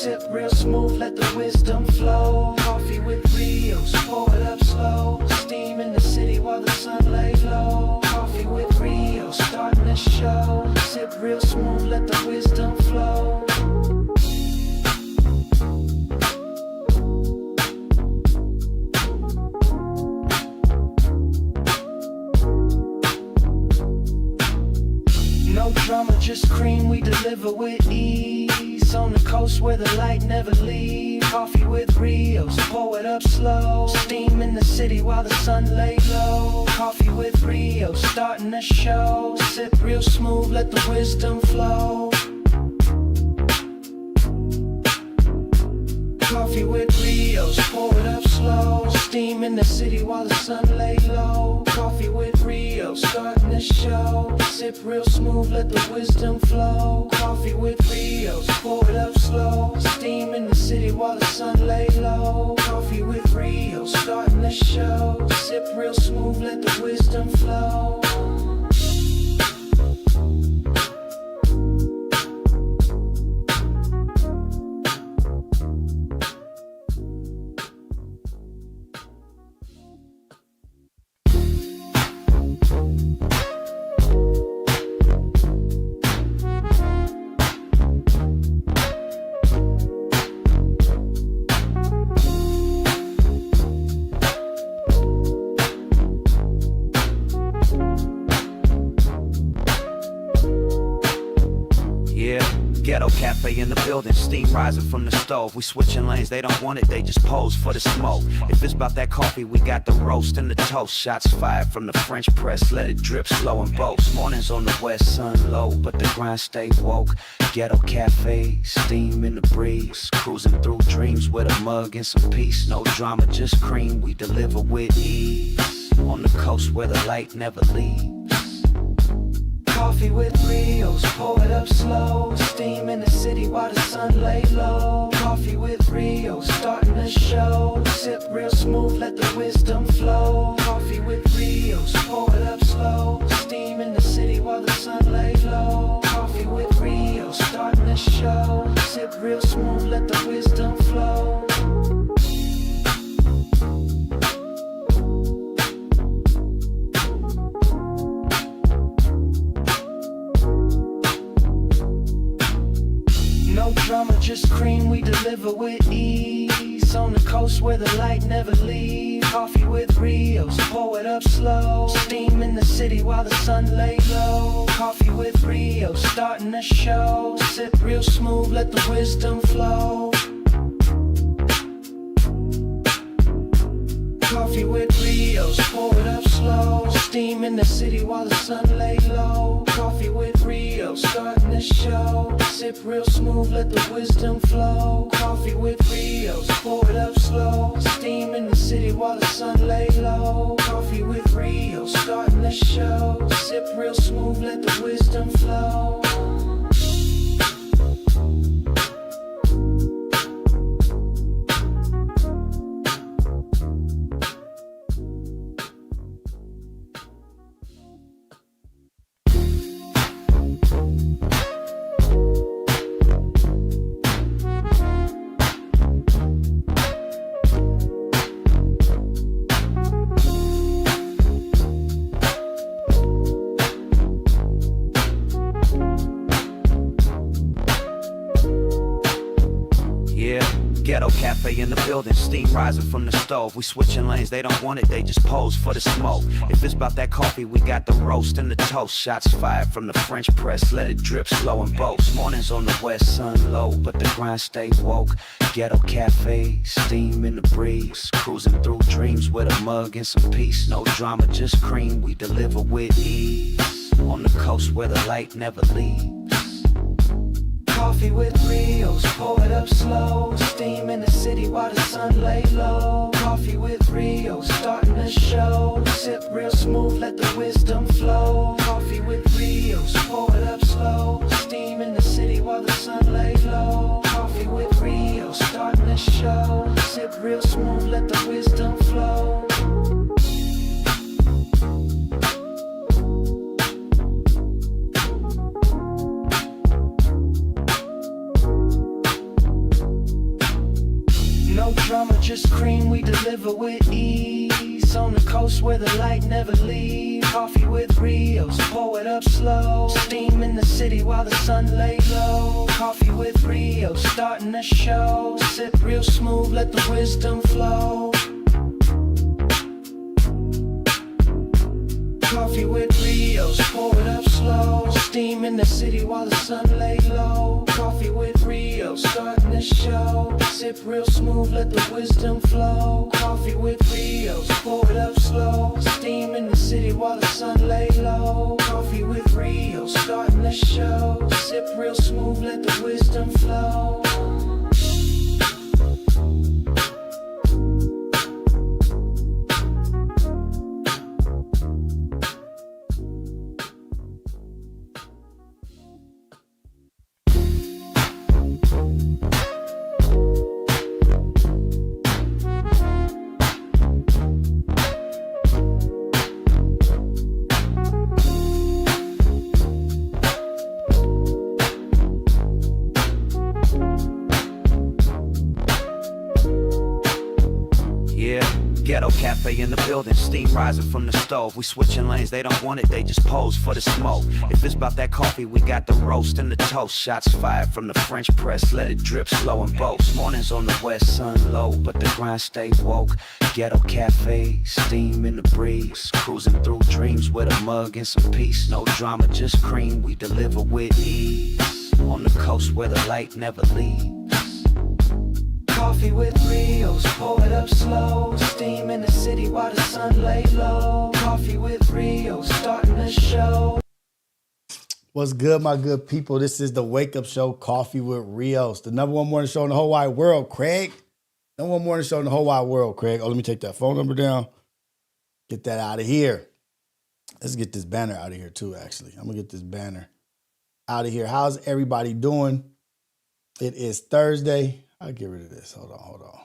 Sip real smooth, let the wisdom flow. Coffee with Rios, pour it up slow. Steam in the city while the sun lay low. Coffee with Rios, starting the show. Sip real smooth, let the wisdom flow. No drama, just cream, we deliver with ease. On the coast where the light never leaves. Coffee with Rios, pour it up slow. Steam in the city while the sun lay low. Coffee with Rios, starting the show. Sip real smooth, let the wisdom flow. Coffee with Rios, pour it up slow. Steam in the city while the sun lay low. Coffee with Rios, starting the show. Sip real smooth, let the wisdom flow. Coffee with Rios, pour it up slow. Steam in the city while the sun lay low. Coffee with Rios, starting the show. Sip real smooth, let the wisdom flow. Ghetto cafe in the building, steam rising from the stove. We switching lanes, they don't want it, they just pose for the smoke. If it's about that coffee, we got the roast and the toast. Shots fired from the French press, let it drip slow and boast. Mornings on the west, sun low, but the grind stay woke. Ghetto cafe, steam in the breeze. Cruising through dreams with a mug and some peace. No drama, just cream, we deliver with ease. On the coast where the light never leaves. Coffee with Rios, pour it up slow. Steam in the city while the sun lay low. Coffee with Rios, starting the show. Sip real smooth, let the wisdom flow. Coffee with Rios, pour it up slow. Steam in the city while the sun lay low. Coffee with Rios, starting the show. Sip real smooth, let the wisdom flow. No drama, just cream, we deliver with ease. On the coast where the light never leaves. Coffee with Rios, pour it up slow. Steam in the city while the sun lay low. Coffee with Rios, starting the show. Sip real smooth, let the wisdom flow. Coffee with Rios, pour it up slow. Steam in the city while the sun lay low. Coffee with Rios, starting the show. Sip real smooth, let the wisdom flow. Coffee with Rios, pour it up slow. Steam in the city while the sun lay low. Coffee with Rios, starting the show. Sip real smooth, let the wisdom flow. Ghetto cafe in the building, steam rising from the stove. We switching lanes, they don't want it, they just pose for the smoke. If it's about that coffee, we got the roast and the toast. Shots fired from the French press, let it drip slow and boast. Mornings on the west, sun low, but the grind stay woke. Ghetto cafe, steam in the breeze. Cruising through dreams with a mug and some peace. No drama, just cream, we deliver with ease. On the coast where the light never leaves. Coffee with Rios, pour it up slow. Steam in the city while the sun lay low. Coffee with Rios, starting the show. Sip real smooth, let the wisdom flow. Coffee with Rios, pour it up slow. Steam in the city while the sun lay low. Coffee with Rios, starting the show. Sip real smooth, let the wisdom flow. drama, just cream we deliver with ease. On the coast where the light never leaves. Coffee with Rios, pour it up slow. Steam in the city while the sun lay low. Coffee with Rios, starting the show. Sip real smooth, let the wisdom flow. Coffee with Rios, pour it up slow. Steam in the city while the sun lay low. Coffee with Rios, starting the show. Sip real smooth, let the wisdom flow. Coffee with Rios, pour it up slow. Steam in the city while the sun lay low. Coffee with Rios, starting the show. Sip real smooth, let the wisdom flow. Ghetto cafe in the building, steam rising from the stove. We switching lanes, they don't want it, they just pose for the smoke. If it's about that coffee, we got the roast and the toast. Shots fired from the French press, let it drip slow and boast. Mornings on the west, sun low, but the grind stay woke. Ghetto cafe, steam in the breeze. Cruising through dreams with a mug and some peace. No drama, just cream, we deliver with ease. On the coast where the light never leaves. Coffee with Rios, pour it up slow. Steam in the city while the sun lay low. Coffee with Rios, starting the show. What's good, my good people? This is the Wake Up Show, Coffee with Rios, the number one morning show in the whole wide world, Craig. Number one morning show in the whole wide world, Craig. Oh, let me take that phone number down. Get that out of here. Let's get this banner out of here too, actually. I'm going to get this banner out of here. How's everybody doing? It is Thursday. I'll get rid of this. Hold on.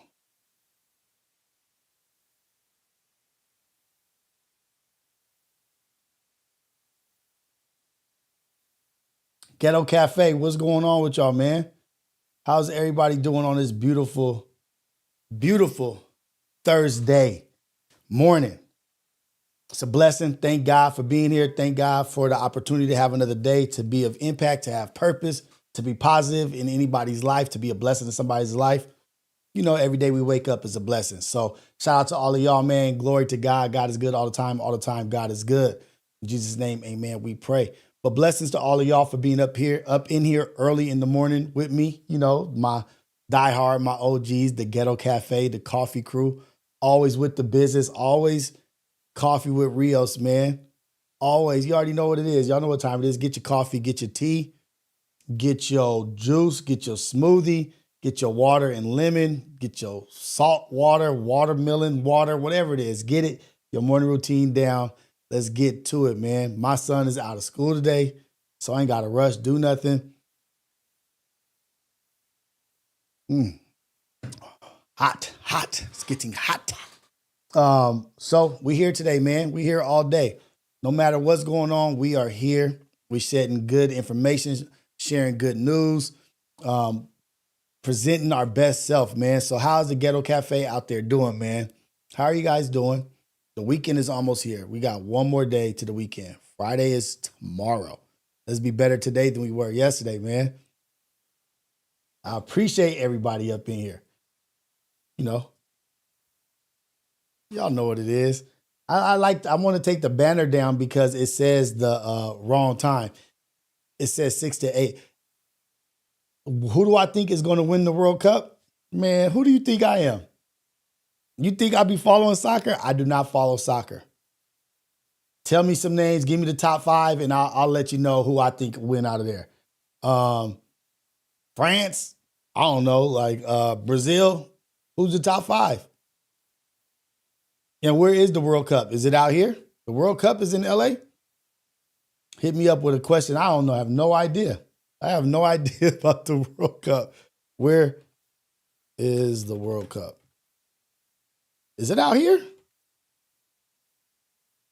Ghetto Cafe, what's going on with y'all, man? How's everybody doing on this beautiful, beautiful Thursday morning? It's a blessing. Thank God for being here. Thank God for the opportunity to have another day, to be of impact, to have purpose, to be positive in anybody's life, to be a blessing in somebody's life. You know, every day we wake up is a blessing. So shout out to all of y'all, man. Glory to God. God is good all the time. All the time, God is good. In Jesus' name, amen, we pray. But blessings to all of y'all for being up in here early in the morning with me. You know, my diehard, my OGs, the Ghetto Cafe, the coffee crew, always with the business, always coffee with Rios, man. Always. You already know what it is. Y'all know what time it is. Get your coffee, get your tea, get your juice, get your smoothie, get your water and lemon, get your salt water, watermelon water, whatever it is. Get it, your morning routine down. Let's get to it, man. My son is out of school today, so I ain't got to rush, do nothing. Hot. It's getting hot. So we here today, man. We here all day. No matter what's going on, we are here. We're setting good information, sharing good news, presenting our best self, man. So how's the Ghetto Cafe out there doing, man? How are you guys doing? The weekend is almost here. We got one more day to the weekend. Friday is tomorrow. Let's be better today than we were yesterday, man. I appreciate everybody up in here. You know, y'all know what it is. I want to take the banner down because it says the wrong time. It says 6 to 8. Who do I think is going to win the World Cup? Man, who do you think I am? You think I be following soccer? I do not follow soccer. Tell me some names, give me the top 5, and I'll let you know who I think win out of there. France, I don't know, like Brazil. Who's the top 5? And where is the World Cup? Is it out here? The World Cup is in LA? Hit me up with a question. I don't know. I have no idea. I have no idea about the World Cup. Where is the World Cup? Is it out here?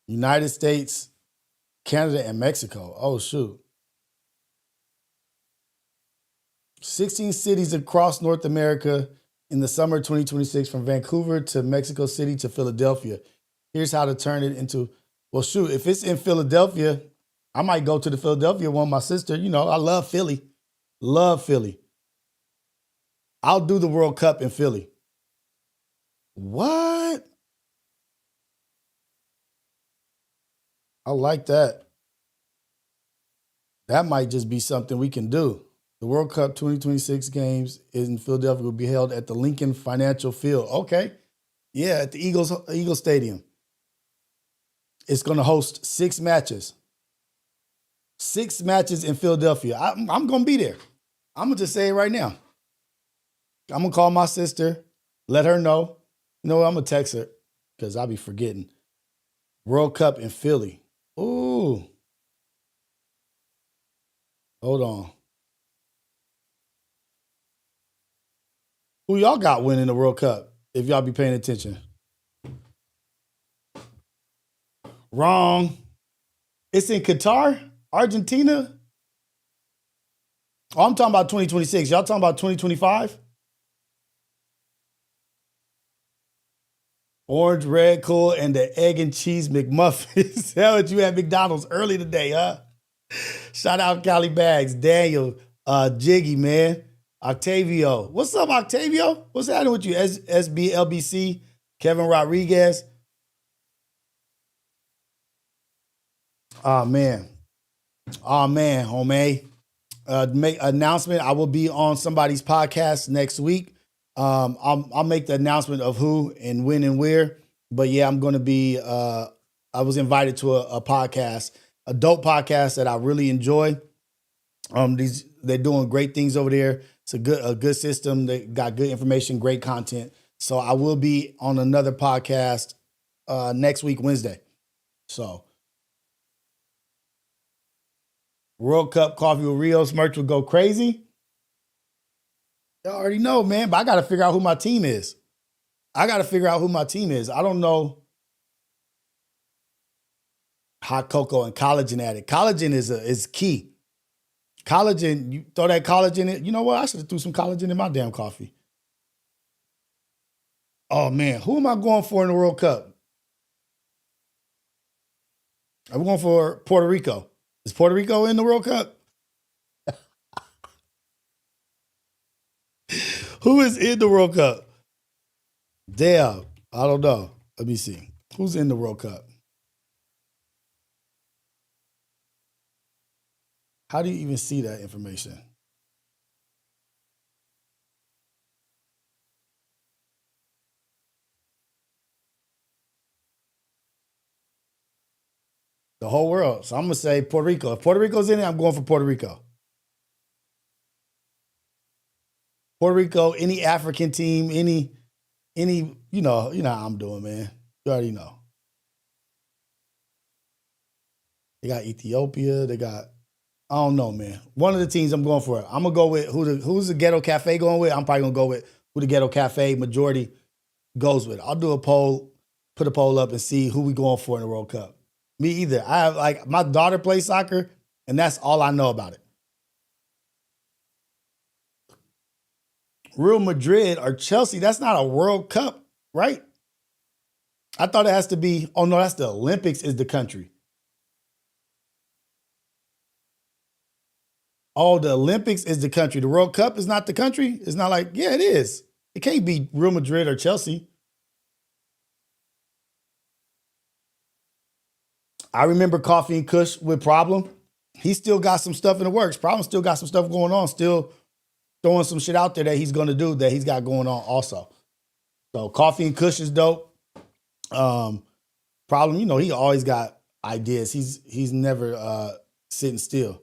United States, Canada, and Mexico. Oh, shoot. 16 cities across North America in the summer 2026 from Vancouver to Mexico City to Philadelphia. Here's how to turn it into, well, shoot, if it's in Philadelphia, I might go to the Philadelphia one. My sister, you know, I love Philly. Love Philly. I'll do the World Cup in Philly. What? I like that. That might just be something we can do. The World Cup 2026 games in Philadelphia will be held at the Lincoln Financial Field. Okay. Yeah, at the Eagles Stadium. It's going to host 6 matches. 6 matches in Philadelphia. I'm going to be there. I'm going to just say it right now. I'm going to call my sister, let her know. You know what? I'm going to text her because I'll be forgetting. World Cup in Philly. Ooh. Hold on. Who y'all got winning the World Cup, if y'all be paying attention? Wrong. It's in Qatar, Argentina. Oh, I'm talking about 2026. Y'all talking about 2025? Orange, red, cool, and the egg and cheese McMuffins. Hell, what you had McDonald's early today, huh? Shout out Cali Bags, Daniel, Jiggy, man. Octavio. What's up, Octavio? What's happening with you? SBLBC, Kevin Rodriguez. Oh, man, homie. Make announcement. I will be on somebody's podcast next week. I'll make the announcement of who and when and where. But yeah, I'm going to be, I was invited to a podcast, a dope podcast that I really enjoy. They're doing great things over there. It's a good system. They got good information, great content. So I will be on another podcast next week, Wednesday. So World Cup Coffee with Rios merch will go crazy. Y'all already know, man, but I got to figure out who my team is. I don't know. Hot cocoa and collagen added. Collagen is key. Collagen, you throw that collagen in it. You know what? I should have threw some collagen in my damn coffee. Oh, man. Who am I going for in the World Cup? I'm going for Puerto Rico. Is Puerto Rico in the World Cup? Who is in the World Cup? Damn. I don't know. Let me see. Who's in the World Cup? How do you even see that information? The whole world. So I'm going to say Puerto Rico. If Puerto Rico's in it, I'm going for Puerto Rico. Puerto Rico, any African team, any, you know how I'm doing, man. You already know. They got Ethiopia. They got, I don't know, man. One of the teams I'm going for. I'm going to go with who's the Ghetto Cafe going with? I'm probably going to go with who the Ghetto Cafe majority goes with. I'll do a poll, put a poll up and see who we going for in the World Cup. Me either. I have my daughter plays soccer and that's all I know about it. Real Madrid or Chelsea, that's not a World Cup, right? I thought it has to be, oh no, that's the Olympics is the country. Oh, the Olympics is the country. The World Cup is not the country? It's not like, yeah, it is. It can't be Real Madrid or Chelsea. I remember Coffee and Kush with Problem. He still got some stuff in the works. Problem still got some stuff going on, still throwing some shit out there that he's going to do that he's got going on also. So Coffee and Kush is dope. Problem, you know, he always got ideas. He's never sitting still.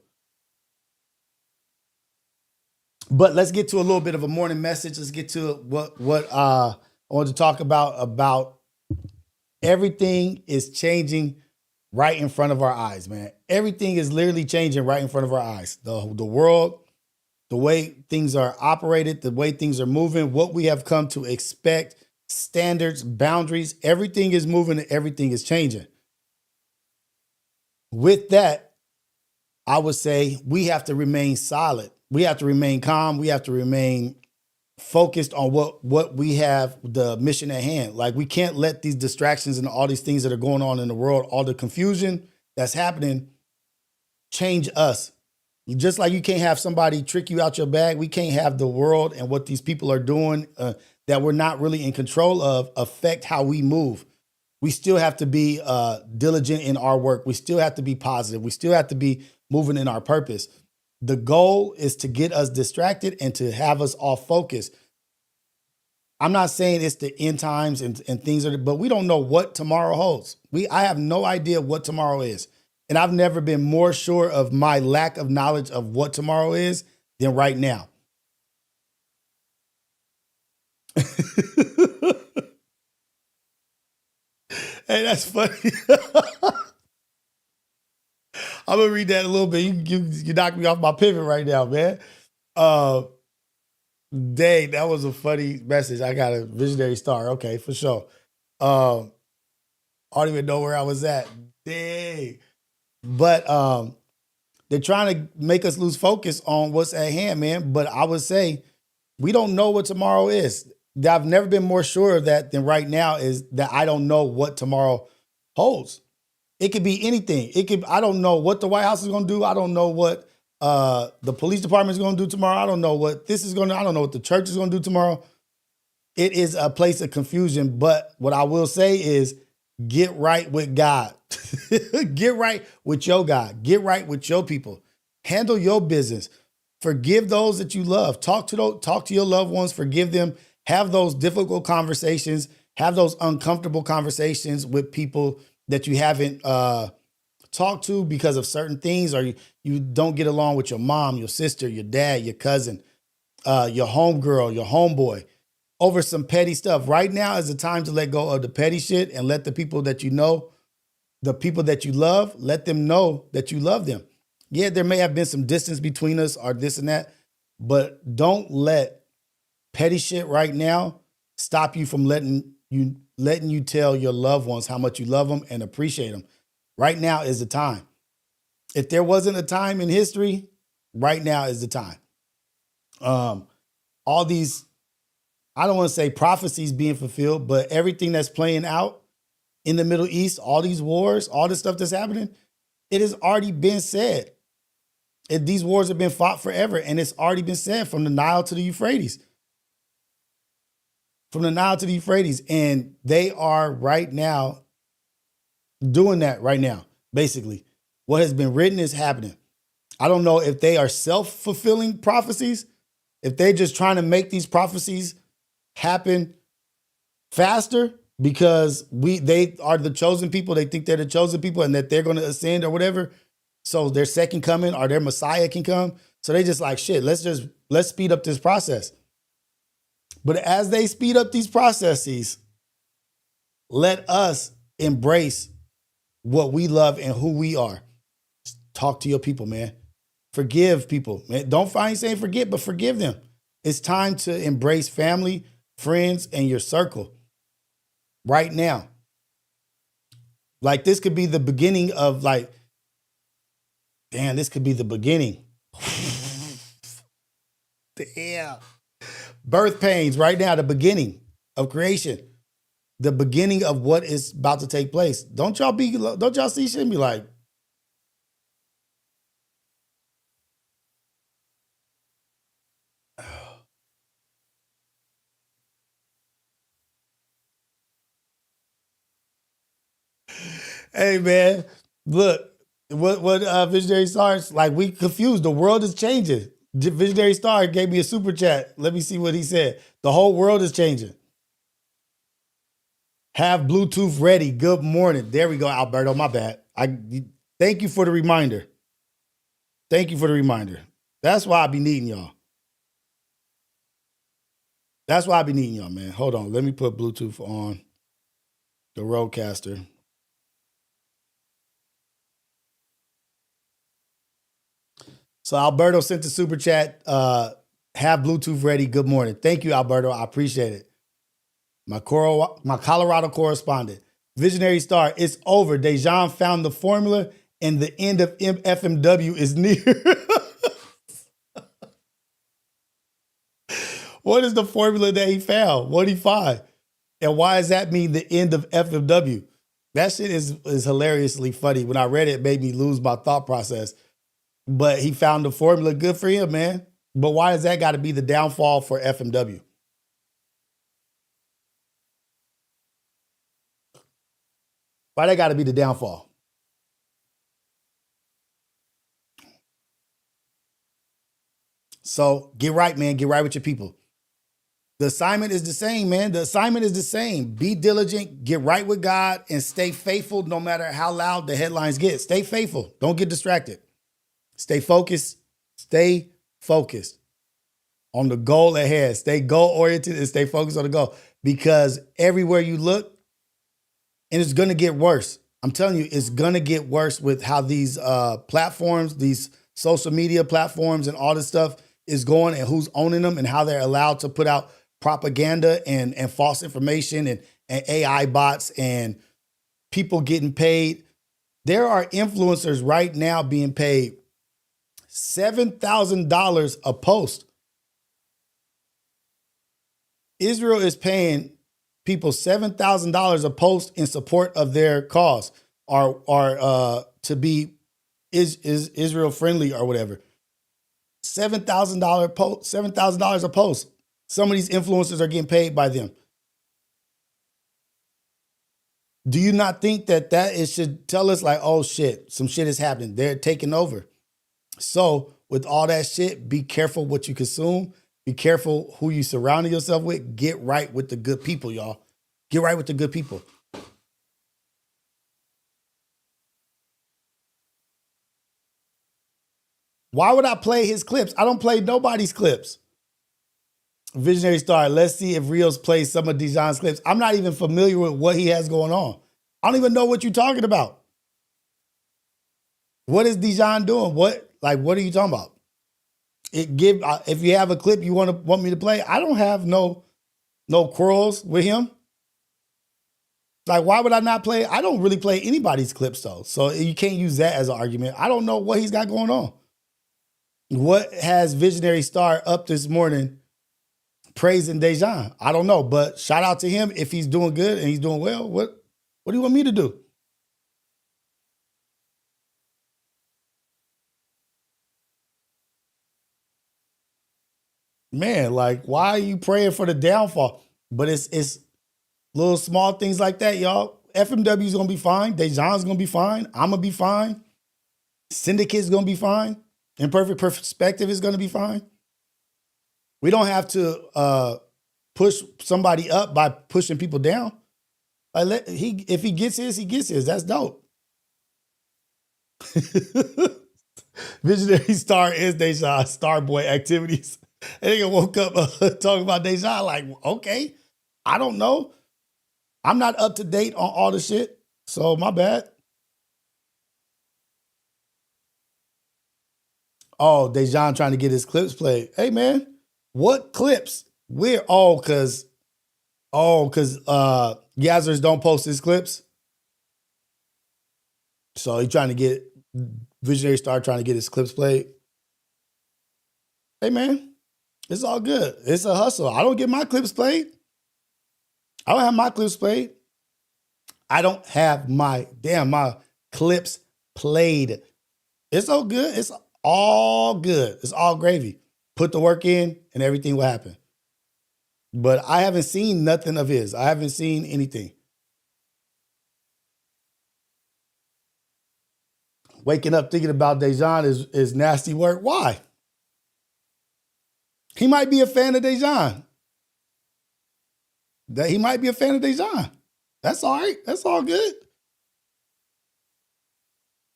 But let's get to a little bit of a morning message. Let's get to what I want to talk about everything is changing right in front of our eyes, man. Everything is literally changing right in front of our eyes. The world, the way things are operated, the way things are moving, what we have come to expect, standards, boundaries, everything is moving and everything is changing. With that, I would say we have to remain solid. We have to remain calm. We have to remain focused on what we have, the mission at hand. Like, we can't let these distractions and all these things that are going on in the world, all the confusion that's happening, change us. Just like you can't have somebody trick you out your bag, we can't have the world and what these people are doing that we're not really in control of affect how we move. We still have to be diligent in our work. We still have to be positive. We still have to be moving in our purpose. The goal is to get us distracted and to have us off focus. I'm not saying it's the end times and things but we don't know what tomorrow holds. I have no idea what tomorrow is. And I've never been more sure of my lack of knowledge of what tomorrow is than right now. Hey, that's funny. I'm gonna read that a little bit. You knocked me off my pivot right now, man. Dang, that was a funny message. I got a visionary star. Okay, for sure. I don't even know where I was at. Dang. But they're trying to make us lose focus on what's at hand, man. But I would say we don't know what tomorrow is. I've never been more sure of that than right now, is that I don't know what tomorrow holds. It could be anything. I don't know what the White House is going to do. I don't know what the police department is going to do tomorrow. I don't know what this is going to, I don't know what the church is going to do tomorrow. It is a place of confusion. But what I will say is get right with God. Get right with your God. Get right with your people. Handle your business. Forgive those that you love. Talk to your loved ones. Forgive them. Have those difficult conversations. Have those uncomfortable conversations with people that you haven't talked to because of certain things, or you don't get along with your mom, your sister, your dad, your cousin, your homegirl, your homeboy, over some petty stuff. Right now is the time to let go of the petty shit and let the people that you know, the people that you love, let them know that you love them. Yeah, there may have been some distance between us or this and that, but don't let petty shit right now stop you from letting you tell your loved ones how much you love them and appreciate them. Right now is the time. If there wasn't a time in history, right now is the time. All these, I don't want to say prophecies being fulfilled, but everything that's playing out in the Middle East, all these wars, all this stuff that's happening, it has already been said. These wars have been fought forever, and it's already been said from the Nile to the Euphrates. From the Nile to the Euphrates. And they are right now doing that right now, basically. What has been written is happening. I don't know if they are self-fulfilling prophecies, if they're just trying to make these prophecies happen faster because they are the chosen people. They think they're the chosen people and that they're going to ascend or whatever. So their second coming or their Messiah can come. So they just like, shit, let's speed up this process. But as they speed up these processes, let us embrace what we love and who we are. Talk to your people, man. Forgive people, man. Don't find saying forget, but forgive them. It's time to embrace family, friends, and your circle right now. Like, this could be the beginning of this could be the beginning. Damn. Birth pains right now, the beginning of creation, the beginning of what is about to take place. Don't y'all see shit and be like, hey man, look, what Visionary Stars, like, we confused. The world is changing. Visionary Star gave me a super chat. Let me see what he said. The whole world is changing. Have Bluetooth ready. Good morning. There we go, Alberto. My bad. Thank you for the reminder. Thank you for the reminder. That's why I be needing y'all. That's why I be needing y'all, man. Hold on. Let me put Bluetooth on the Rodecaster. So Alberto sent the super chat. Have Bluetooth ready. Good morning. Thank you, Alberto. I appreciate it. My Colorado correspondent. Visionary Star, it's over. Dejan found the formula and the end of FMW is near. What is the formula that he found? What did he find? And why does that mean the end of FMW? That shit is hilariously funny. When I read it, it made me lose my thought process. But he found the formula. Good for him, man. But why does that got to be the downfall for FMW? Why that got to be the downfall? So get right, man. Get right with your people. The assignment is the same, man. The assignment is the same. Be diligent, get right with God, and stay faithful no matter how loud the headlines get. Stay faithful. Don't get distracted. Stay focused. Stay focused on the goal ahead. Stay goal-oriented and stay focused on the goal. Because everywhere you look, and it's going to get worse. I'm telling you, it's going to get worse with how these platforms, these social media platforms and all this stuff is going and who's owning them and how they're allowed to put out propaganda and false information and AI bots and people getting paid. There are influencers right now being paid $7,000 a post. Israel is paying people $7,000 a post in support of their cause or to be is Israel friendly or whatever. $7,000 a post. Some of these influencers are getting paid by them. Do you not think that should tell us like, oh shit, some shit is happening. They're taking over. So with all that shit, be careful what you consume. Be careful who you surround yourself with. Get right with the good people, y'all. Get right with the good people. Why would I play his clips? I don't play nobody's clips. Visionary Star, let's see if Rios plays some of Dijon's clips. I'm not even familiar with what he has going on. I don't even know what you're talking about. What is Dijon doing? What are you talking about? If you have a clip you want me to play, I don't have no quarrels with him. Like, why would I not play? I don't really play anybody's clips though. So you can't use that as an argument. I don't know what he's got going on. What has Visionary Star up this morning praising Dejan? I don't know, but shout out to him if he's doing good and he's doing well. What do you want me to do? Man, like, why are you praying for the downfall? But it's little small things like that, y'all. FMW is gonna be fine. Dejan's gonna be fine. I'm gonna be fine. Syndicate's gonna be fine. Imperfect Perspective is gonna be fine. We don't have to push somebody up by pushing people down. Like if he gets his, he gets his. That's dope. Visionary Star is Dejan Starboy activities. And nigga woke up talking about Dejan like, okay, I don't know. I'm not up to date on all the shit, so my bad. Oh, Dejan trying to get his clips played. Hey man, what clips? Cause Yazers don't post his clips. So he trying to get Visionary Star trying to get his clips played. Hey man, it's all good. It's a hustle. I don't get my clips played. I don't have my clips played. I don't have my clips played. It's all good. It's all good. It's all gravy. Put the work in and everything will happen. But I haven't seen nothing of his. I haven't seen anything. Waking up thinking about Dejan is nasty work. Why? He might be a fan of Dejan. He might be a fan of Dejan. That's all right. That's all good.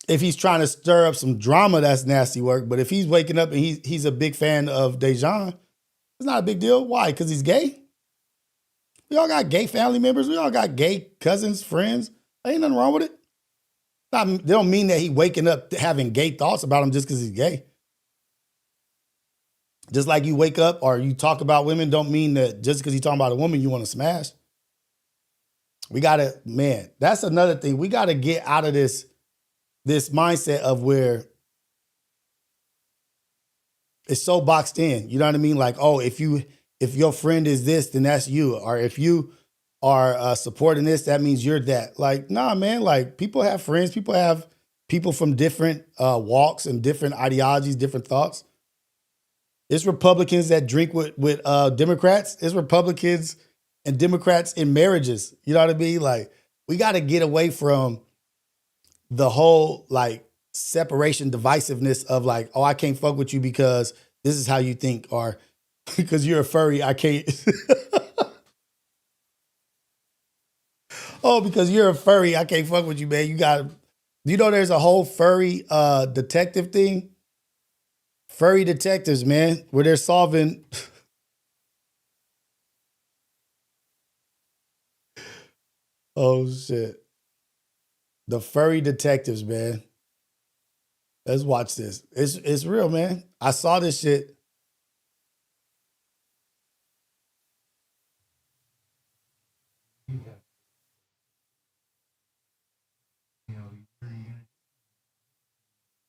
If he's trying to stir up some drama, that's nasty work. But if he's waking up and he's a big fan of Dejan, it's not a big deal. Why? Because he's gay? We all got gay family members. We all got gay cousins, friends. Ain't nothing wrong with it. They don't mean that he waking up having gay thoughts about him just because he's gay. Just like you wake up or you talk about women don't mean that just because you're talking about a woman you want to smash. We got to, man, that's another thing. We got to get out of this mindset of where it's so boxed in. You know what I mean? Like, oh, if you if your friend is this, then that's you. Or if you are supporting this, that means you're that. Like, nah, man. Like, people have friends. People have people from different walks and different ideologies, different thoughts. It's Republicans that drink with Democrats. It's Republicans and Democrats in marriages. You know what I mean? Like, we got to get away from the whole like separation divisiveness of like, oh, I can't fuck with you because this is how you think, or because you're a furry, I can't. Oh, because you're a furry, I can't fuck with you, man. You know, there's a whole furry detective thing. Furry detectives, man, where they're solving. Oh shit. The furry detectives, man. Let's watch this. It's real, man. I saw this shit.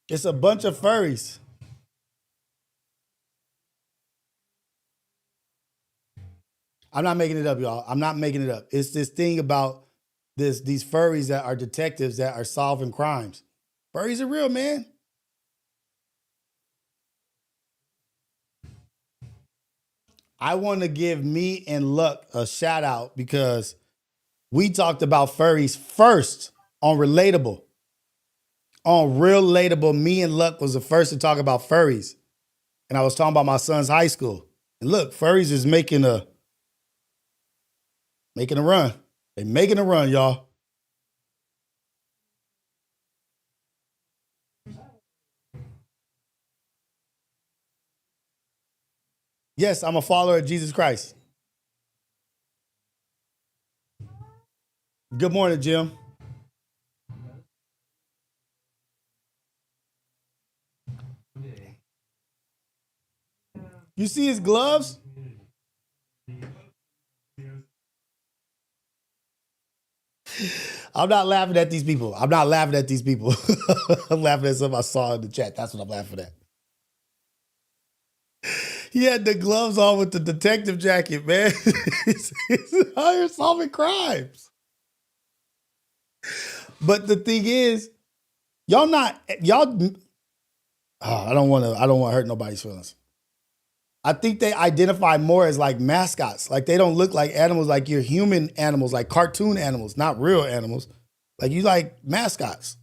It's a bunch of furries. I'm not making it up, y'all. I'm not making it up. It's this thing about these furries that are detectives that are solving crimes. Furries are real, man. I want to give me and Luck a shout out because we talked about furries first on Relatable. On Real Relatable, me and Luck was the first to talk about furries. And I was talking about my son's high school. And look, furries is making a run. They making a run, y'all. Yes, I'm a follower of Jesus Christ. Good morning, Jim. You see his gloves? I'm not laughing at these people. I'm not laughing at these people. I'm laughing at something I saw in the chat. That's what I'm laughing at. He had the gloves on with the detective jacket, man. He's out here solving crimes. But the thing is, y'all. I don't want to hurt nobody's feelings. I think they identify more as like mascots. Like they don't look like animals, like you're human animals, like cartoon animals, not real animals. Like you like mascots.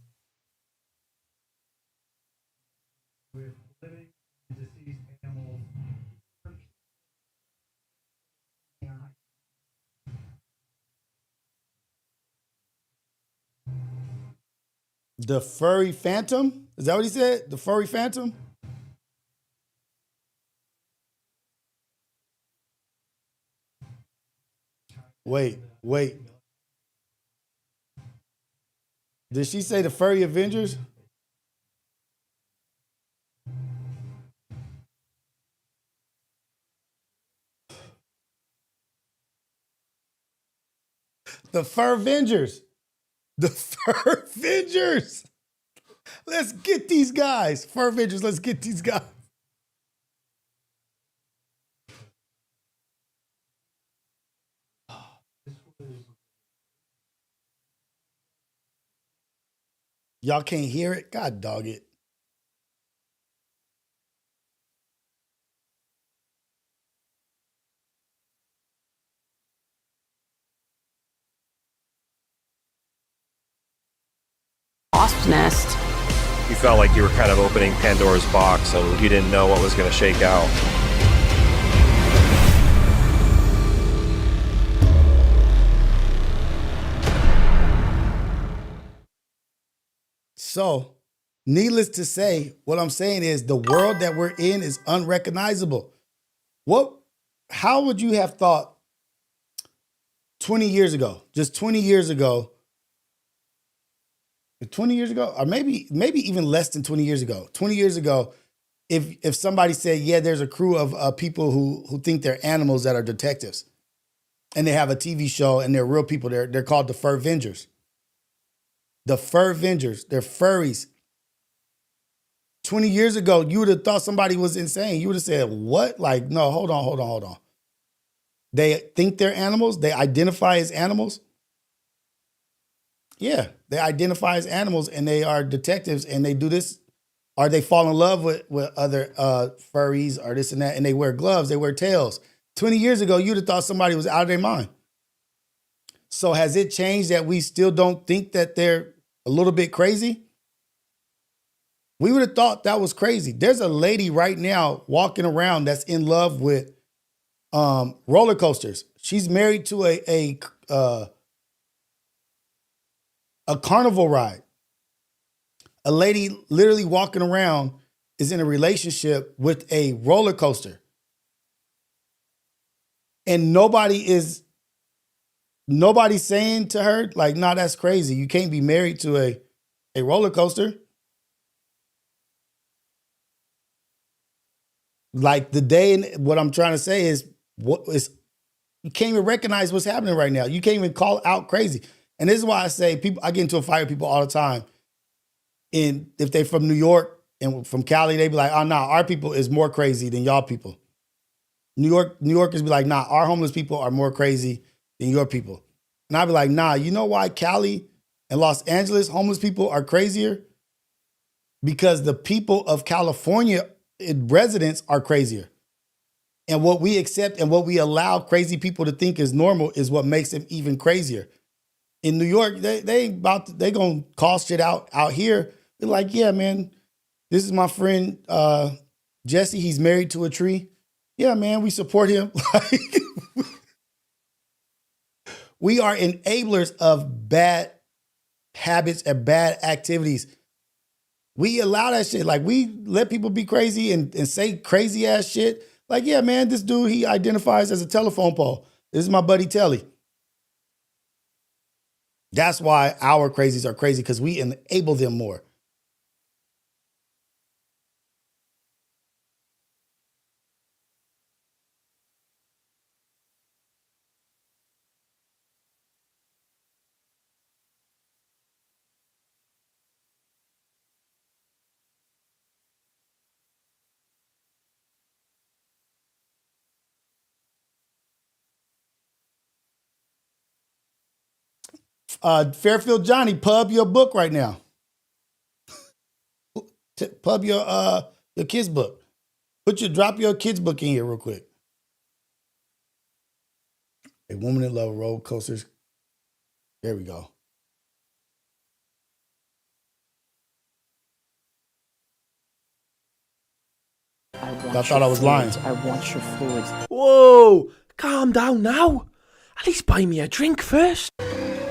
The furry phantom? Is that what he said? The furry phantom? Wait. Did she say the furry Avengers? The Fur Avengers. The Fur Avengers. Let's get these guys. Fur Avengers, let's get these guys. Y'all can't hear it? God dog it. Wasp nest. You felt like you were kind of opening Pandora's box and you didn't know what was going to shake out. So, needless to say, what I'm saying is the world that we're in is unrecognizable. How would you have thought 20 years ago, just 20 years ago, 20 years ago, or maybe even less than 20 years ago, 20 years ago, if somebody said, yeah, there's a crew of people who think they're animals that are detectives and they have a TV show and they're real people, they're called the Fur Avengers. The Fur Avengers, they're furries. 20 years ago, you would have thought somebody was insane. You would have said, what? Like, no, hold on. They think they're animals. They identify as animals. Yeah, they identify as animals and they are detectives and they do this. Or they fall in love with other furries or this and that, and they wear gloves, they wear tails. 20 years ago, you'd have thought somebody was out of their mind. So has it changed that we still don't think that they're a little bit crazy? We would have thought that was crazy. There's a lady right now walking around that's in love with roller coasters. She's married to a carnival ride. A lady literally walking around is in a relationship with a roller coaster. And nobody's saying to her, like, nah, that's crazy. You can't be married to a roller coaster. Like the day, and what I'm trying to say is, you can't even recognize what's happening right now. You can't even call out crazy. And this is why I say I get into a fight with people all the time. And if they from New York and from Cali, they be like, oh, nah, our people is more crazy than y'all people. New Yorkers be like, nah, our homeless people are more crazy than your people. And I be like, nah, you know why Cali and Los Angeles homeless people are crazier? Because the people of California residents are crazier. And what we accept and what we allow crazy people to think is normal is what makes them even crazier. In New York, they gonna call shit out here. They're like, yeah, man, this is my friend Jesse. He's married to a tree. Yeah, man, we support him. We are enablers of bad habits and bad activities. We allow that shit. Like, we let people be crazy and say crazy ass shit. Like, yeah, man, this dude, he identifies as a telephone pole. This is my buddy Telly. That's why our crazies are crazy, because we enable them more. Fairfield Johnny, pub your book right now. Pub your kids' book. Drop your kids' book in here real quick. A woman in love with roller coasters. There we go. I thought I was lying. I want your fluids. Whoa! Calm down now. At least buy me a drink first.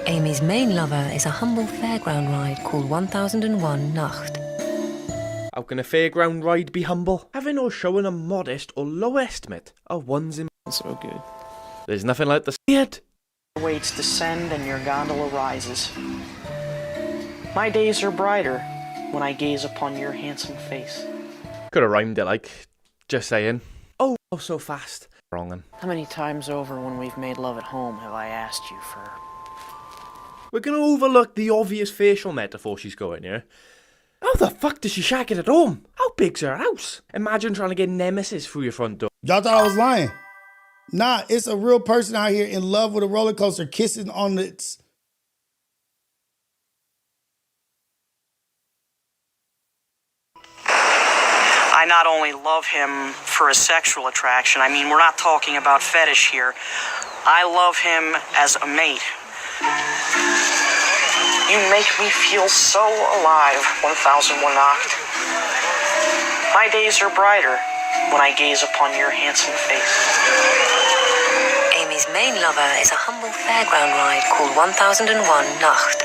Amy's main lover is a humble fairground ride called 1001 Nacht. How can a fairground ride be humble? Having or showing a modest or low estimate of one's So good. There's nothing like the it. Weights descend and your gondola rises. My days are brighter when I gaze upon your handsome face. Could have rhymed it, like, just saying. Oh, so fast. Wrongin'. How many times over when we've made love at home have I asked you for... We're gonna overlook the obvious facial metaphor she's going here. How the fuck does she shag it at home? How big's her house? Imagine trying to get Nemesis through your front door. Y'all thought I was lying. Nah, it's a real person out here in love with a roller coaster, kissing on its... I not only love him for his sexual attraction, I mean, we're not talking about fetish here. I love him as a mate. You make me feel so alive, 1001 Nacht. My days are brighter when I gaze upon your handsome face. Amy's main lover is a humble fairground ride called 1001 Nacht.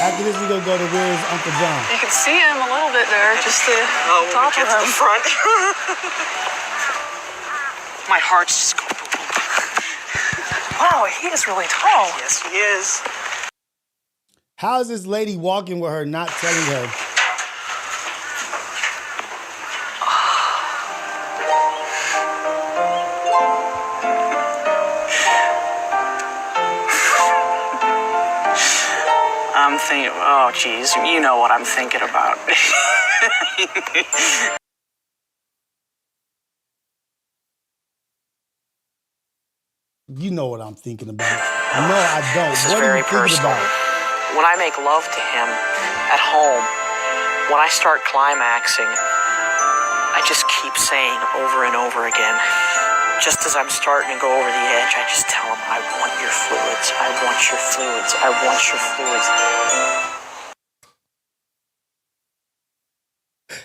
After this, we're going to go to Where's Uncle John. You can see him a little bit there, just the top of him. Front. My heart's just going boom, boom. Wow, he is really tall. Yes, he is. How is this lady walking with her, not telling her? I'm thinking, oh, geez, you know what I'm thinking about. You know what I'm thinking about. No, I don't. This is What are very you thinking personal. about? When I make love to him at home, when I start climaxing, I just keep saying over and over again, just as I'm starting to go over the edge, I just tell him, I want your fluids, I want your fluids, I want your fluids.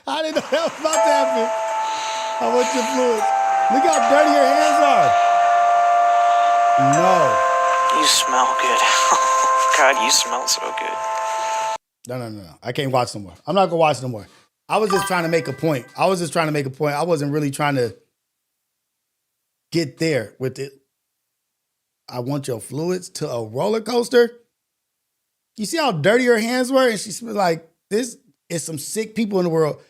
I didn't know that was about to happen. I want your fluids. Look how dirty your hands are. No. You smell good. God, you smell so good. No. I can't watch no more. I'm not gonna watch no more. I was just trying to make a point. I wasn't really trying to get there with it. I want your fluids to a roller coaster. You see how dirty her hands were? And she's like, this is some sick people in the world.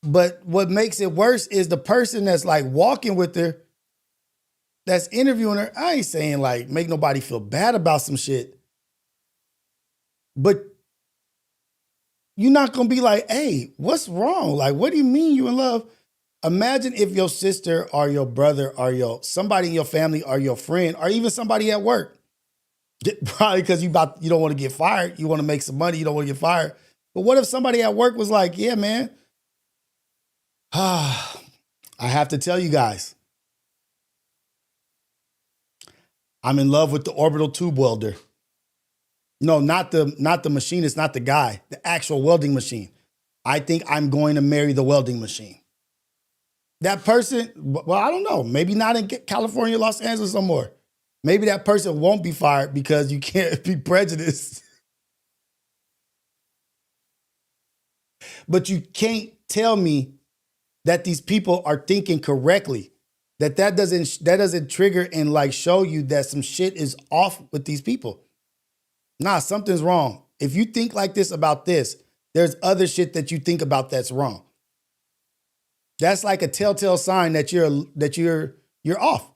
But what makes it worse is the person that's like walking with her, that's interviewing her. I ain't saying like make nobody feel bad about some shit. But you're not gonna be like, hey, what's wrong? Like, what do you mean you in love? Imagine if your sister or your brother or somebody in your family or your friend or even somebody at work, probably because you don't want to get fired, you want to make some money, you don't want to get fired. But what if somebody at work was like, yeah, man, I have to tell you guys, I'm in love with the orbital tube welder. No, not the machinist, not the guy, the actual welding machine. I think I'm going to marry the welding machine. That person, well, I don't know, maybe not in California, Los Angeles no more. Maybe that person won't be fired because you can't be prejudiced. But you can't tell me that these people are thinking correctly. That doesn't trigger and like show you that some shit is off with these people. Nah, something's wrong. If you think like this about this, there's other shit that you think about that's wrong. That's like a telltale sign that you're off.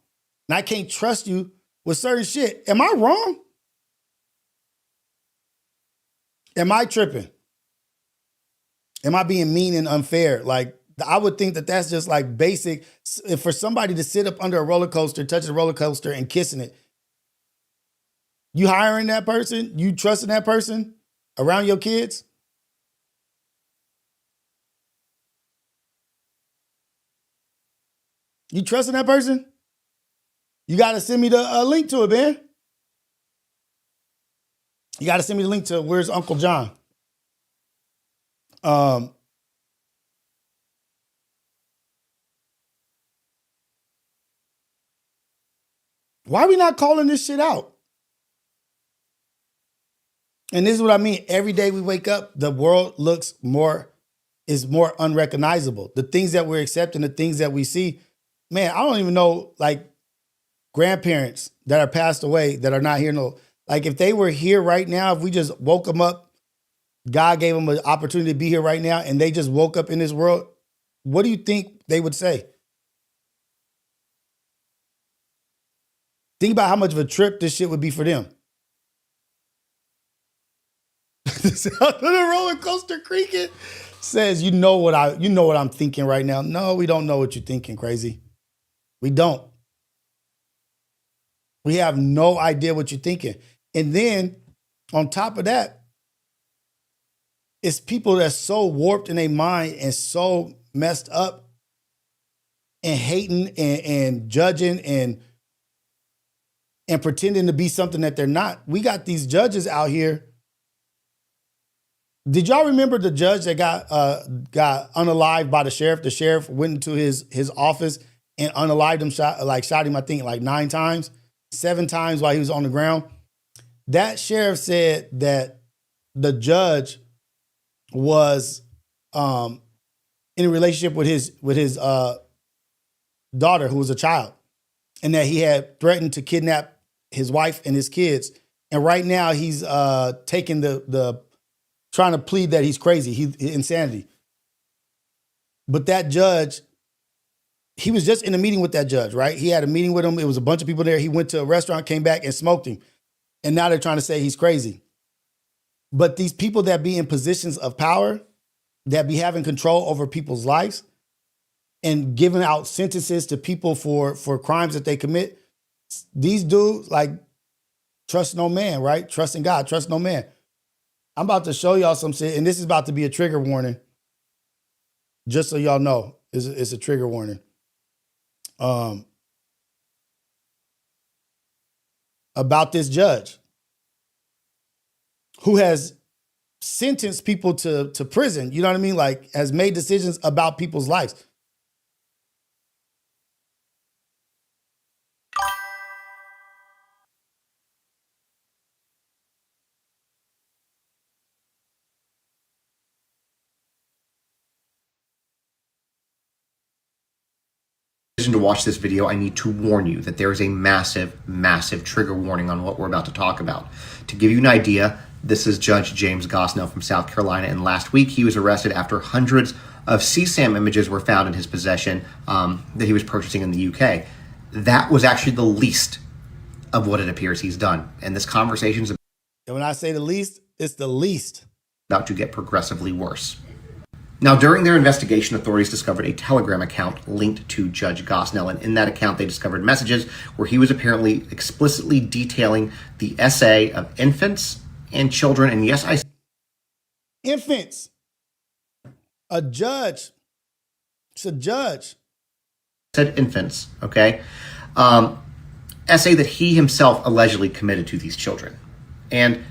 And I can't trust you with certain shit. Am I wrong? Am I tripping? Am I being mean and unfair? Like, I would think that that's just like basic. For somebody to sit up under a roller coaster, touching a roller coaster and kissing it, you hiring that person? You trusting that person around your kids? You trusting that person? You got to send me the link to it, man. You got to send me the link to where's Uncle John. Why are we not calling this shit out? And this is what I mean. Every day we wake up, the world is more unrecognizable. The things that we're accepting, the things that we see, man, I don't even know, like, grandparents that are passed away that are not here. No, like, if they were here right now, if we just woke them up, God gave them an opportunity to be here right now, and they just woke up in this world, what do you think they would say? Think about how much of a trip this shit would be for them. The roller coaster creaking says, you know what I'm thinking right now. No, we don't know what you're thinking, crazy. We don't. We have no idea what you're thinking. And then on top of that, it's people that's so warped in their mind and so messed up and hating and judging and pretending to be something that they're not. We got these judges out here. Did y'all remember the judge that got unalived by the sheriff? The sheriff went into his office and unalived him, shot him, I think, like 9 times, 7 times while he was on the ground. That sheriff said that the judge was in a relationship with his daughter, who was a child, and that he had threatened to kidnap his wife and his kids. And right now he's taking the trying to plead that he's crazy, he's insanity. But that judge, he was just in a meeting with that judge, right? He had a meeting with him. It was a bunch of people there. He went to a restaurant, came back and smoked him. And now they're trying to say he's crazy. But these people that be in positions of power, that be having control over people's lives and giving out sentences to people for crimes that they commit, these dudes, like, trust no man, right? Trust in God, trust no man. I'm about to show y'all some shit, and this is about to be a trigger warning. Just so y'all know, it's a trigger warning. About this judge who has sentenced people to prison, you know what I mean? Like, has made decisions about people's lives. To watch this video, I need to warn you that there is a massive, massive trigger warning on what we're about to talk about. To give you an idea, this is Judge James Gosnell from South Carolina, and last week he was arrested after hundreds of CSAM images were found in his possession that he was purchasing in the UK. That was actually the least of what it appears he's done. And this conversation is, and when I say the least, it's the least, about to get progressively worse. Now, during their investigation, authorities discovered a Telegram account linked to Judge Gosnell, and in that account, they discovered messages where he was apparently explicitly detailing the essay of infants and children. And yes, I infants. A judge. It's a judge. Said infants, okay? Essay that he himself allegedly committed to these children. And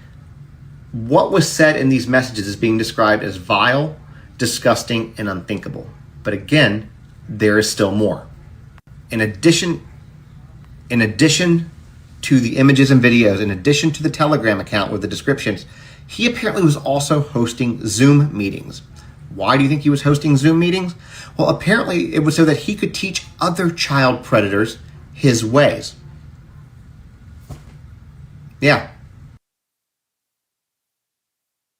what was said in these messages is being described as vile, disgusting, and unthinkable. But again, there is still more. In addition to the images and videos, in addition to the Telegram account with the descriptions, he apparently was also hosting Zoom meetings. Why do you think he was hosting Zoom meetings? Well, apparently it was so that he could teach other child predators his ways. Yeah.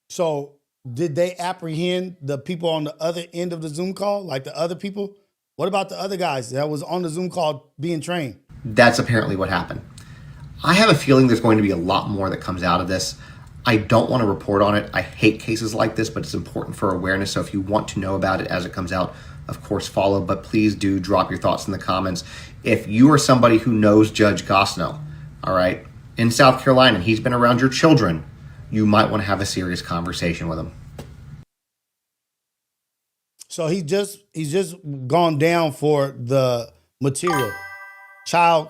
So did they apprehend the people on the other end of the Zoom call, like the other people? What about the other guys that was on the Zoom call being trained? That's apparently what happened. I have a feeling there's going to be a lot more that comes out of this. I don't want to report on it. I hate cases like this, but it's important for awareness. So if you want to know about it as it comes out, of course, follow. But please do drop your thoughts in the comments. If you are somebody who knows Judge Gosnell, all right, in South Carolina, and he's been around your children, you might want to have a serious conversation with him. So he's just gone down for the material, child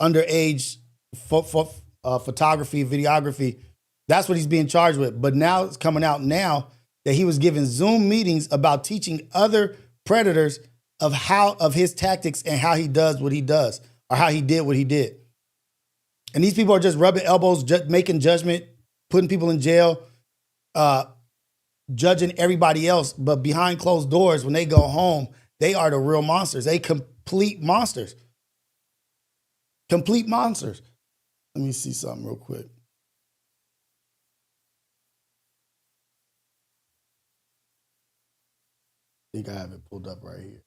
underage photography, videography. That's what he's being charged with. But now it's coming out now that he was giving Zoom meetings about teaching other predators of his tactics and how he does what he does, or how he did what he did. And these people are just rubbing elbows, making judgment, putting people in jail, judging everybody else. But behind closed doors, when they go home, they are the real monsters. They complete monsters. Complete monsters. Let me see something real quick. I think I have it pulled up right here.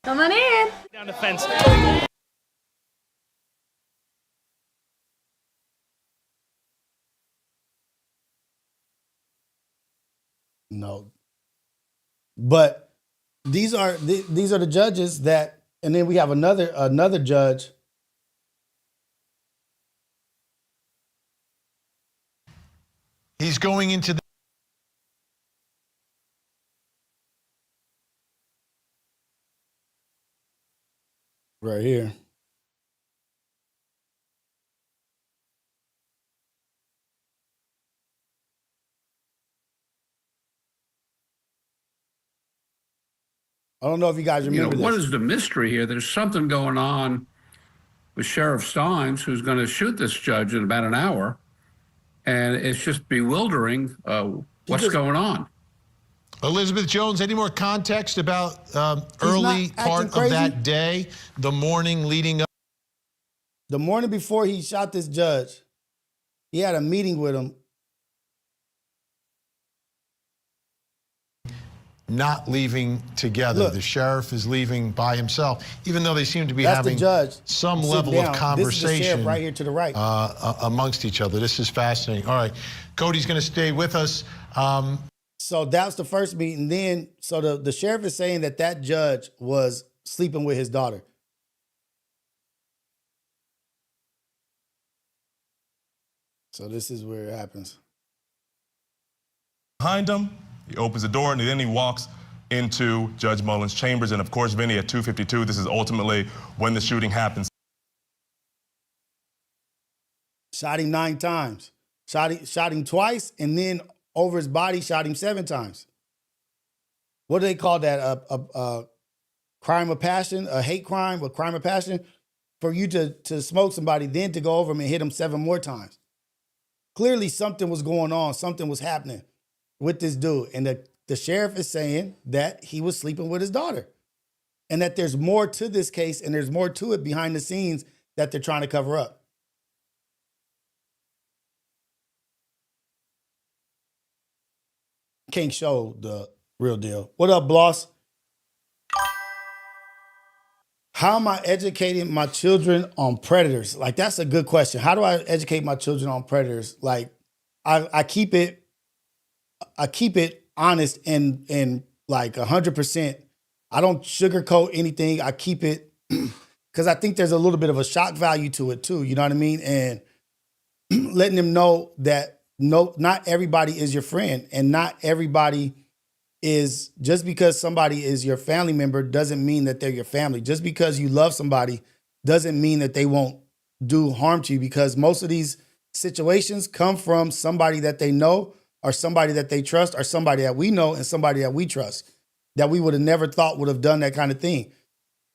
Come on in. Down the fence. No. But these are the judges that, and then we have another judge. He's going into the right here. I don't know if you guys remember this. What is the mystery here? There's something going on with Sheriff Steins, who's going to shoot this judge in about an hour. And it's just bewildering what's going on. Elizabeth Jones, any more context about early part of that day, the morning leading up? The morning before he shot this judge, he had a meeting with him. Not leaving together. Look, the sheriff is leaving by himself, even though they seem to be that's having the judge some level of conversation. This is the sheriff right here to the right. Amongst each other. This is fascinating. All right, Cody's going to stay with us. So that's the first meeting. Then, so the sheriff is saying that judge was sleeping with his daughter. So this is where it happens. Behind him, he opens the door, and then he walks into Judge Mullen's chambers. And of course, Vinny, at 2:52, this is ultimately when the shooting happens. Shot him 9 times. Shot him twice, and then over his body, shot him 7 times. What do they call that? A crime of passion, a hate crime, a crime of passion? For you to smoke somebody, then to go over him and hit him 7 more times. Clearly something was going on. Something was happening with this dude. And the sheriff is saying that he was sleeping with his daughter. And that there's more to this case, and there's more to it behind the scenes that they're trying to cover up. Can't show the real deal. What up, Bloss? How am I educating my children on predators? Like, that's a good question. How do I educate my children on predators? Like, I keep it honest and like 100%. I don't sugarcoat anything. I keep it because I think there's a little bit of a shock value to it too. You know what I mean? And letting them know that not everybody is your friend, and not everybody is, just because somebody is your family member doesn't mean that they're your family. Just because you love somebody doesn't mean that they won't do harm to you, because most of these situations come from somebody that they know, or somebody that they trust, or somebody that we know and somebody that we trust, that we would have never thought would have done that kind of thing.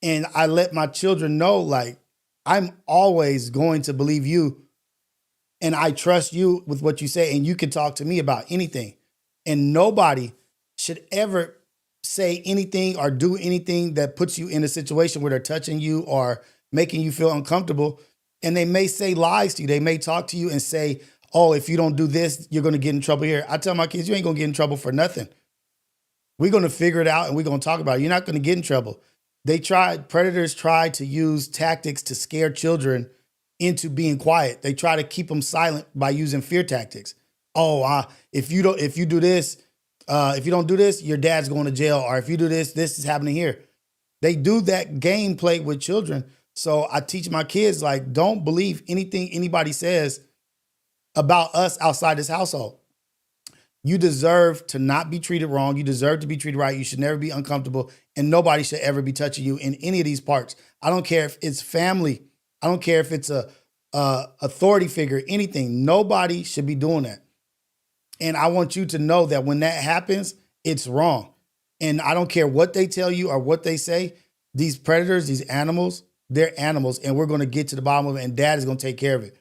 And I let my children know, like, I'm always going to believe you, and I trust you with what you say, and you can talk to me about anything. And nobody should ever say anything or do anything that puts you in a situation where they're touching you or making you feel uncomfortable. And they may say lies to you. They may talk to you and say, oh, if you don't do this, you're going to get in trouble here. I tell my kids, you ain't going to get in trouble for nothing. We're going to figure it out, and we're going to talk about it. You're not going to get in trouble. Predators try to use tactics to scare children into being quiet. They try to keep them silent by using fear tactics. Oh, if you don't do this, if you don't do this, your dad's going to jail. Or if you do this, this is happening here. They do that game play with children. So I teach my kids, like, don't believe anything anybody says about us outside this household. You deserve to not be treated wrong. You deserve to be treated right. You should never be uncomfortable. And nobody should ever be touching you in any of these parts. I don't care if it's family. I don't care if it's a authority figure, anything. Nobody should be doing that. And I want you to know that when that happens, it's wrong. And I don't care what they tell you or what they say. These predators, these animals, they're animals, and we're going to get to the bottom of it, and dad is going to take care of it.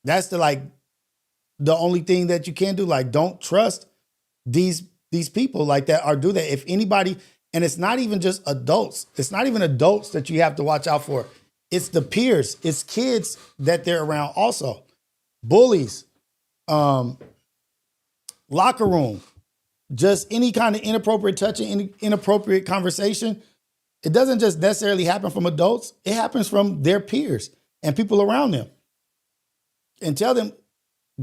That's the only thing that you can do. Like, don't trust these people like that or do that. If anybody, and it's not even just adults. It's not even adults that you have to watch out for. It's the peers. It's kids that they're around also. Bullies, locker room, just any kind of inappropriate touching, any inappropriate conversation. It doesn't just necessarily happen from adults. It happens from their peers and people around them. And tell them,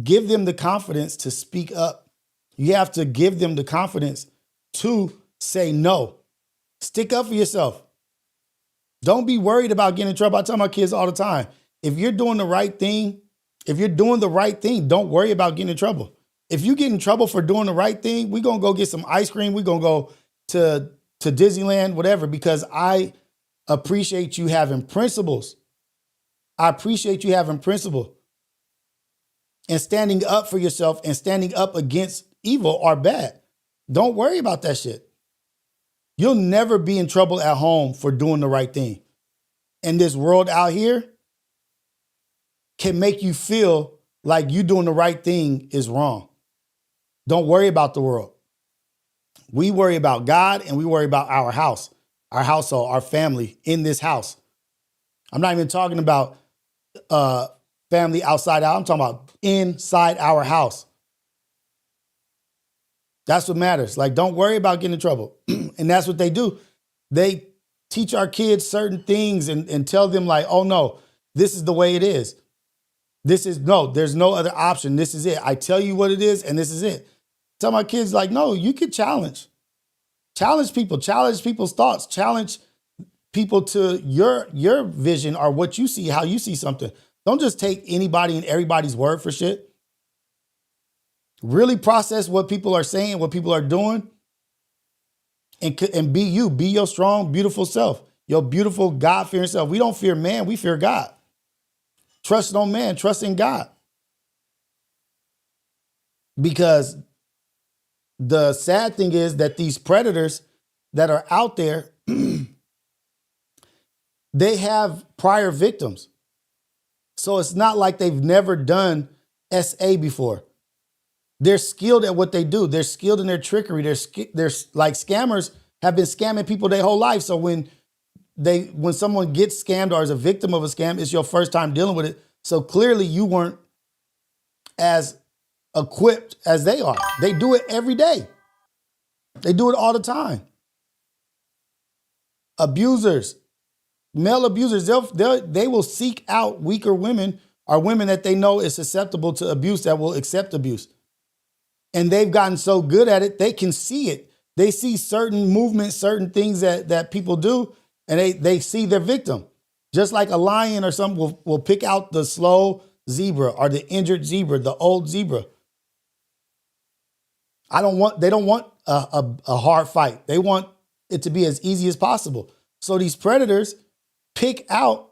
give them the confidence to speak up. You have to give them the confidence to say no. Stick up for yourself. Don't be worried about getting in trouble. I tell my kids all the time, if you're doing the right thing, don't worry about getting in trouble. If you get in trouble for doing the right thing, we're going to go get some ice cream. We're going to go to Disneyland, whatever, because I appreciate you having principles. I appreciate you having principle and standing up for yourself and standing up against evil or bad. Don't worry about that shit. You'll never be in trouble at home for doing the right thing. And this world out here can make you feel like you doing the right thing is wrong. Don't worry about the world. We worry about God, and we worry about our house, our household, our family in this house. I'm not even talking about family outside out. I'm talking about inside our house. That's what matters. Like, don't worry about getting in trouble. And that's what they do. They teach our kids certain things and tell them, like, oh no, this is the way it is. There's no other option. This is it. I tell you what it is, and this is it. tell my kids, like, no, you can challenge people's thoughts, challenge people to your vision or what you see, how you see something. Don't just take anybody and everybody's word for shit. Really process what people are saying, what people are doing, and be you. Be your strong, beautiful self, your beautiful, God-fearing self. We don't fear man, we fear God. Trust no man, trust in God. Because the sad thing is that these predators that are out there, they have prior victims. So it's not like they've never done SA before. They're skilled at what they do. They're skilled in their trickery. They're like scammers have been scamming people their whole life. So when someone gets scammed or is a victim of a scam, it's your first time dealing with it. So clearly you weren't as equipped as they are. They do it every day. They do it all the time. Abusers, male abusers, they will seek out weaker women or women that they know is susceptible to abuse, that will accept abuse. And they've gotten so good at it, they can see it. They see certain movements, certain things that people do, and they see their victim. Just like a lion or something will pick out the slow zebra or the injured zebra, the old zebra. They don't want a hard fight. They want it to be as easy as possible. So these predators pick out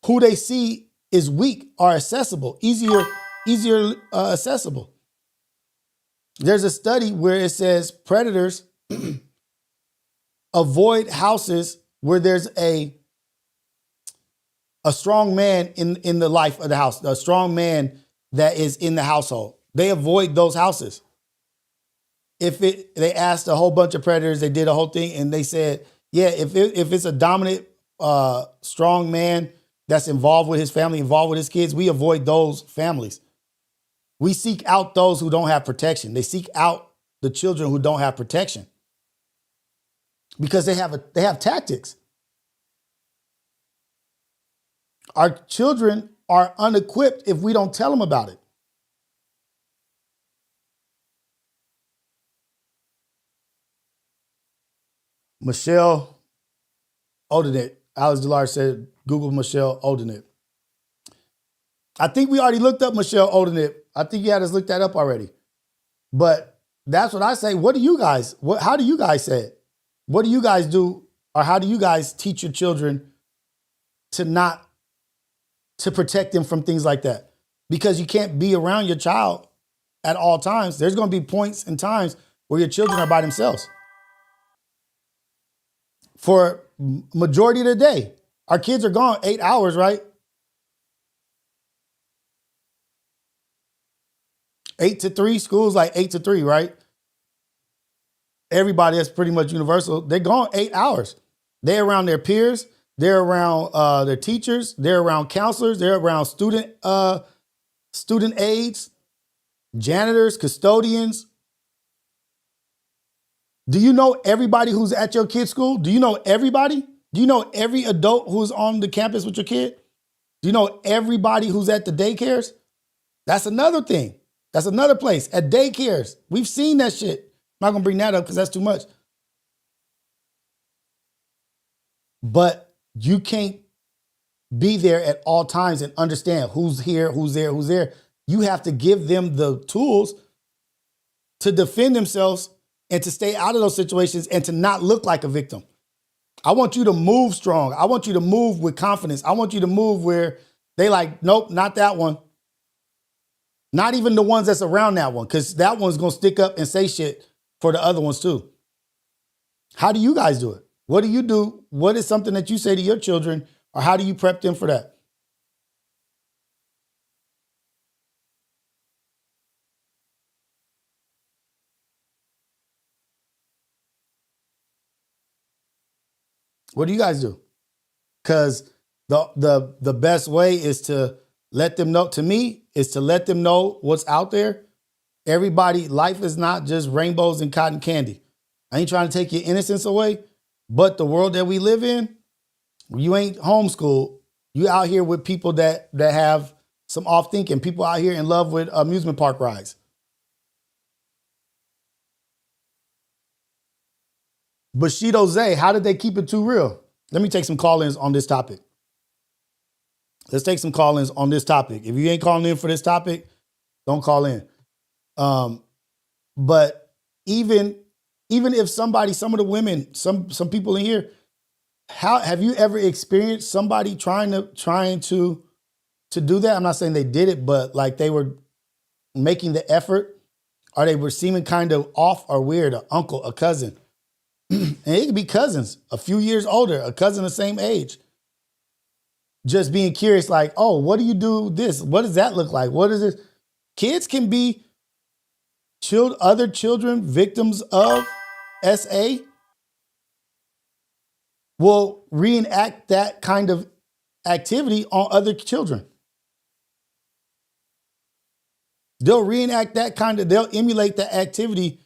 who they see is weak or accessible, easier accessible. There's a study where it says predators avoid houses where there's a strong man in the life of the house, a strong man that is in the household. They avoid those houses. They asked a whole bunch of predators, they did a whole thing, and they said, yeah, if it's a dominant, strong man that's involved with his family, involved with his kids, we avoid those families. We seek out those who don't have protection. They seek out the children who don't have protection because they have tactics. Our children are unequipped if we don't tell them about it. Michelle Odenet, Alex Delar said, Google Michelle Odenet. I think we already looked up Michelle Odenet. I think you had us look that up already. But that's what I say. What do you guys, how do you guys say it? What do you guys do, or how do you guys teach your children to protect them from things like that? Because you can't be around your child at all times. There's going to be points and times where your children are by themselves. For majority of the day, our kids are gone 8 hours, right? 8 to 3, school's like 8 to 3, right? Everybody, that's pretty much universal. They're gone 8 hours. They're around their peers. They're around their teachers. They're around counselors. They're around student aides, janitors, custodians. Do you know everybody who's at your kid's school? Do you know everybody? Do you know every adult who's on the campus with your kid? Do you know everybody who's at the daycares? That's another thing. That's another place. At daycares. We've seen that shit. I'm not going to bring that up because that's too much. But you can't be there at all times and understand who's here, who's there, who's there. You have to give them the tools to defend themselves and to stay out of those situations and to not look like a victim. I want you to move strong. I want you to move with confidence. I want you to move where they like, nope, not that one. Not even the ones that's around that one, because that one's going to stick up and say shit for the other ones too. How do you guys do it? What do you do? What is something that you say to your children, or how do you prep them for that? What do you guys do? Because the best way is to let them know, to me, is to let them know what's out there. Everybody, life is not just rainbows and cotton candy. I ain't trying to take your innocence away, but the world that we live in, you ain't homeschooled. You out here with people that have some off thinking, people out here in love with amusement park rides. Bushido Zay, how did they keep it too real? Let me take some call-ins on this topic. Let's take some call-ins on this topic. If you ain't calling in for this topic, don't call in. But even if somebody, some of the women, some people in here, how have you ever experienced somebody trying to do that? I'm not saying they did it, but like they were making the effort, or they were seeming kind of off or weird, an uncle, a cousin. And it could be cousins, a few years older, a cousin the same age. Just being curious, like, oh, what do you do this? What does that look like? What is this? Kids can be other children victims of SA will reenact that kind of activity on other children. They'll reenact they'll emulate that activity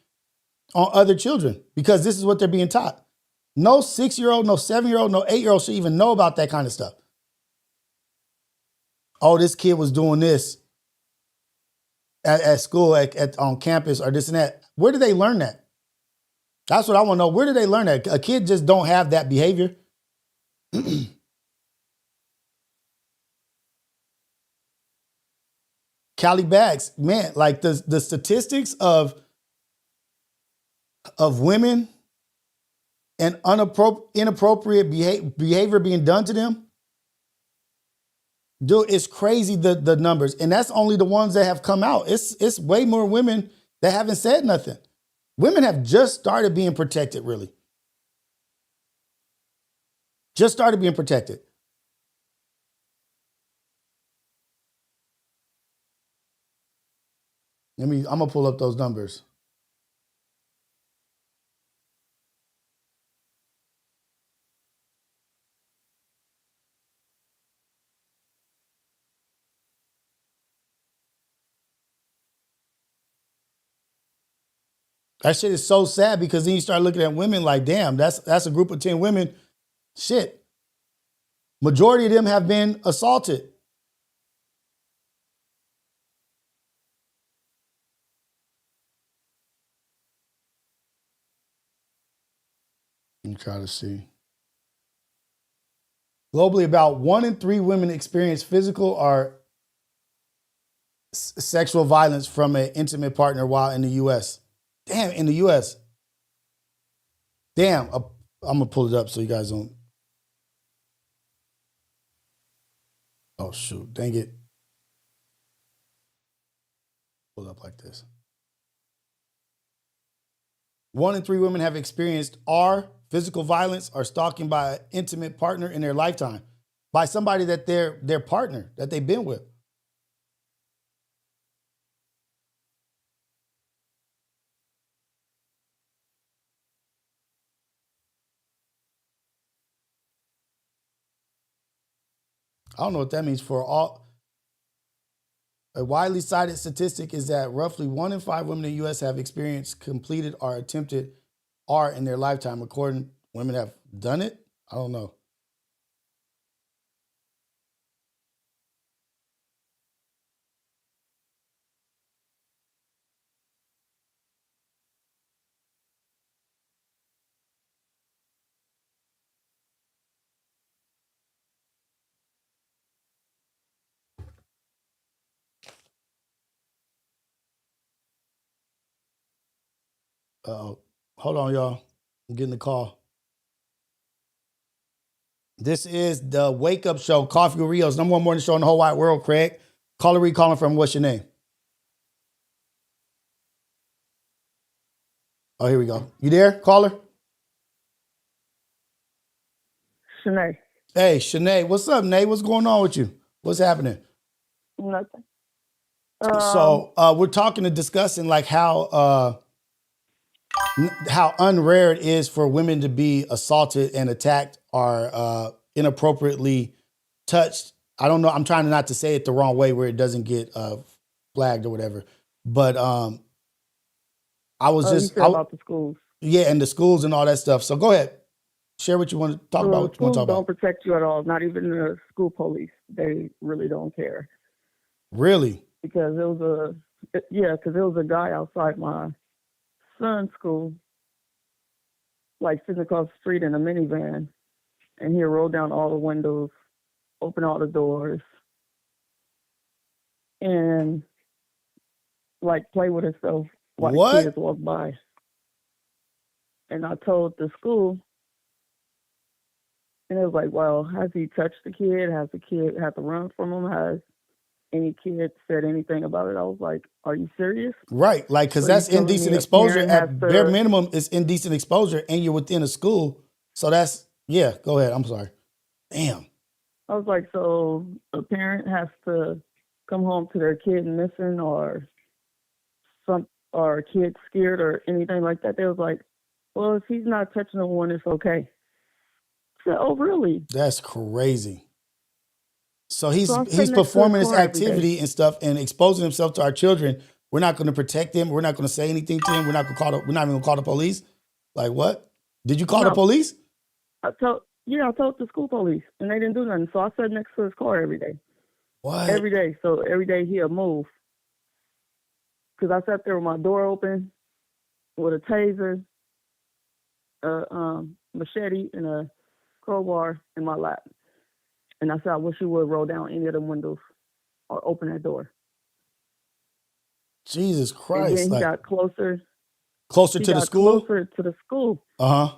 on other children because this is what they're being taught. No 6-year-old, no 7-year-old, no 8-year-old should even know about that kind of stuff. Oh, this kid was doing this at school, on campus, or this and that. Where did they learn that? That's what I want to know. Where did they learn that? A kid just don't have that behavior. Cali Bags, man, like the statistics of women and inappropriate behavior being done to them, dude, it's crazy the numbers. And that's only the ones that have come out. It's way more women that haven't said nothing. Women have just started being protected, really. Just started being protected. I'm gonna pull up those numbers. That shit is so sad because then you start looking at women like, damn, that's a group of 10 women. Shit. Majority of them have been assaulted. Let me try to see. Globally, about 1 in 3 women experience physical or sexual violence from an intimate partner while in the U.S. Damn, in the U.S. Damn, I'm going to pull it up so you guys don't. Oh, shoot. Dang it. Pull it up like this. 1 in 3 women have experienced physical violence or stalking by an intimate partner in their lifetime, by somebody that their partner that they've been with. I don't know what that means for all. A widely cited statistic is that roughly 1 in 5 women in the U.S. have experienced, completed, or attempted R in their lifetime. According, women have done it? I don't know. Hold on, y'all. I'm getting the call. This is the Wake Up Show, Coffee with Rios, #1 morning show in the whole wide world, Craig. Caller, where you calling from? What's your name? Oh, here we go. You there, caller? Shanae. Hey, Shanae. What's up, Nate? What's going on with you? What's happening? Nothing. So we're talking and discussing like how unrare it is for women to be assaulted and attacked or inappropriately touched. I don't know. I'm trying not to say it the wrong way where it doesn't get flagged or whatever. But I was just about the schools. Yeah, and the schools and all that stuff. So go ahead. Share what you want to talk about. What you want to talk about. Schools don't protect you at all. Not even the school police. They really don't care. Really? Because there was a guy outside my son's school like sitting across the street in a minivan, and he'll roll down all the windows, open all the doors, and like play with himself while the kids walk by. And I told the school, and it was like, well, has he touched the kid? Has the kid had to run from him? Has any kid said anything about it? I was like, are you serious? Right, like, because that's indecent exposure. At bare minimum, it's indecent exposure, and you're within a school. So that's, yeah, go ahead. I'm sorry. Damn. I was like, so a parent has to come home to their kid missing or a kid scared or anything like that. They was like, well, if he's not touching no one, it's okay. I said, oh, really? That's crazy. So he's performing this activity and stuff and exposing himself to our children. We're not going to protect him. We're not going to say anything to him. We're not even going to call the police. Like what? Did you call the police? I told the school police, and they didn't do nothing. So I sat next to his car every day. What? Every day. So every day he'll move. Because I sat there with my door open, with a taser, a machete, and a crowbar in my lap. And I said, I wish you would roll down any of them windows or open that door. Jesus Christ. And then he got closer. Closer to the school? Closer to the school. Uh-huh.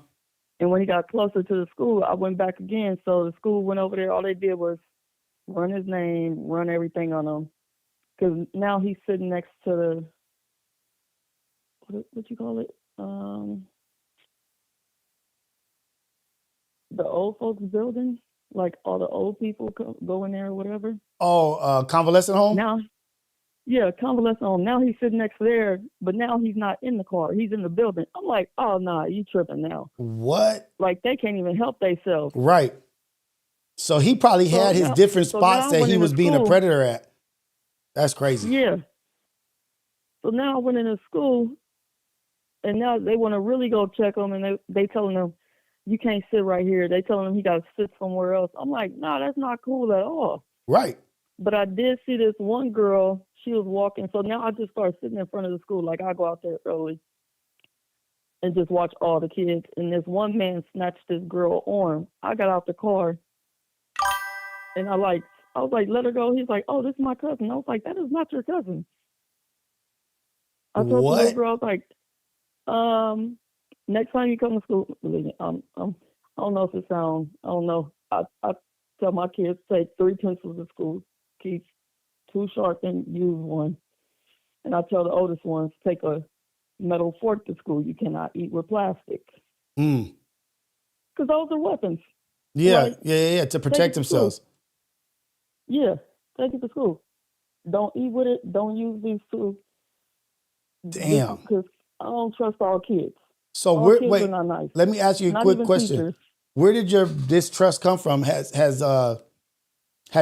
And when he got closer to the school, I went back again. So the school went over there. All they did was run his name, run everything on him. Because now he's sitting next to the, what you call it? The old folks building. Like all the old people go in there or whatever. Oh, convalescent home? Now, yeah, convalescent home. Now he's sitting next to there, but now he's not in the car. He's in the building. I'm like, oh, nah, you tripping now. What? Like they can't even help themselves. Right. So he probably had his different spots that he was being a predator at. That's crazy. Yeah. So now I went into school, and now they want to really go check him, and they telling him, you can't sit right here. They telling him he got to sit somewhere else. I'm like, nah, that's not cool at all. Right. But I did see this one girl. She was walking. So now I just started sitting in front of the school. Like I go out there early and just watch all the kids. And this one man snatched this girl arm. I got out the car and I was like, let her go. He's like, oh, this is my cousin. I was like, that is not your cousin. I told the little girl, I was like, next time you come to school, I don't know if it sounds, I don't know. I tell my kids take 3 pencils to school, keep 2 sharp and use 1. And I tell the oldest ones, take a metal fork to school. You cannot eat with plastic. Because those are weapons. Yeah, like, yeah, to protect themselves. Yeah, take it to school. Don't eat with it. Don't use these tools. Damn. Because I don't trust all kids. So wait, nice. Let me ask you a quick question. Teachers. Where did your distrust come from? Have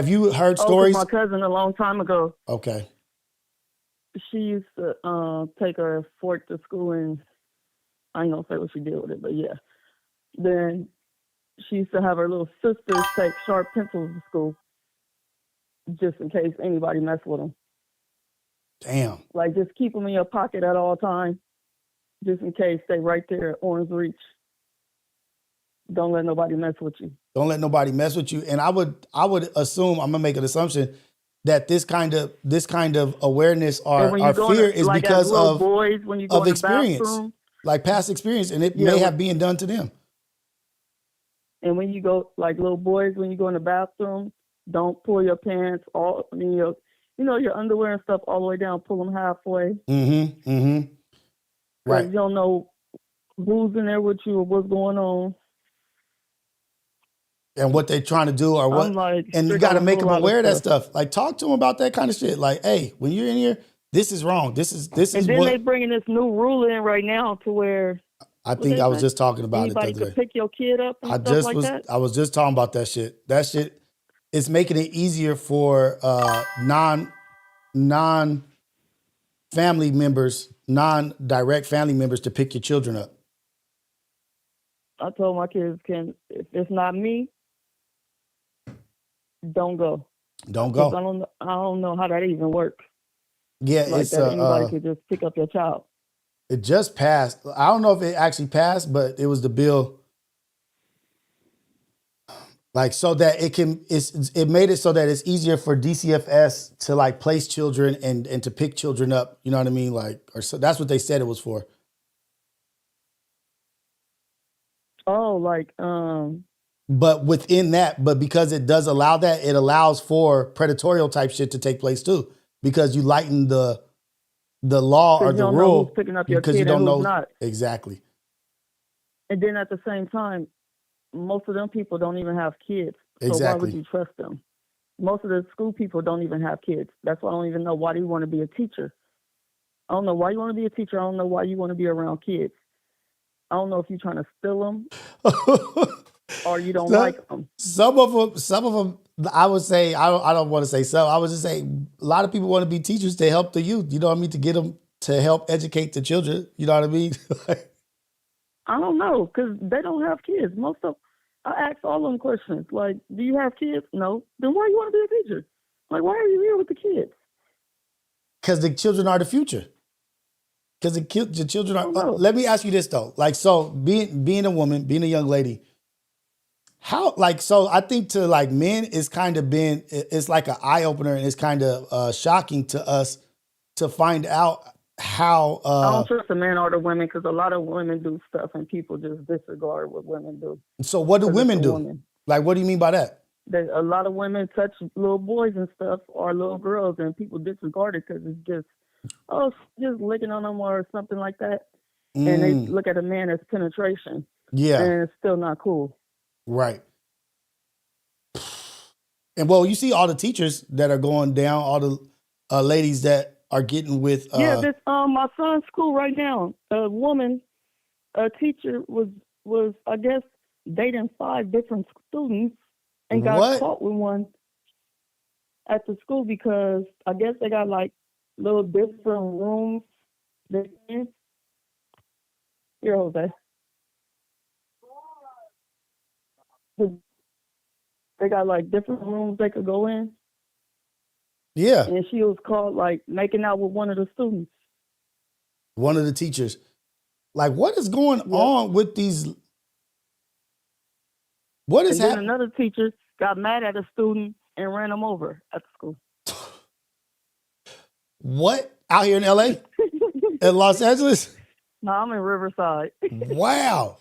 you heard stories? My cousin a long time ago. Okay. She used to take her fork to school, and I ain't gonna say what she did with it, but yeah. Then she used to have her little sisters take sharp pencils to school, just in case anybody messed with them. Damn. Like just keep them in your pocket at all times. Just in case they right there at arm's reach. Don't let nobody mess with you. Don't let nobody mess with you. And I would assume, I'm gonna make an assumption that this kind of awareness or fear is like because of boys, when you go of experience, bathroom, like past experience, and it may have been done to them. And when you go, like little boys, when you go in the bathroom, don't pull your pants your underwear and stuff all the way down. Pull them halfway. Right. You don't know who's in there with you or what's going on. And what they're trying to do or what. And you got to make them aware of that stuff. Like, talk to them about that kind of shit. Like, hey, when you're in here, this is wrong. This is and then they bringing this new rule in right now to where. I think I was just talking about anybody it the other could day. pick your kid up and that? I was just talking about that shit. That shit is making it easier for non-family members, non-direct family members to pick your children up. I told my kids, if it's not me, don't go. Don't go. I don't know how that even works. Yeah, like it's that anybody could just pick up your child. It just passed. I don't know if it actually passed, but it was the bill. Like, so that it made it so that it's easier for DCFS to like place children and to pick children up. You know what I mean? Like, or so that's what they said it was for. Oh, like, But within that, but because it does allow that, it allows for predatorial type shit to take place too. Because you lighten the law or you the don't know rule who's picking up your because kid you don't and know who's not. exactly. And then at the same time, most of them people don't even have kids. So why Exactly. would you trust them? Most of the school people don't even have kids. That's why I don't even know why do you want to be a teacher. I don't know why you want to be a teacher. I don't know why you want to be around kids. I don't know if you're trying to steal them or you don't like them. Some of them, I would say, I don't want to say some. I would just say a lot of people want to be teachers to help the youth. You know what I mean? To get them to help educate the children. You know what I mean? I don't know, because they don't have kids. I ask all of them questions, like, do you have kids? No. Then why you want to be a teacher? Like, why are you here with the kids? Because the children are the future. Because the children are. Let me ask you this though. Like, so being a woman, being a young lady, how, like, so I think to like men it's kind of been, it's like an eye opener, and it's kind of shocking to us to find out how. I don't trust the men or the women, because a lot of women do stuff and people just disregard what women do. So what do women do? Woman. Like, what do you mean by that? A lot of women touch little boys and stuff, or little girls, and people disregard it because it's just, just licking on them or something like that. And they look at a man as penetration. Yeah. And it's still not cool. Right. And well, you see all the teachers that are going down, all the ladies that are getting with. This my son's school right now. A teacher was I guess dating 5 different students and got caught with one at the school because I guess they got like little different rooms. Here, Jose. They got like different rooms they could go in. Yeah. And she was caught like making out with one of the students. One of the teachers. Like, what is going on with these? What is happening? Another teacher got mad at a student and ran him over at the school. What? Out here in LA? In Los Angeles? No, I'm in Riverside. Wow.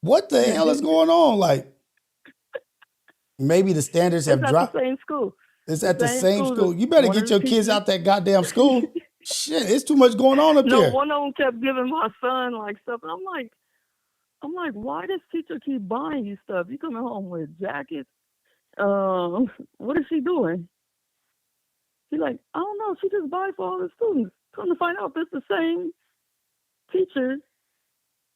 What the hell is going on? Like, maybe the standards have dropped. It's at the same school. It's at the same school. You better get your kids out that goddamn school. Shit, it's too much going on up there. No, one of them kept giving my son like stuff, and I'm like, why does teacher keep buying you stuff? You coming home with jackets? What is she doing? She's like, I don't know. She just buys for all the students. Come to find out, this the same teacher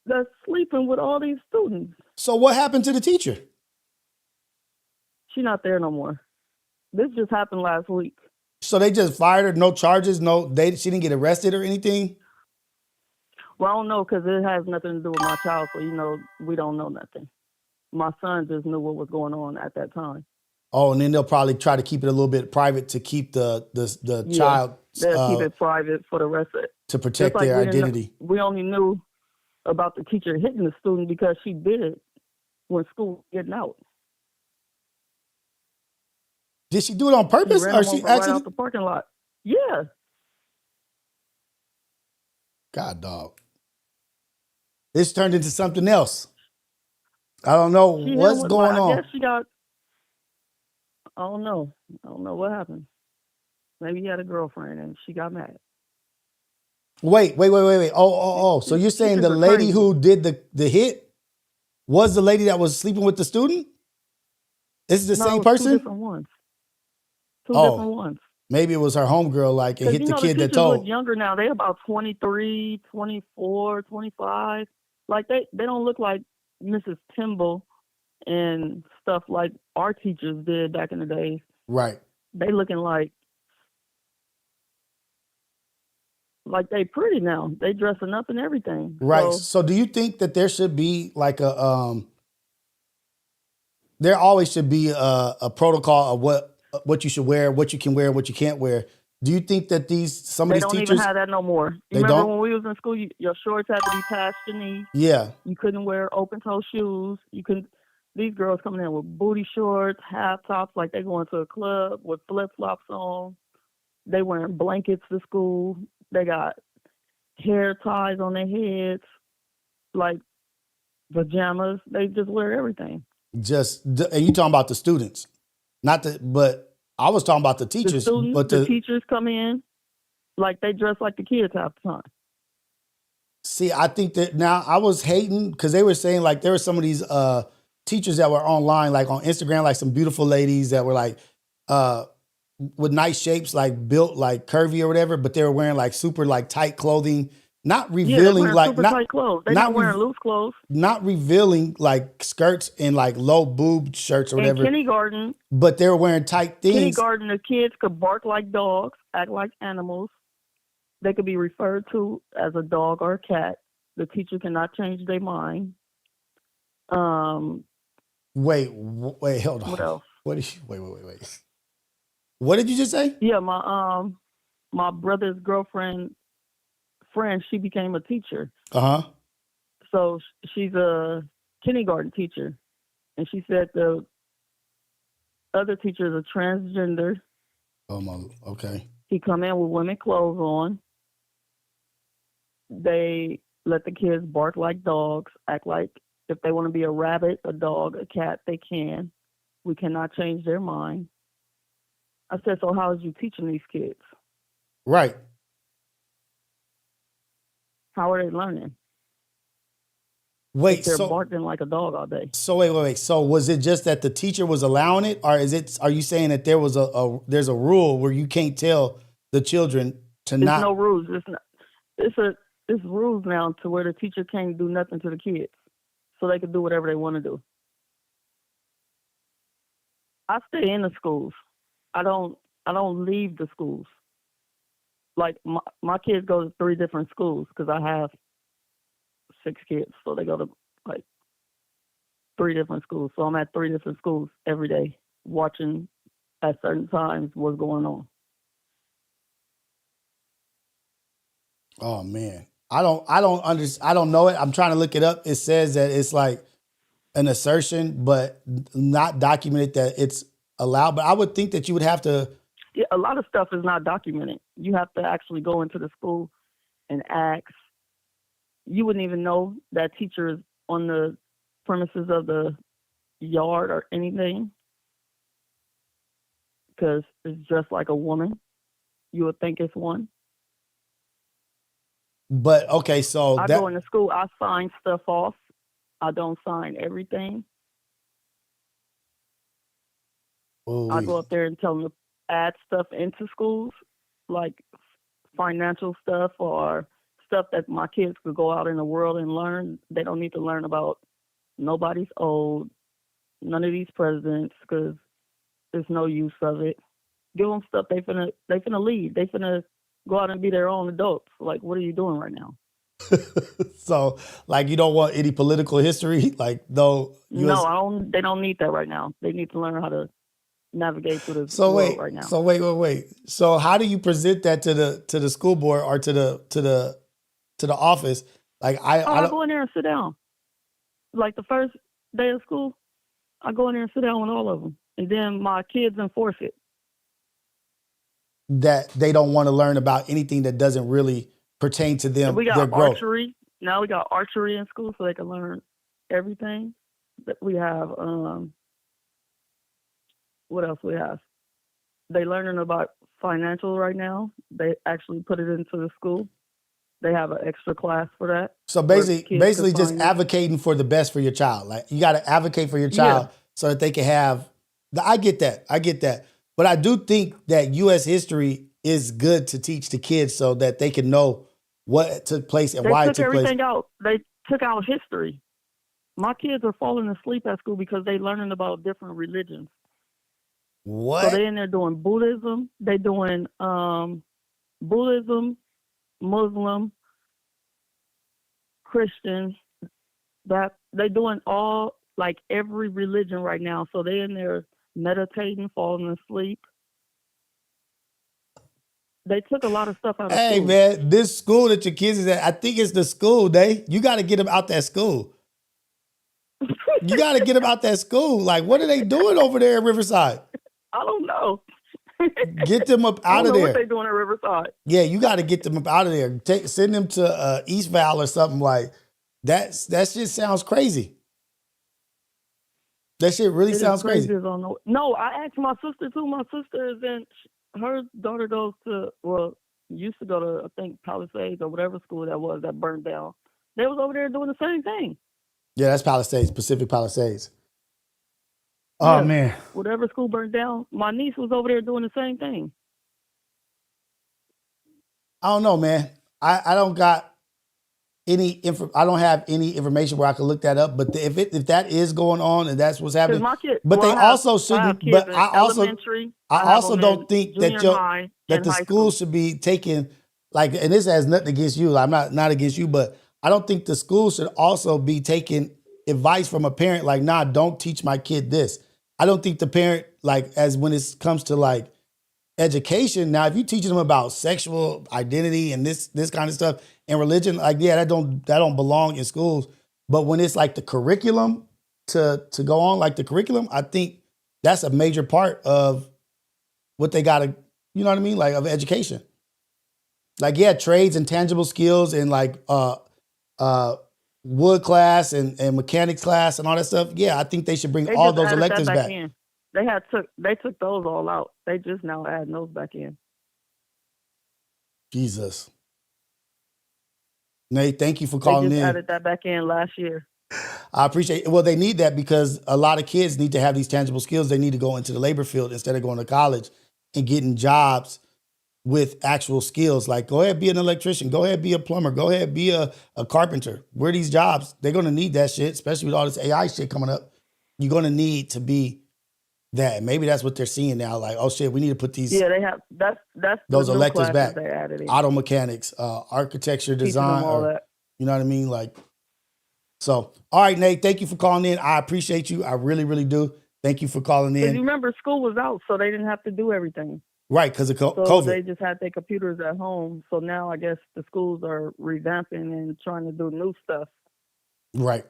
that's sleeping with all these students. So what happened to the teacher? She's not there no more. This just happened last week. So they just fired her, no charges, she didn't get arrested or anything? Well, I don't know, because it has nothing to do with my child, so, we don't know nothing. My son just knew what was going on at that time. Oh, and then they'll probably try to keep it a little bit private to keep the child. They'll keep it private for the rest of it. To protect their identity. We only knew about the teacher hitting the student because she did it when school was getting out. Did she do it on purpose? She ran Or she right actually? out the parking lot. Yeah. God, dog. This turned into something else. I don't know what's going on. I guess she got, I don't know. I don't know what happened. Maybe he had a girlfriend and she got mad. Wait. Oh. So you're saying the lady who did the hit was the lady that was sleeping with the student? This is the same person? 2 different ones. Two different ones. Maybe it was her homegirl, like, and hit the kid that the told. look younger now. They about 23, 24, 25. Like, they don't look like Mrs. Timble and stuff like our teachers did back in the days. Right. They looking like they pretty now. They dressing up and everything. Right. So do you think that there should be like there always should be a protocol of what you should wear, what you can wear, what you can't wear. Do you think that some of They these don't teachers even have that no more. You they remember don't? when we was in school, your shorts had to be past your knees. Yeah. You couldn't wear open-toe shoes. These girls coming in with booty shorts, half tops, like they going to a club with flip-flops on. They wearing blankets to school. They got hair ties on their heads, like pajamas. They just wear everything. And you talking about the students, but I was talking about the teachers. The students, but the teachers come in, like they dress like the kids half the time. See, I think that now I was hating because they were saying like there were some of these teachers that were online, like on Instagram, like some beautiful ladies that were like with nice shapes, like built like curvy or whatever, but they were wearing like super like tight clothing, not revealing they're like super tight clothes. They're not wearing loose clothes. Not revealing like skirts and like low boob shirts or whatever. In kindergarten, but they were wearing tight things. Kindergarten, the kids could bark like dogs, act like animals. They could be referred to as a dog or a cat. The teacher cannot change their mind. Wait, hold on. What else? Wait. What did you just say? Yeah, my brother's girlfriend friend, she became a teacher. Uh-huh. So she's a kindergarten teacher. And she said the other teacher is a transgender. Oh my, okay. He come in with women clothes on. They let the kids bark like dogs, act like if they want to be a rabbit, a dog, a cat, they can. We cannot change their mind. I said, so how is you teaching these kids? Right. How are they learning? Wait, they're barking like a dog all day. So wait. So was it just that the teacher was allowing it, or are you saying that there was there's a rule where you can't tell the children to There's not? no rules. It's rules now to where the teacher can't do nothing to the kids, so they can do whatever they want to do. I stay in the schools. I don't leave the schools. Like my kids go to 3 different schools because I have 6 kids, so they go to like 3 different schools. So I'm at 3 different schools every day, watching at certain times what's going on. Oh man, I don't know it. I'm trying to look it up. It says that it's like an assertion, but not documented that it's allowed. But I would think that you would have to. Yeah, a lot of stuff is not documented. You have to actually go into the school and ask. You wouldn't even know that teacher is on the premises of the yard or anything because it's dressed like a woman. You would think it's one. But okay, so I go into school, I sign stuff off. I don't sign everything. I go up there and tell them to add stuff into schools, like financial stuff or stuff that my kids could go out in the world and learn. They don't need to learn about nobody's old, none of these presidents, because there's no use of it. Give them stuff they finna lead. They finna go out and be their own adults. Like, what are you doing right now? So, like, you don't want any political history, like though. No, they don't need that right now. They need to learn how to navigate through the world right now. So wait. So how do you present that to the school board or to the office? Like I go in there and sit down. Like the first day of school, I go in there and sit down with all of them, and then my kids enforce it. That they don't want to learn about anything that doesn't really pertain to them. We got their growth. archery. Now we got archery in school, so they can learn everything. We have what else we have? They learning about financial right now. They actually put it into the school. They have an extra class for that. So basically just advocating for the best for your child. Like you got to advocate for your child so that they can have. I get that. But I do think that U.S. history is good to teach the kids so that they can know what took place and why it took place. They took everything out. They took out history. My kids are falling asleep at school because they're learning about different religions. What? So they're in there doing Buddhism. They're doing Buddhism, Muslim, Christian. That they're doing all like every religion right now. So they're in there meditating, falling asleep. They took a lot of stuff out of Hey, school. man, this school that your kids is at, I think it's the school, you got to get them out that school. You got to get them out that school. Like, what are they doing over there at Riverside? I don't know. Get them up I out don't of know there. what they doing at Riverside. Yeah, you got to get them up out of there. Send them to East Val or something like that. That shit sounds crazy. That shit really sounds crazy. No, I asked my sister too. My sister is in. Her daughter goes to used to go to I think Palisades or whatever school that was that burned down. They was over there doing the same thing. Yeah, that's Palisades, Pacific Palisades. Oh, Yeah, man. whatever school burned down, my niece was over there doing the same thing. I don't know, man. I don't got any I don't have any information where I can look that up. But if that is going on and that's what's happening, but they also shouldn't. But I also don't think that the school should be taking like. And this has nothing against you. I'm not against you, but I don't think the school should also be taking advice from a parent like, nah, don't teach my kid this. I don't think the parent, like, as when it comes to like education, now if you teaching them about sexual identity and this kind of stuff and religion, like, yeah, that don't belong in schools. But when it's like the curriculum to go on, like the curriculum, I think that's a major part of what they gotta, you know what I mean? Like of education. Like, yeah, trades and tangible skills and like wood class and mechanics class and all that stuff. Yeah, I think they should bring all those electives back. They took those all out. They just now adding those back in. Jesus. Nate, thank you for calling in. They just added that back in last year. I appreciate it. Well, they need that because a lot of kids need to have these tangible skills. They need to go into the labor field instead of going to college and getting jobs with actual skills. Like, go ahead, be an electrician. Go ahead, be a plumber. Go ahead, be a carpenter. Where are these jobs? They're going to need that shit, especially with all this AI shit coming up. You're going to need to be that. Maybe that's what they're seeing now. Like, oh shit, we need to put these. Yeah, they have. That's those the electives back. They added in. Auto mechanics, architecture, design. All that. You know what I mean? Like, so, all right, Nate, thank you for calling in. I appreciate you. I really, really do. Thank you for calling in. You remember school was out, so they didn't have to do everything. Right, because of COVID. So they just had their computers at home. So now I guess the schools are revamping and trying to do new stuff. Right.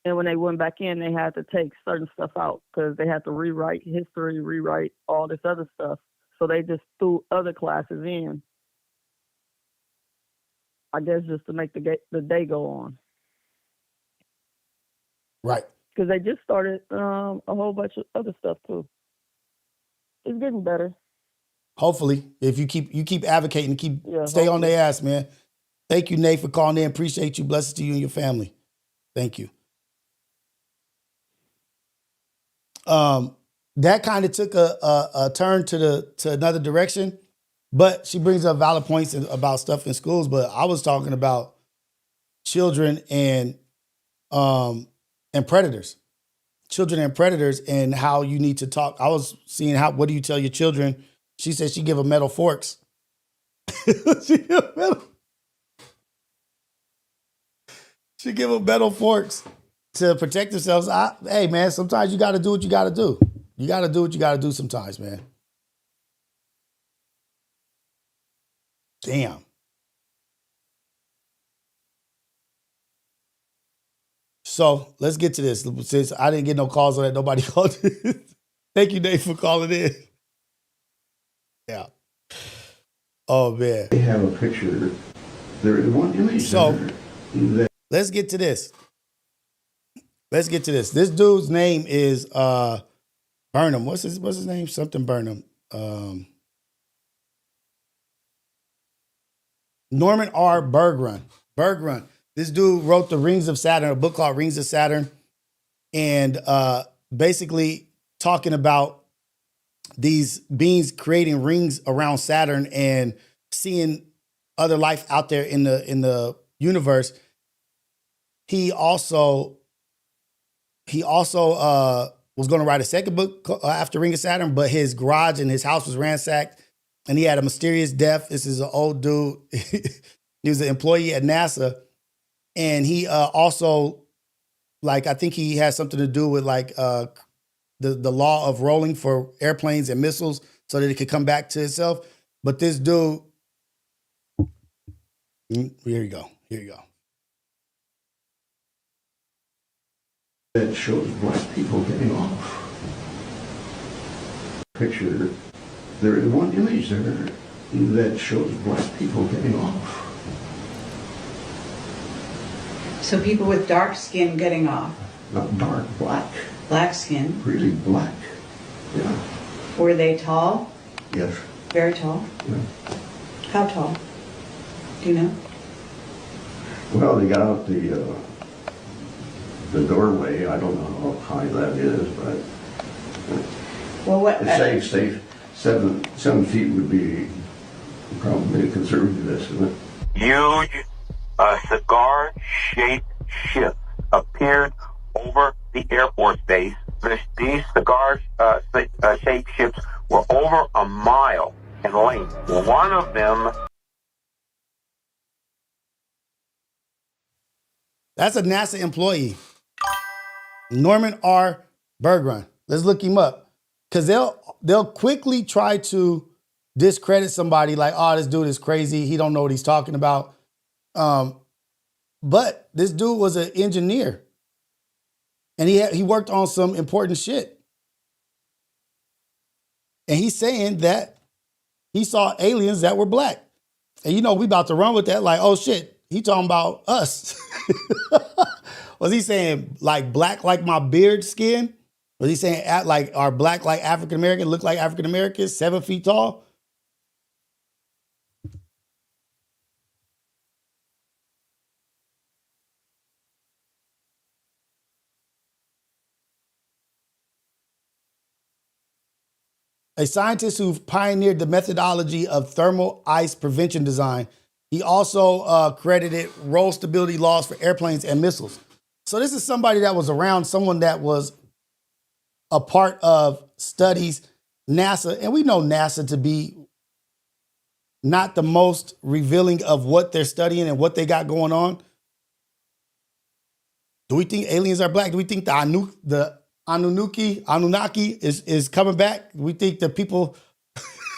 And when they went back in, they had to take certain stuff out because they had to rewrite history, rewrite all this other stuff. So they just threw other classes in. I guess just to make the day go on. Right. Because they just started a whole bunch of other stuff too. It's getting better. Hopefully, if you keep advocating, stay on their ass, man. Thank you, Nate, for calling in. Appreciate you. Blessings to you and your family. Thank you. That kind of took a turn to another direction, but she brings up valid points about stuff in schools. But I was talking about children and predators. Children and predators and how you need to talk. I was seeing what do you tell your children? She said she give them metal forks. She give them metal forks to protect themselves. Hey, man, sometimes you got to do what you got to do. You got to do what you got to do sometimes, man. Damn. So let's get to this. Since I didn't get no calls on that, nobody called. Thank you, Dave, for calling in. Yeah. Oh, man. They have a picture. There is one image. So let's get to this. This dude's name is Burnham. What's his name? Something Burnham. Norman R. Bergrun. This dude wrote The Rings of Saturn, a book called Rings of Saturn, and basically talking about these beings creating rings around Saturn and seeing other life out there in the universe. He also was going to write a second book after Ring of Saturn, but his garage and his house was ransacked, and he had a mysterious death. This is an old dude. He was an employee at NASA. And he also, like, I think he has something to do with like the law of rolling for airplanes and missiles so that it could come back to itself. But this dude, here you go. Here you go. That shows black people getting off. Picture, there is one image there that shows black people getting off. So people with dark skin getting off. Not dark, black. Black skin. Really black. Yeah. Were they tall? Yes. Very tall? Yeah. How tall? Do you know? Well, they got out the doorway. I don't know how high that is, but well, what? Say 7 feet would be probably a conservative estimate. Huge cigar-shaped ship appeared over the Air Force base. These cigar-shaped ships were over a mile in length. One of them... That's a NASA employee. Norman R. Bergrun. Let's look him up. Because they'll quickly try to discredit somebody like, oh, this dude is crazy. He don't know what he's talking about. But this dude was an engineer. And he worked on some important shit. And he's saying that he saw aliens that were black. And you know, we about to run with that like, oh shit, he talking about us. Was he saying like black like my beard skin? Was he saying like are black like African American, look like African Americans, 7 feet tall? A scientist who pioneered the methodology of thermal ice prevention design. He also credited roll stability laws for airplanes and missiles. So this is somebody that was around, someone that was a part of studies, NASA, and we know NASA to be not the most revealing of what they're studying and what they got going on. Do we think aliens are black? Do we think the Anunnaki is coming back? Do we think the people,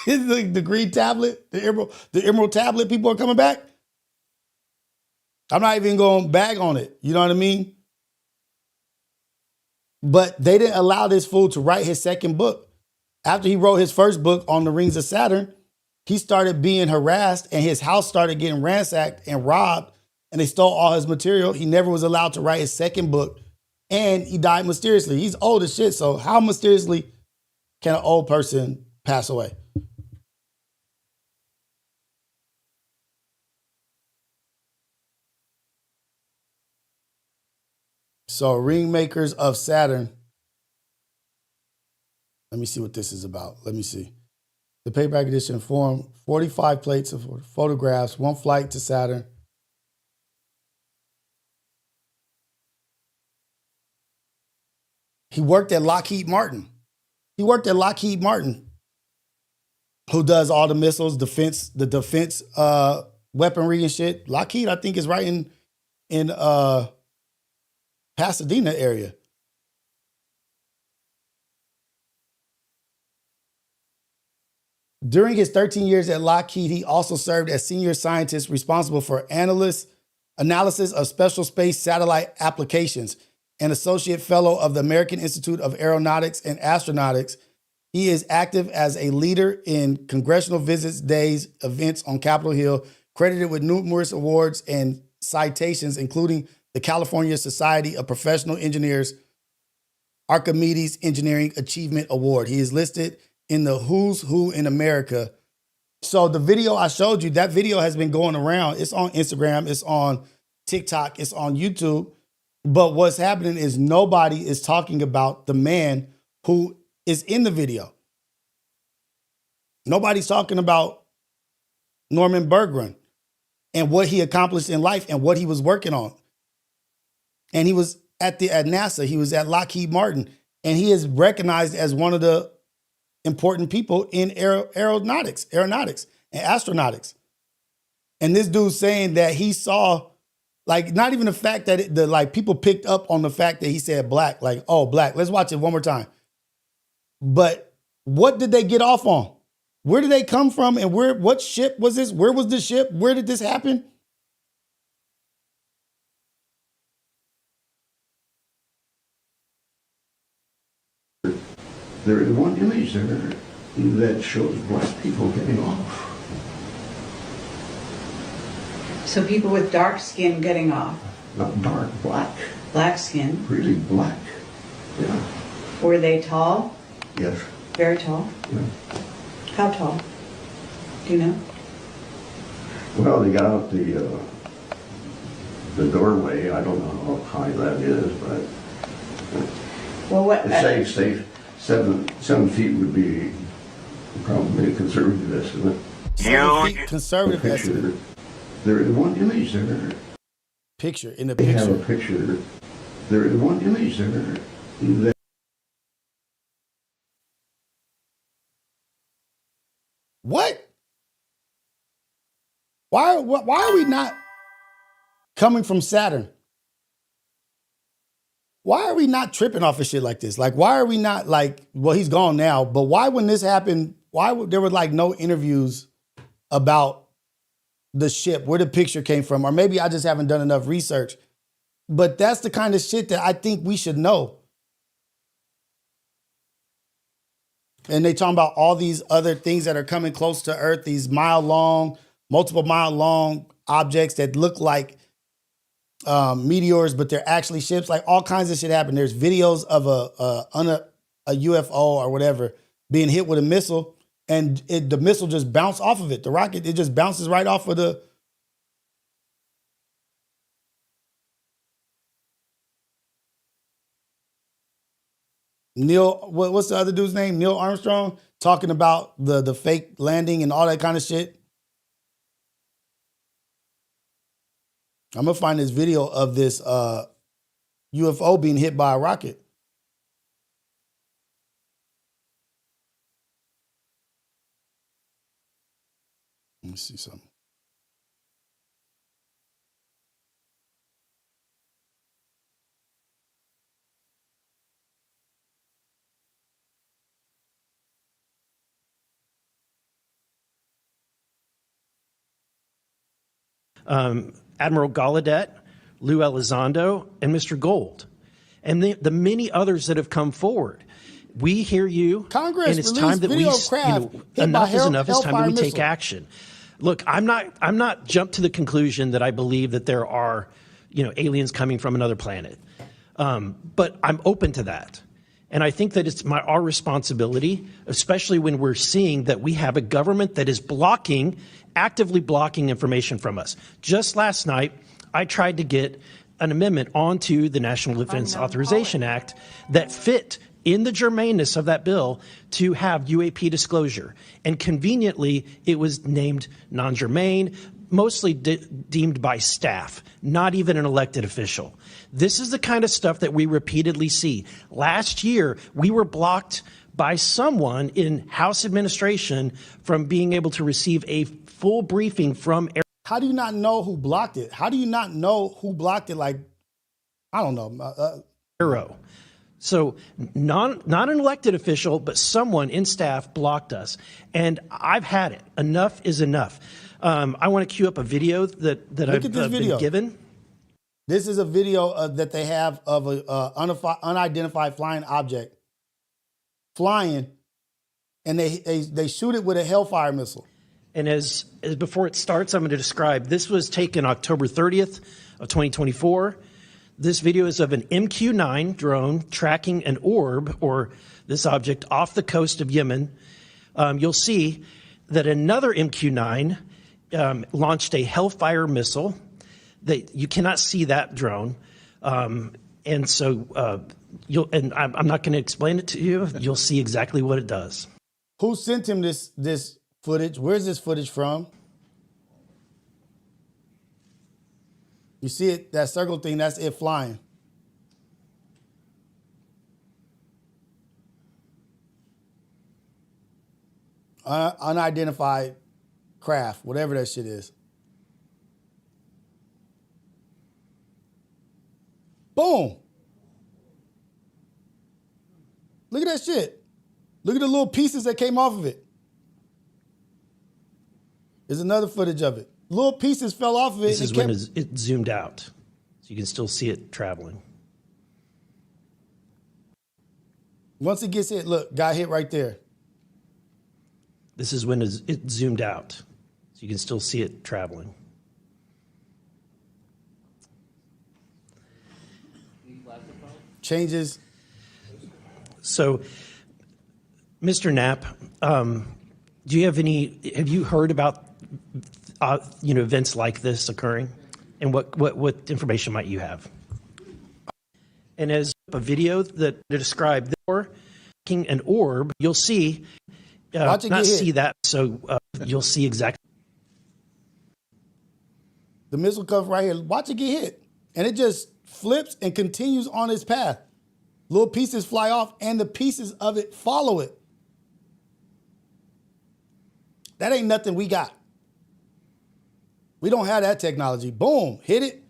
the green tablet, the emerald tablet people are coming back? I'm not even going to bag on it. You know what I mean? But they didn't allow this fool to write his second book. After he wrote his first book on the rings of Saturn, he started being harassed and his house started getting ransacked and robbed and they stole all his material. He never was allowed to write his second book and he died mysteriously. He's old as shit. So how mysteriously can an old person pass away? So ring makers of Saturn. Let me see what this is about. Let me see. The paperback edition form, 45 plates of photographs, 1 flight to Saturn. He worked at Lockheed Martin. Who does all the missiles, the defense weaponry and shit. Lockheed, I think, is right in Pasadena area. During his 13 years at Lockheed, he also served as senior scientist responsible for analysis of special space satellite applications and associate fellow of the American Institute of Aeronautics and Astronautics. He is active as a leader in congressional visits, days, events on Capitol Hill, credited with numerous awards and citations, including the California Society of Professional Engineers Archimedes Engineering Achievement Award. He is listed in the Who's Who in America. So the video I showed you, that video has been going around. It's on Instagram, it's on TikTok, it's on YouTube. But what's happening is nobody is talking about the man who is in the video. Nobody's talking about Norman Bergrun and what he accomplished in life and what he was working on. And he was at NASA, he was at Lockheed Martin, and he is recognized as one of the important people in aeronautics and astronautics. And this dude's saying that he saw, like, not even the fact that people picked up on the fact that he said black, like, oh, black. Let's watch it one more time. But what did they get off on? Where did they come from? And what ship was this? Where was the ship? Where did this happen? There is one image there that shows black people getting off. So people with dark skin getting off. Not dark, black. Black skin. Really black. Yeah. Were they tall? Yes. Very tall? Yeah. How tall? Do you know? Well, they got out the doorway. I don't know how high that is, but well, what? Say 7 feet would be probably a conservative estimate. 7 feet conservative estimate. There is one image there. Picture in the They picture. have a picture. There is one image there that. What? Why are we not coming from Saturn? Why are we not tripping off of shit like this? Like, why are we not like, well, he's gone now, but why when this happened, there were like no interviews about the ship, where the picture came from? Or maybe I just haven't done enough research. But that's the kind of shit that I think we should know. And they talking about all these other things that are coming close to Earth, these multiple mile long objects that look like meteors, but they're actually ships. Like all kinds of shit happen. There's videos of a UFO or whatever being hit with a missile, and the missile just bounced off of it. The rocket, it just bounces right off of the. What's the other dude's name? Neil Armstrong talking about the fake landing and all that kind of shit. I'm gonna find this video of this UFO being hit by a rocket. Let me see something. Admiral Gallaudet, Lou Elizondo, and Mr. Gold, and the many others that have come forward. We hear you, Congress, and it's time that we, enough is enough. It's time that we take action. Look, I'm not jumped to the conclusion that I believe that there are, aliens coming from another planet, but I'm open to that. And I think that it's our responsibility, especially when we're seeing that we have a government that is actively blocking information from us. Just last night, I tried to get an amendment onto the National Defense Authorization Act that fit in the germaneness of that bill to have UAP disclosure. And conveniently, it was named non-germane, mostly deemed by staff, not even an elected official. This is the kind of stuff that we repeatedly see. Last year, we were blocked by someone in House administration from being able to receive a full briefing from. How do you not know who blocked it? How do you not know who blocked it? Like, I don't know. Arrow. So not an elected official, but someone in staff blocked us. And I've had it. Enough is enough. I want to cue up a video that I've been given. This is a video that they have of an unidentified flying object flying, and they shoot it with a Hellfire missile. And as before it starts, I'm going to describe. This was taken October 30th of 2024. This video is of an MQ-9 drone tracking an orb, or this object, off the coast of Yemen. You'll see that another MQ-9 launched a Hellfire missile. That you cannot see that drone, and so I'm not going to explain it to you. You'll see exactly what it does. Who sent him this footage? Where's this footage from? You see it? That circle thing. That's it flying. Unidentified craft, whatever that shit is. Boom. Look at that shit. Look at the little pieces that came off of it. There's another footage of it. Little pieces fell off of it. This is when it zoomed out, so you can still see it traveling. Once it gets hit, look, got hit right there. This is when it zoomed out, so you can still see it traveling. Changes. So, Mr. Knapp, do you have you heard about, events like this occurring? And what information might you have? And as a video that described an orb, you'll see, not see that, so you'll see exactly. The missile comes right here. Watch it get hit. And it just flips and continues on its path. Little pieces fly off and the pieces of it follow it. That ain't nothing we got. We don't have that technology. Boom, hit it,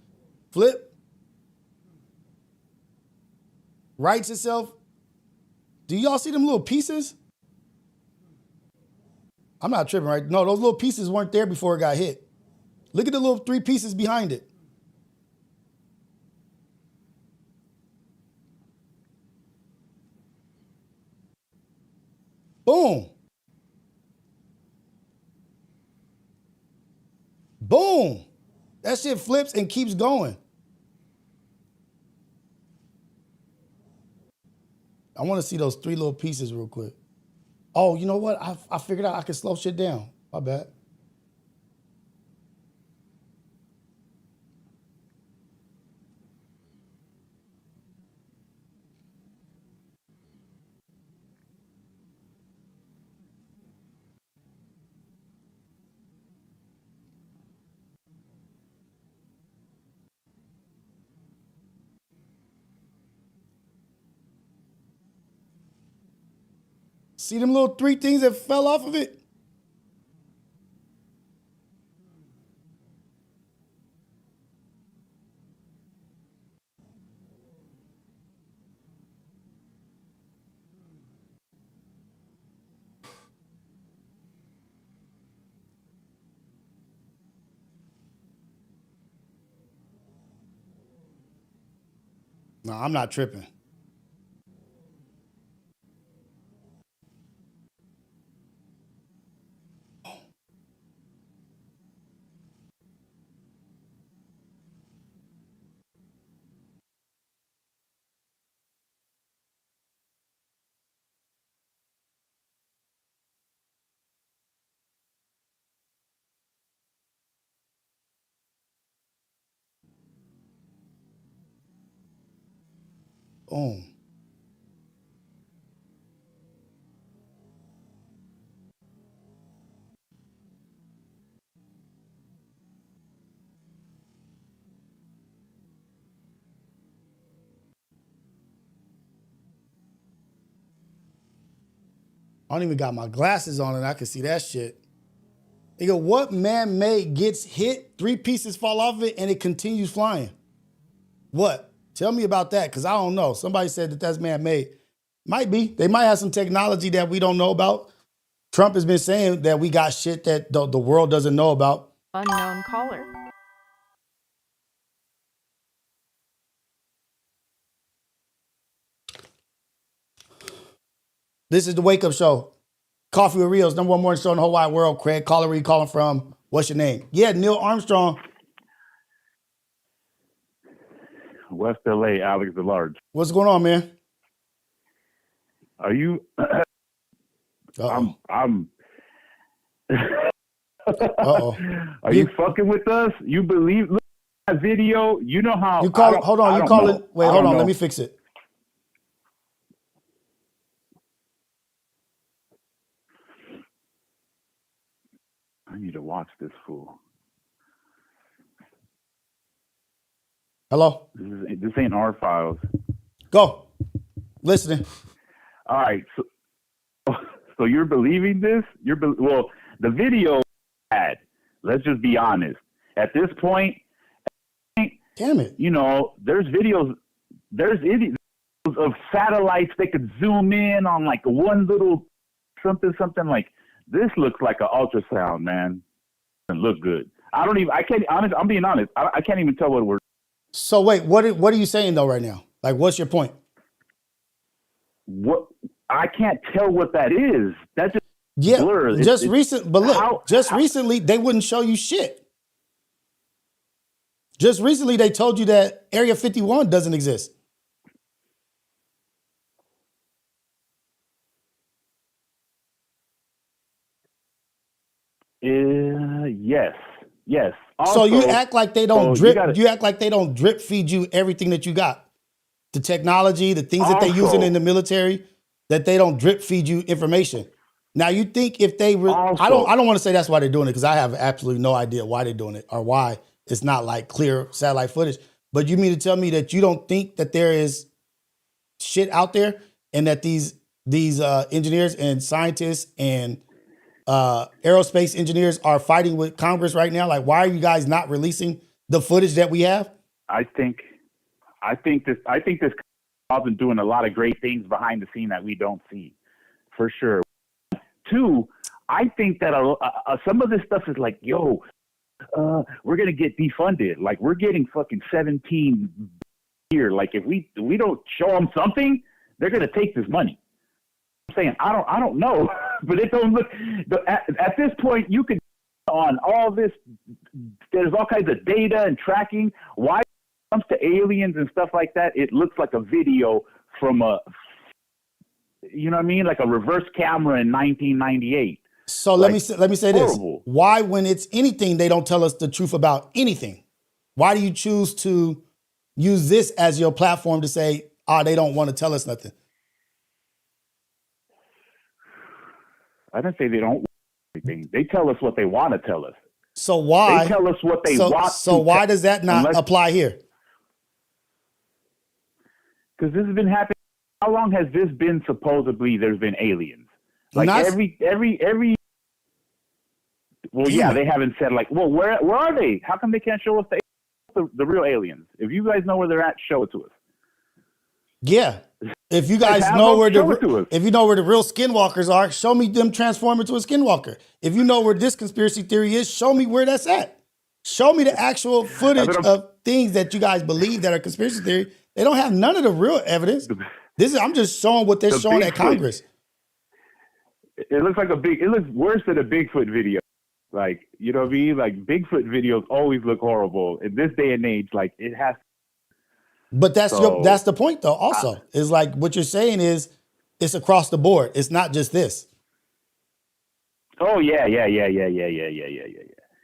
flip, rights itself. Do y'all see them little pieces? I'm not tripping, right? No, those little pieces weren't there before it got hit. Look at the little 3 pieces behind it. Boom. Boom. That shit flips and keeps going. I want to see those 3 little pieces real quick. Oh, you know what? I figured out I can slow shit down. My bad. See them little 3 things that fell off of it? No, I'm not tripping. Boom. I don't even got my glasses on and I can see that shit. They go, what man-made gets hit, 3 pieces fall off of it, and it continues flying? What? Tell me about that, because I don't know. Somebody said that that's man-made. Might be. They might have some technology that we don't know about. Trump has been saying that we got shit that the world doesn't know about. Unknown caller. This is the Wake Up Show. Coffee with Rios, #1 morning show in the whole wide world. Craig, caller, where you calling from? What's your name? Yeah, Neil Armstrong. West LA, Alex the Large. What's going on, man? Are you? I'm. Uh-oh. Are you fucking with us? You believe look at that video? You know how? You call it. Hold on. You call it. Wait, hold on. Let me fix it. I need to watch this fool. Hello? This ain't our files. Go. Listening. All right. So you're believing this? Well, the video is bad. Let's just be honest. At this point, damn it. You know, there's videos of satellites they could zoom in on like one little something like this looks like an ultrasound, man. look good. I'm being honest. I can't even tell what we're. So wait, what are you saying though right now? Like, what's your point? What I can't tell what that is. That's just blur. Recently they wouldn't show you shit. Just recently they told you that Area 51 doesn't exist. Yes. So Also, you act like they don't drip. You act like they don't drip feed you everything that you got, the technology, the things that they're using in the military, that they don't drip feed you information. Now you think if they, I don't want to say that's why they're doing it because I have absolutely no idea why they're doing it or why it's not like clear satellite footage. But you mean to tell me that you don't think that there is shit out there and that these engineers and scientists and aerospace engineers are fighting with Congress right now? Like, why are you guys not releasing the footage that we have? I think this has been doing a lot of great things behind the scene that we don't see, for sure. Two, I think that some of this stuff is like, we're gonna get defunded. Like, we're getting fucking 17 here. Like, if we don't show them something, they're gonna take this money. I'm saying I don't know, but it don't look. At this point, you could on all this. There's all kinds of data and tracking. Why, when it comes to aliens and stuff like that, it looks like a video from you know what I mean, like a reverse camera in 1998. So let me say this: why, when it's anything, they don't tell us the truth about anything? Why do you choose to use this as your platform to say, they don't want to tell us nothing? I didn't say they don't want anything. They tell us what they want to tell us. So why? They tell us what they want. So why does that not apply here? Because this has been happening. How long has this been supposedly there's been aliens? Like every. Well, yeah, they haven't said like, well, where are they? How come they can't show us the real aliens? If you guys know where they're at, show it to us. Yeah. If you guys know where the real skinwalkers are, show me them transform into a skinwalker. If you know where this conspiracy theory is, show me where that's at. Show me the actual footage of things that you guys believe that are conspiracy theory. They don't have none of the real evidence. I'm just showing what they're showing at Congress. It looks like it looks worse than a Bigfoot video. Like, you know what I mean? Like, Bigfoot videos always look horrible. In this day and age, like, it has. But that's the point, though, also. Is like, what you're saying is, it's across the board. It's not just this. Oh, yeah.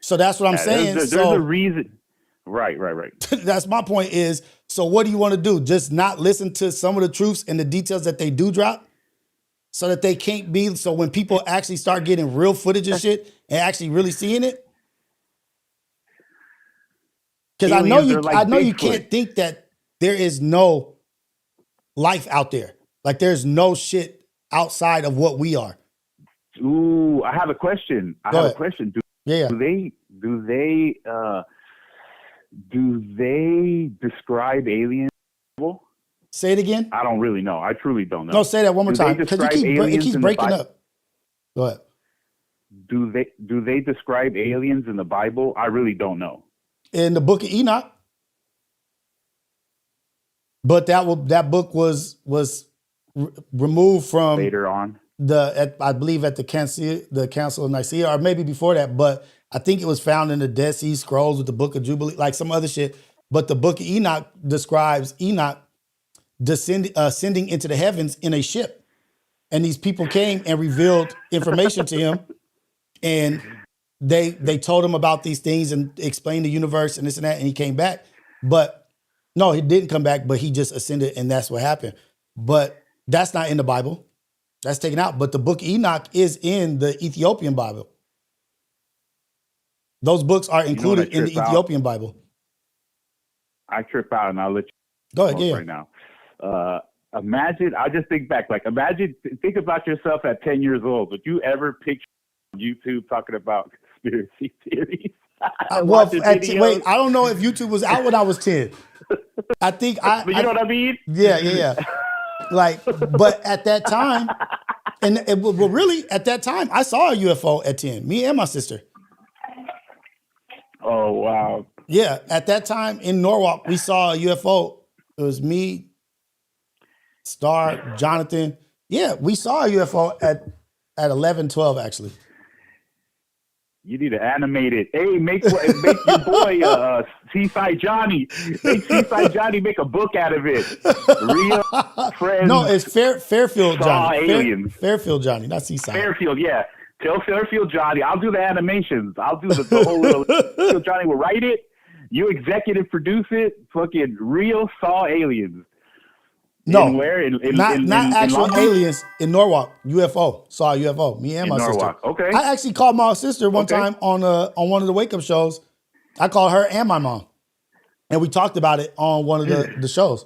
So that's what I'm saying. There's a reason. Right. That's my point is, so what do you want to do? Just not listen to some of the truths and the details that they do drop? So that they can't be, so when people actually start getting real footage and shit and actually really seeing it? Because I know you can't think that there is no life out there. Like, there's no shit outside of what we are. Ooh, I have a question. Do they describe aliens? Say it again. I don't really know. I truly don't know. No, say that one more time because it keeps breaking up. Go ahead. Do they describe aliens in the Bible? I really don't know. In the book of Enoch, but that book was removed from later on. I believe at the Council of Nicaea, or maybe before that. But I think it was found in the Dead Sea Scrolls with the Book of Jubilee, like some other shit. But the book of Enoch describes Enoch ascending into the heavens in a ship, and these people came and revealed information to him, and they told him about these things and explained the universe and this and that, and he came back. But no, he didn't come back, but he just ascended, and that's what happened. But that's not in the Bible. That's taken out. But the book of Enoch is in the Ethiopian Bible. Those books are included in the Ethiopian Bible. I trip out, and I'll let you go ahead right now. Imagine, I just think back, think about yourself at 10 years old. Would you ever picture YouTube talking about conspiracy theories? I don't know if YouTube was out when I was 10. I think But you know what I mean? Yeah. But at that time, really, at that time, I saw a UFO at 10, me and my sister. Oh, wow. Yeah, at that time in Norwalk, we saw a UFO. It was me, Star, Jonathan. Yeah, we saw a UFO at 11, 12, actually. You need to animate it. Hey, make your boy Seaside Johnny. Make Seaside Johnny make a book out of it. Real friends. No, it's Fairfield saw Johnny. aliens. Fairfield Johnny, not Seaside. Fairfield, yeah. Tell Fairfield Johnny. I'll do the animations. I'll do the whole little. Fairfield Johnny will write it. You executive produce it. Fucking Real saw aliens. No, not actual aliens in Norwalk. UFO, saw a UFO. Me and my sister. Okay. I actually called my sister one time on one of the wake up shows. I called her and my mom, and we talked about it on one of the shows.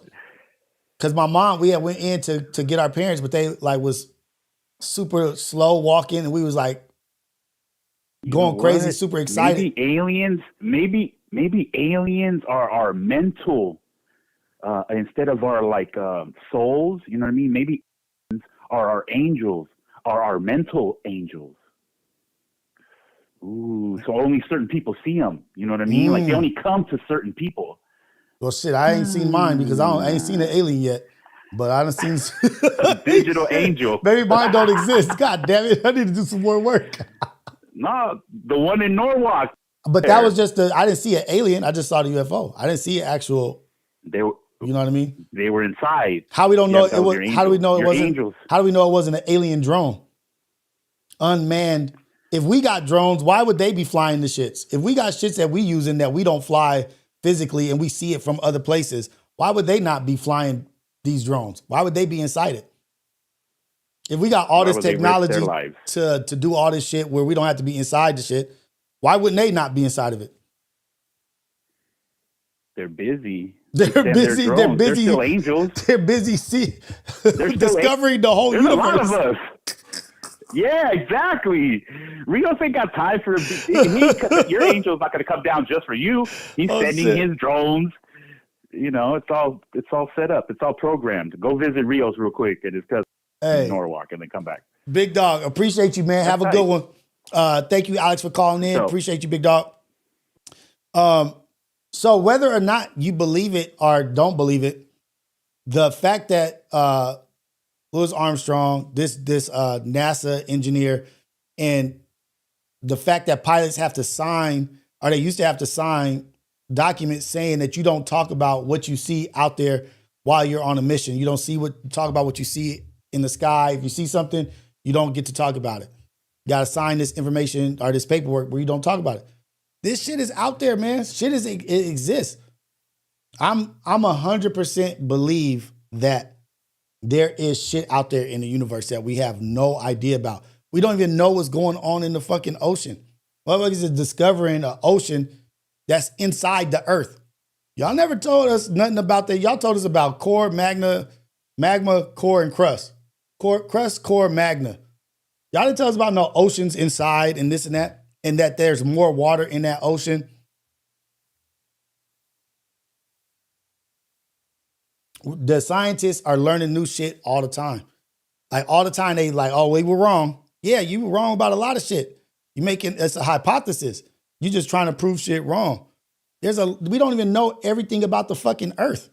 Because my mom, we had went in to get our parents, but they like was super slow walking, and we was like going crazy, super excited. Maybe aliens are our mental. Instead of our souls, you know what I mean? Maybe are our angels, are our mental angels. Ooh, so only certain people see them. You know what I mean? Like they only come to certain people. Well, shit, I ain't seen mine because I ain't seen an alien yet. But I done seen a digital angel. Maybe mine don't exist. God damn it, I need to do some more work. No, the one in Norwalk. But that was just I didn't see an alien. I just saw the UFO. I didn't see an actual. They were. You know what I mean? They were inside. How we don't know it was? How do we know it wasn't? Angels. How do we know it wasn't an alien drone? Unmanned. If we got drones, why would they be flying the shits? If we got shits that we using that we don't fly physically and we see it from other places, why would they not be flying these drones? Why would they be inside it? If we got all this technology to do all this shit where we don't have to be inside the shit, why wouldn't they not be inside of it? They're busy. They're busy. They're busy. They're still angels. They're busy discovering the whole universe. A lot of us. Yeah, exactly. Rios ain't got time for your angel's not going to come down just for you. He's sending his drones. You know, it's all set up. It's all programmed. Go visit Rios real quick and his cousin in Norwalk, and then come back. Big dog, appreciate you, man. Have a good one. Thank you, Alex, for calling in. Appreciate you, big dog. So whether or not you believe it or don't believe it, the fact that Louis Armstrong, this NASA engineer, and the fact that pilots have to sign, or they used to have to sign documents saying that you don't talk about what you see out there while you're on a mission. You don't talk about what you see in the sky. If you see something, you don't get to talk about it. You got to sign this information or this paperwork where you don't talk about it. This shit is out there, man. It exists. I'm 100% believe that there is shit out there in the universe that we have no idea about. We don't even know what's going on in the fucking ocean. Motherfuckers is discovering an ocean that's inside the earth. Y'all never told us nothing about that. Y'all told us about core, magma, core, and crust. Crust, core, magma. Y'all didn't tell us about no oceans inside and this and that there's more water in that ocean. The scientists are learning new shit all the time. Like all the time they like, oh, we were wrong. Yeah, you were wrong about a lot of shit. It's a hypothesis. You're just trying to prove shit wrong. We don't even know everything about the fucking earth.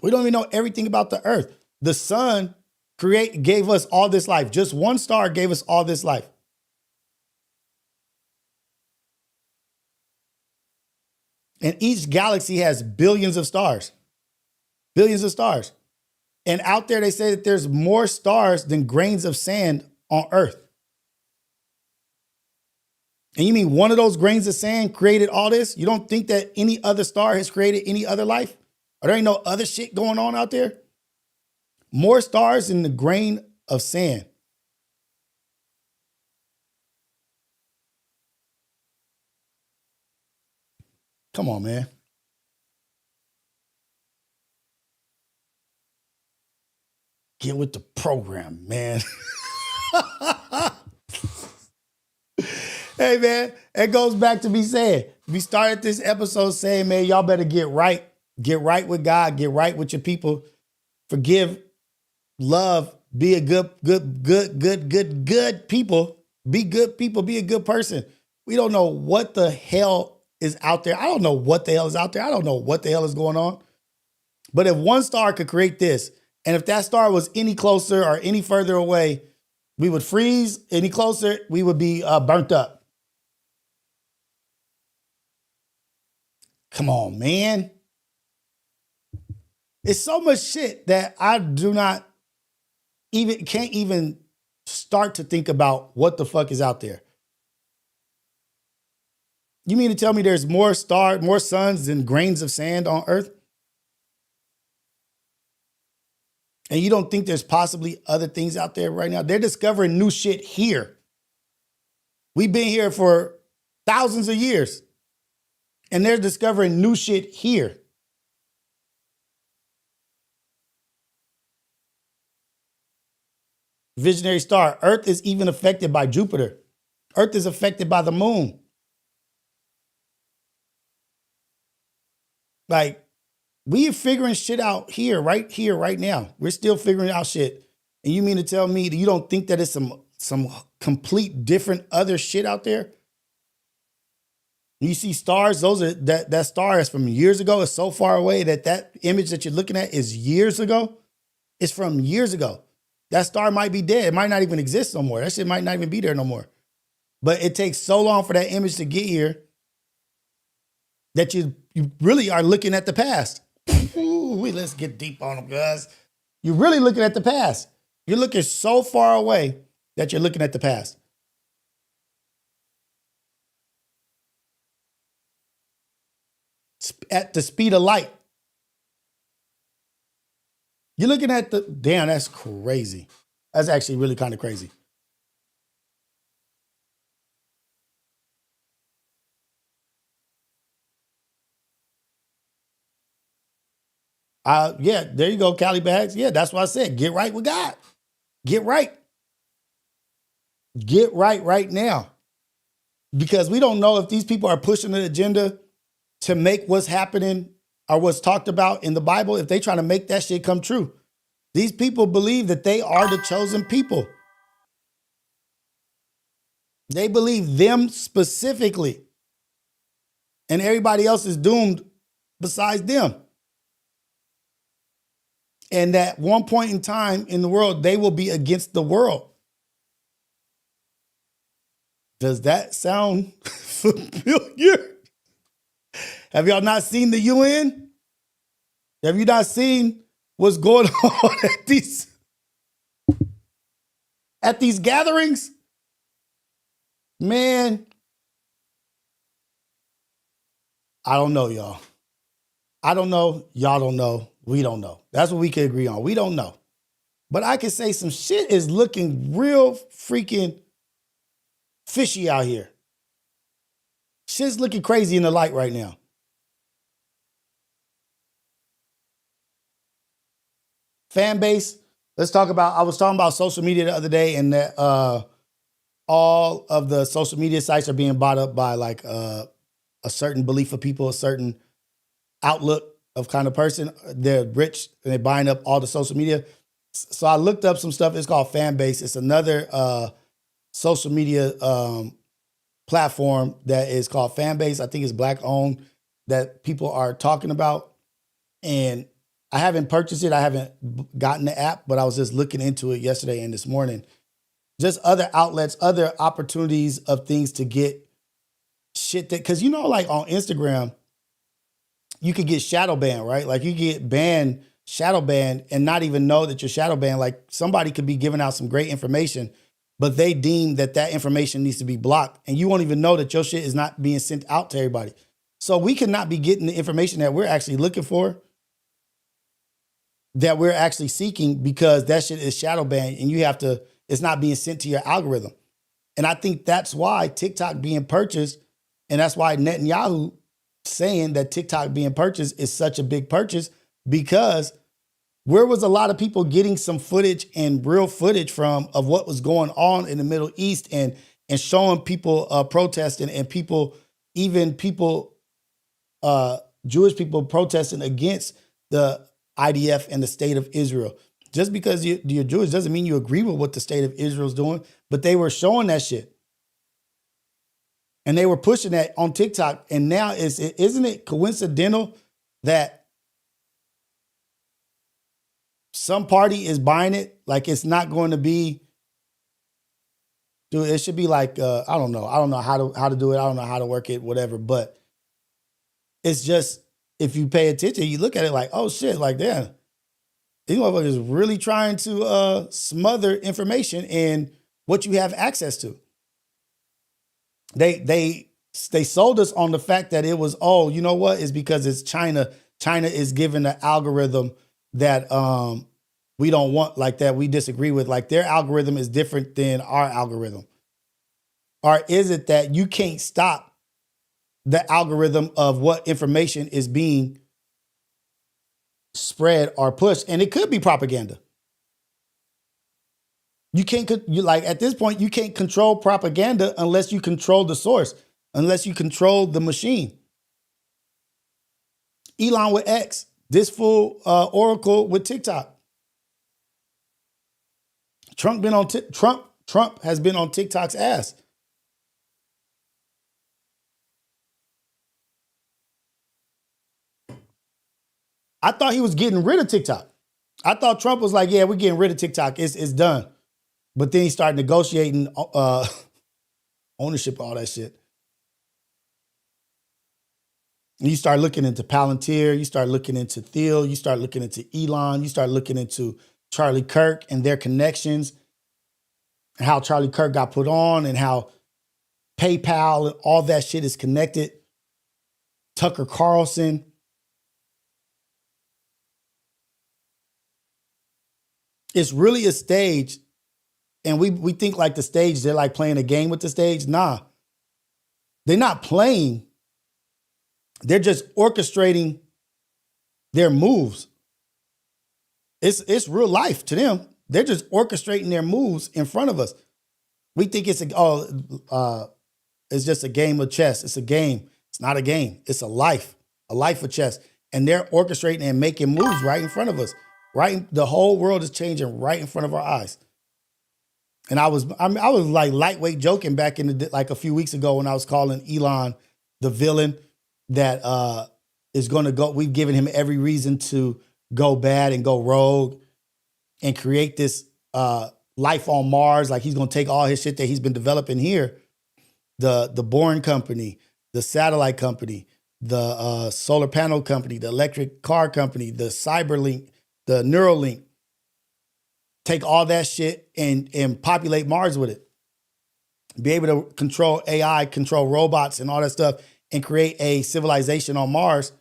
We don't even know everything about the earth. The sun gave us all this life. Just one star gave us all this life. And each galaxy has billions of stars. Billions of stars. And out there they say that there's more stars than grains of sand on Earth. And you mean one of those grains of sand created all this? You don't think that any other star has created any other life? Or there ain't no other shit going on out there? More stars than the grain of sand. Come on, man. Get with the program, man. Hey, man, it goes back to me saying, we started this episode saying, man, y'all better get right. Get right with God. Get right with your people. Forgive, love, be a good people. Be good people. Be a good person. We don't know what the hell is out there. I don't know what the hell is out there. I don't know what the hell is going on. But if one star could create this, and if that star was any closer or any further away, we would freeze. Any closer, we would be burnt up. Come on, man. It's so much shit that I can't even start to think about what the fuck is out there. You mean to tell me there's more suns than grains of sand on Earth? And you don't think there's possibly other things out there right now? They're discovering new shit here. We've been here for thousands of years. And they're discovering new shit here. Visionary star. Earth is even affected by Jupiter. Earth is affected by the moon. Like, we are figuring shit out here, right now. We're still figuring out shit. And you mean to tell me that you don't think that it's some complete different other shit out there? You see stars, that star is from years ago. It's so far away that image that you're looking at is years ago. It's from years ago. That star might be dead. It might not even exist no more. That shit might not even be there no more. But it takes so long for that image to get here that you really are looking at the past. Ooh, let's get deep on them, guys. You're really looking at the past. You're looking so far away that you're looking at the past. At the speed of light. You're looking at damn, that's crazy. That's actually really kind of crazy. Yeah, there you go, Cali Bags. Yeah, that's what I said. Get right with God. Get right. Get right now. Because we don't know if these people are pushing an agenda to make what's happening or what's talked about in the Bible, if they trying to make that shit come true. These people believe that they are the chosen people. They believe them specifically. And everybody else is doomed besides them. And at one point in time in the world, they will be against the world. Does that sound familiar? Have y'all not seen the UN? Have you not seen what's going on at these gatherings? Man, I don't know, y'all. I don't know. Y'all don't know. We don't know. That's what we can agree on. We don't know. But I can say some shit is looking real freaking fishy out here. Shit's looking crazy in the light right now. Fan base. Let's talk about, I was talking about social media the other day, and that all of the social media sites are being bought up by like a certain belief of people, a certain outlook of kind of person. They're rich and they're buying up all the social media. So I looked up some stuff. It's called Fan Base. It's another social media platform that is called Fan Base. I think it's Black owned, that people are talking about. And I haven't purchased it. I haven't gotten the app, but I was just looking into it yesterday and this morning. Just other outlets, other opportunities of things to get shit that, because you know, like on Instagram, you could get shadow banned, right? Like you get banned, shadow banned, and not even know that you're shadow banned. Like somebody could be giving out some great information, but they deem that that information needs to be blocked, and you won't even know that your shit is not being sent out to everybody. So we could not be getting the information that we're actually looking for, that we're actually seeking, because that shit is shadow banned, and it's not being sent to your algorithm. And I think that's why TikTok being purchased, and that's why Netanyahu saying that TikTok being purchased is such a big purchase, because where was a lot of people getting some footage and real footage from of what was going on in the Middle East, and showing people protesting, and Jewish people protesting against the IDF and the state of Israel. Just because you're Jewish doesn't mean you agree with what the state of Israel is doing, but they were showing that shit. And they were pushing that on TikTok. And now isn't it coincidental that some party is buying it? Like it's not going to be, dude, it should be like, I don't know. I don't know how to do it. I don't know how to work it, whatever. But it's just, if you pay attention, you look at it like, oh shit, like damn. These motherfuckers really trying to smother information in what you have access to. They sold us on the fact that it was, oh, you know what? It's because it's China. China is giving the algorithm that we don't want, like that we disagree with. Like their algorithm is different than our algorithm. Or is it that you can't stop the algorithm of what information is being spread or pushed? And it could be propaganda. You can't, like at this point, you can't control propaganda unless you control the source, unless you control the machine. Elon with X, this fool Oracle with TikTok. Trump has been on TikTok's ass. I thought he was getting rid of TikTok. I thought Trump was like, yeah, we're getting rid of TikTok. It's done. But then he started negotiating ownership of all that shit. And you start looking into Palantir, you start looking into Thiel, you start looking into Elon, you start looking into Charlie Kirk and their connections, and how Charlie Kirk got put on, and how PayPal and all that shit is connected. Tucker Carlson. It's really a stage. And we think like the stage, they're like playing a game with the stage. Nah, they're not playing. They're just orchestrating their moves. It's real life to them. They're just orchestrating their moves in front of us. We think it's it's just a game of chess. It's a game. It's not a game. It's a life of chess. And they're orchestrating and making moves right in front of us. The whole world is changing right in front of our eyes. And I was like lightweight joking back in like a few weeks ago when I was calling Elon the villain that is going to go. We've given him every reason to go bad and go rogue and create this life on Mars. Like he's going to take all his shit that he's been developing here, the boring company, the satellite company, the solar panel company, the electric car company, the Cyberlink, the Neuralink. Take all that shit and populate Mars with it. Be able to control AI, control robots and all that stuff, and create a civilization on Mars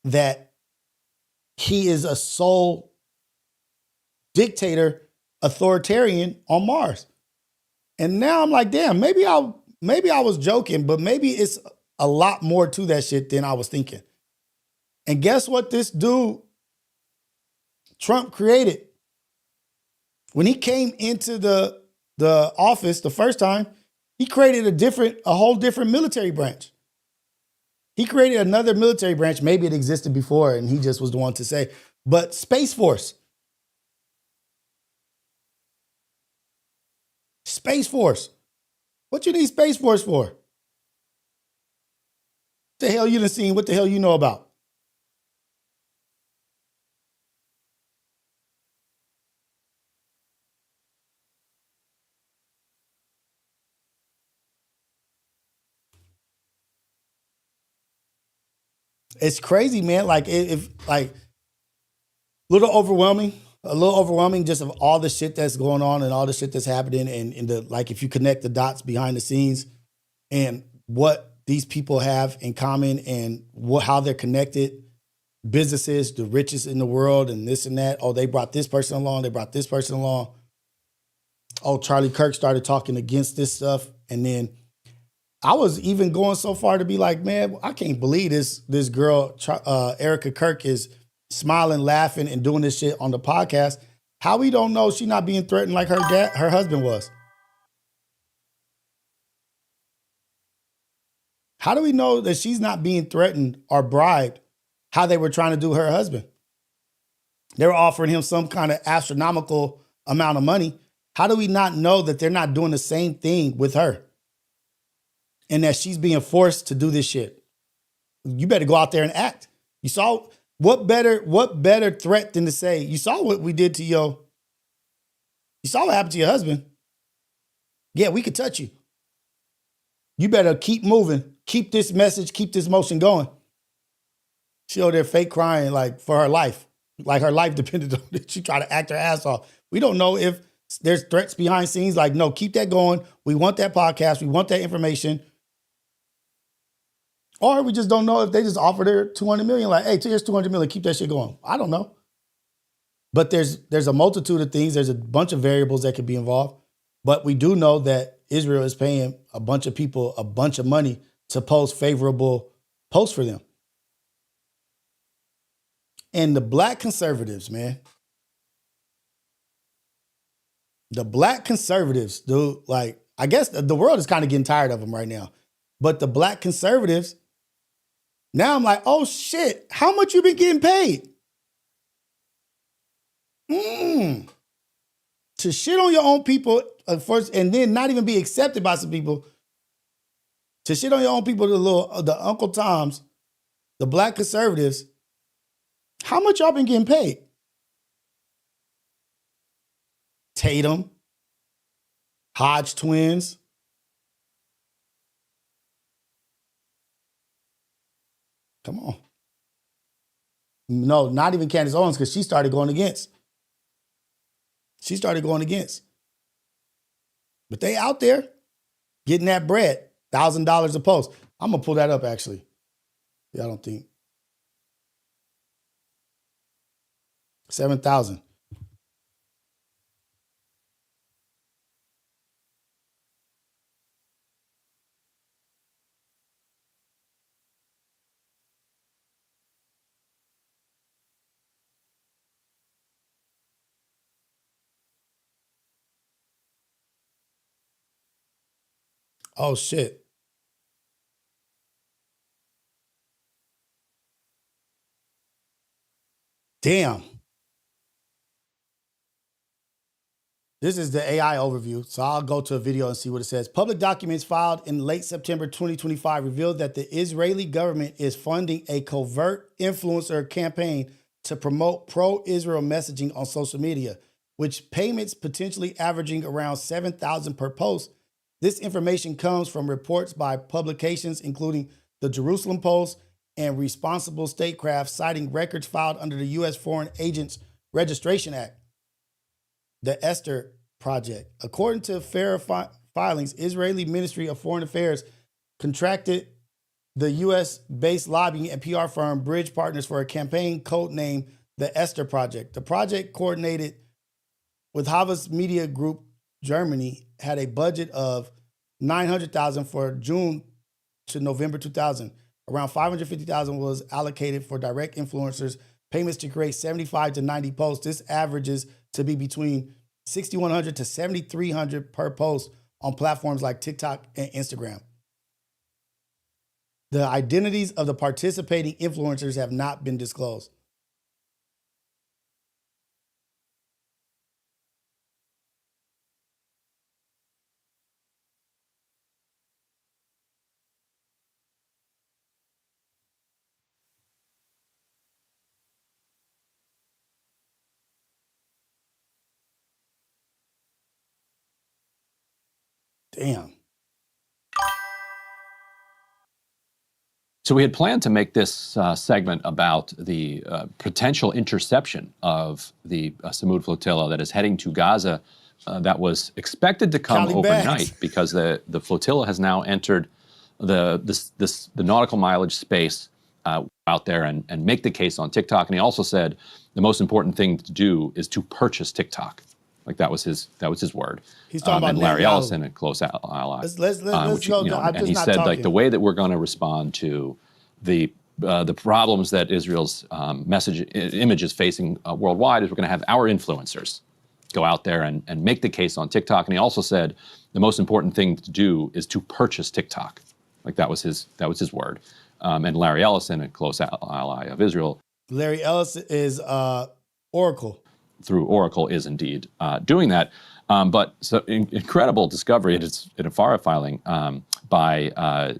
that he is a sole dictator, authoritarian on Mars. And now I'm like, damn, maybe I was joking, but maybe it's a lot more to that shit than I was thinking. And guess what this dude, Trump, created? When he came into the office the first time, he created a whole different military branch. He created another military branch. Maybe it existed before and he just was the one to say, but Space Force. Space Force. What you need Space Force for? What the hell you done seen? What the hell you know about? It's crazy, man. Like if like a little overwhelming just of all the shit that's going on and all the shit that's happening and the, like, if you connect the dots behind the scenes and what these people have in common and how they're connected, businesses, the richest in the world and this and that. Oh, they brought this person along. They brought this person along. Oh, Charlie Kirk started talking against this stuff. And then I was even going so far to be like, man, I can't believe this girl, Erica Kirk, is smiling, laughing, and doing this shit on the podcast. How we don't know she not being threatened like her husband was? How do we know that she's not being threatened or bribed how they were trying to do her husband? They were offering him some kind of astronomical amount of money. How do we not know that they're not doing the same thing with her? and that she's being forced to do this shit. You better go out there and act. You saw what better threat than to say, you saw what we did to you saw what happened to your husband. Yeah, we could touch you. You better keep moving. Keep this message, keep this motion going. She over there fake crying like for her life. Like her life depended on it. She tried to act her ass off. We don't know if there's threats behind scenes. Like, no, keep that going. We want that podcast. We want that information. Or we just don't know if they just offered her $200 million. Like, hey, here's $200 million. Keep that shit going. I don't know. But there's a multitude of things. There's a bunch of variables that could be involved. But we do know that Israel is paying a bunch of people a bunch of money to post favorable posts for them. And the black conservatives, man. The black conservatives, dude, like, I guess the world is kind of getting tired of them right now. But the black conservatives, now I'm like, oh shit, how much you been getting paid? To shit on your own people first, and then not even be accepted by some people. To shit on your own people, the Uncle Toms, the black conservatives. How much y'all been getting paid? Tatum, Hodge twins. Come on. No, not even Candace Owens, because she started going against. But they out there getting that bread, $1,000 a post. I'm going to pull that up, actually. Yeah, I don't think. 7,000. Oh, shit. Damn. This is the AI overview, so I'll go to a video and see what it says. Public documents filed in late September 2025 revealed that the Israeli government is funding a covert influencer campaign to promote pro-Israel messaging on social media, which payments potentially averaging around $7,000 per post. This information comes from reports by publications including the Jerusalem Post and Responsible Statecraft, citing records filed under the U.S. Foreign Agents Registration Act. The Esther Project. According to FAIR filings, Israeli Ministry of Foreign Affairs contracted the U.S.-based lobbying and PR firm Bridge Partners for a campaign codenamed the Esther Project. The project, coordinated with Havas Media Group Germany, had a budget of $900,000 for June to November 2000. Around $550,000 was allocated for direct influencers, payments to create 75 to 90 posts. This averages to be between $6,100 to $7,300 per post on platforms like TikTok and Instagram. The identities of the participating influencers have not been disclosed. Damn. So we had planned to make this segment about the potential interception of the Samud flotilla that is heading to Gaza. That was expected to come overnight because the flotilla has now entered the nautical mileage space out there and make the case on TikTok. And he also said the most important thing to do is to purchase TikTok. Like that was his word. He's talking about and Larry Ellison, a close ally. Let's go. And he said like the way that we're going to respond to the problems that Israel's image is facing worldwide is we're going to have our influencers go out there and make the case on TikTok. And he also said the most important thing to do is to purchase TikTok. Like that was his word. And Larry Ellison, a close ally of Israel. Larry Ellison is Oracle. Through Oracle is indeed doing that. But so incredible discovery. It's in a FARA filing by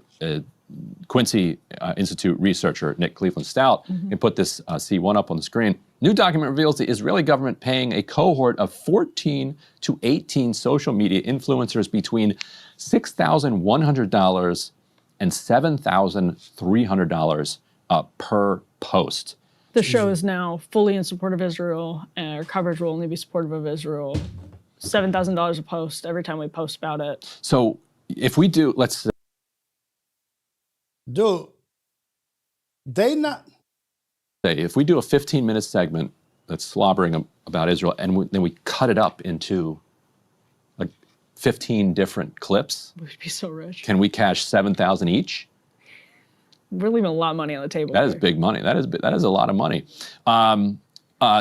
Quincy Institute researcher Nick Cleveland Stout. You can put this C1 up on the screen. New document reveals the Israeli government paying a cohort of 14 to 18 social media influencers between $6,100 and $7,300 per post. The show is now fully in support of Israel, and our coverage will only be supportive of Israel. $7,000 a post every time we post about it. So if we do, let's... Dude, they not... If we do a 15-minute segment that's slobbering about Israel, and then we cut it up into like 15 different clips. We'd be so rich. Can we cash $7,000 each? We're leaving a lot of money on the table. That is big money. That is a lot of money.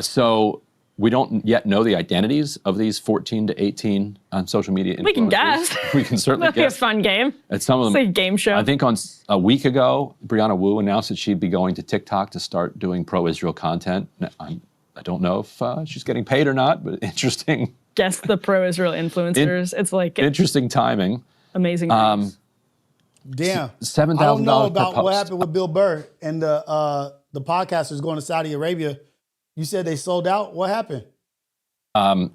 So we don't yet know the identities of these 14 to 18 on social media influencers. We can guess. We can certainly That'd be a guess. fun game. At some of them, It's like a game show. I think on a week ago, Brianna Wu announced that she'd be going to TikTok to start doing pro-Israel content. I don't know if she's getting paid or not, but interesting. Guess the pro-Israel influencers. It's like interesting timing. Amazing. Damn. $7,000 I don't know per about post. what happened with Bill Burr and the podcasters going to Saudi Arabia. You said they sold out. What happened? So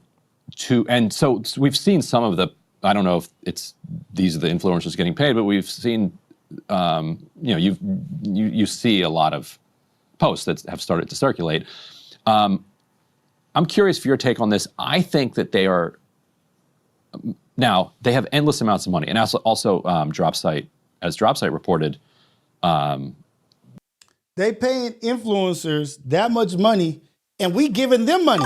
we've seen some of the, I don't know if these are the influencers getting paid, but we've seen, you see a lot of posts that have started to circulate. I'm curious for your take on this. I think that they are, now they have endless amounts of money, and also Dropsite, as Dropsite reported, they paying influencers that much money, and we giving them money.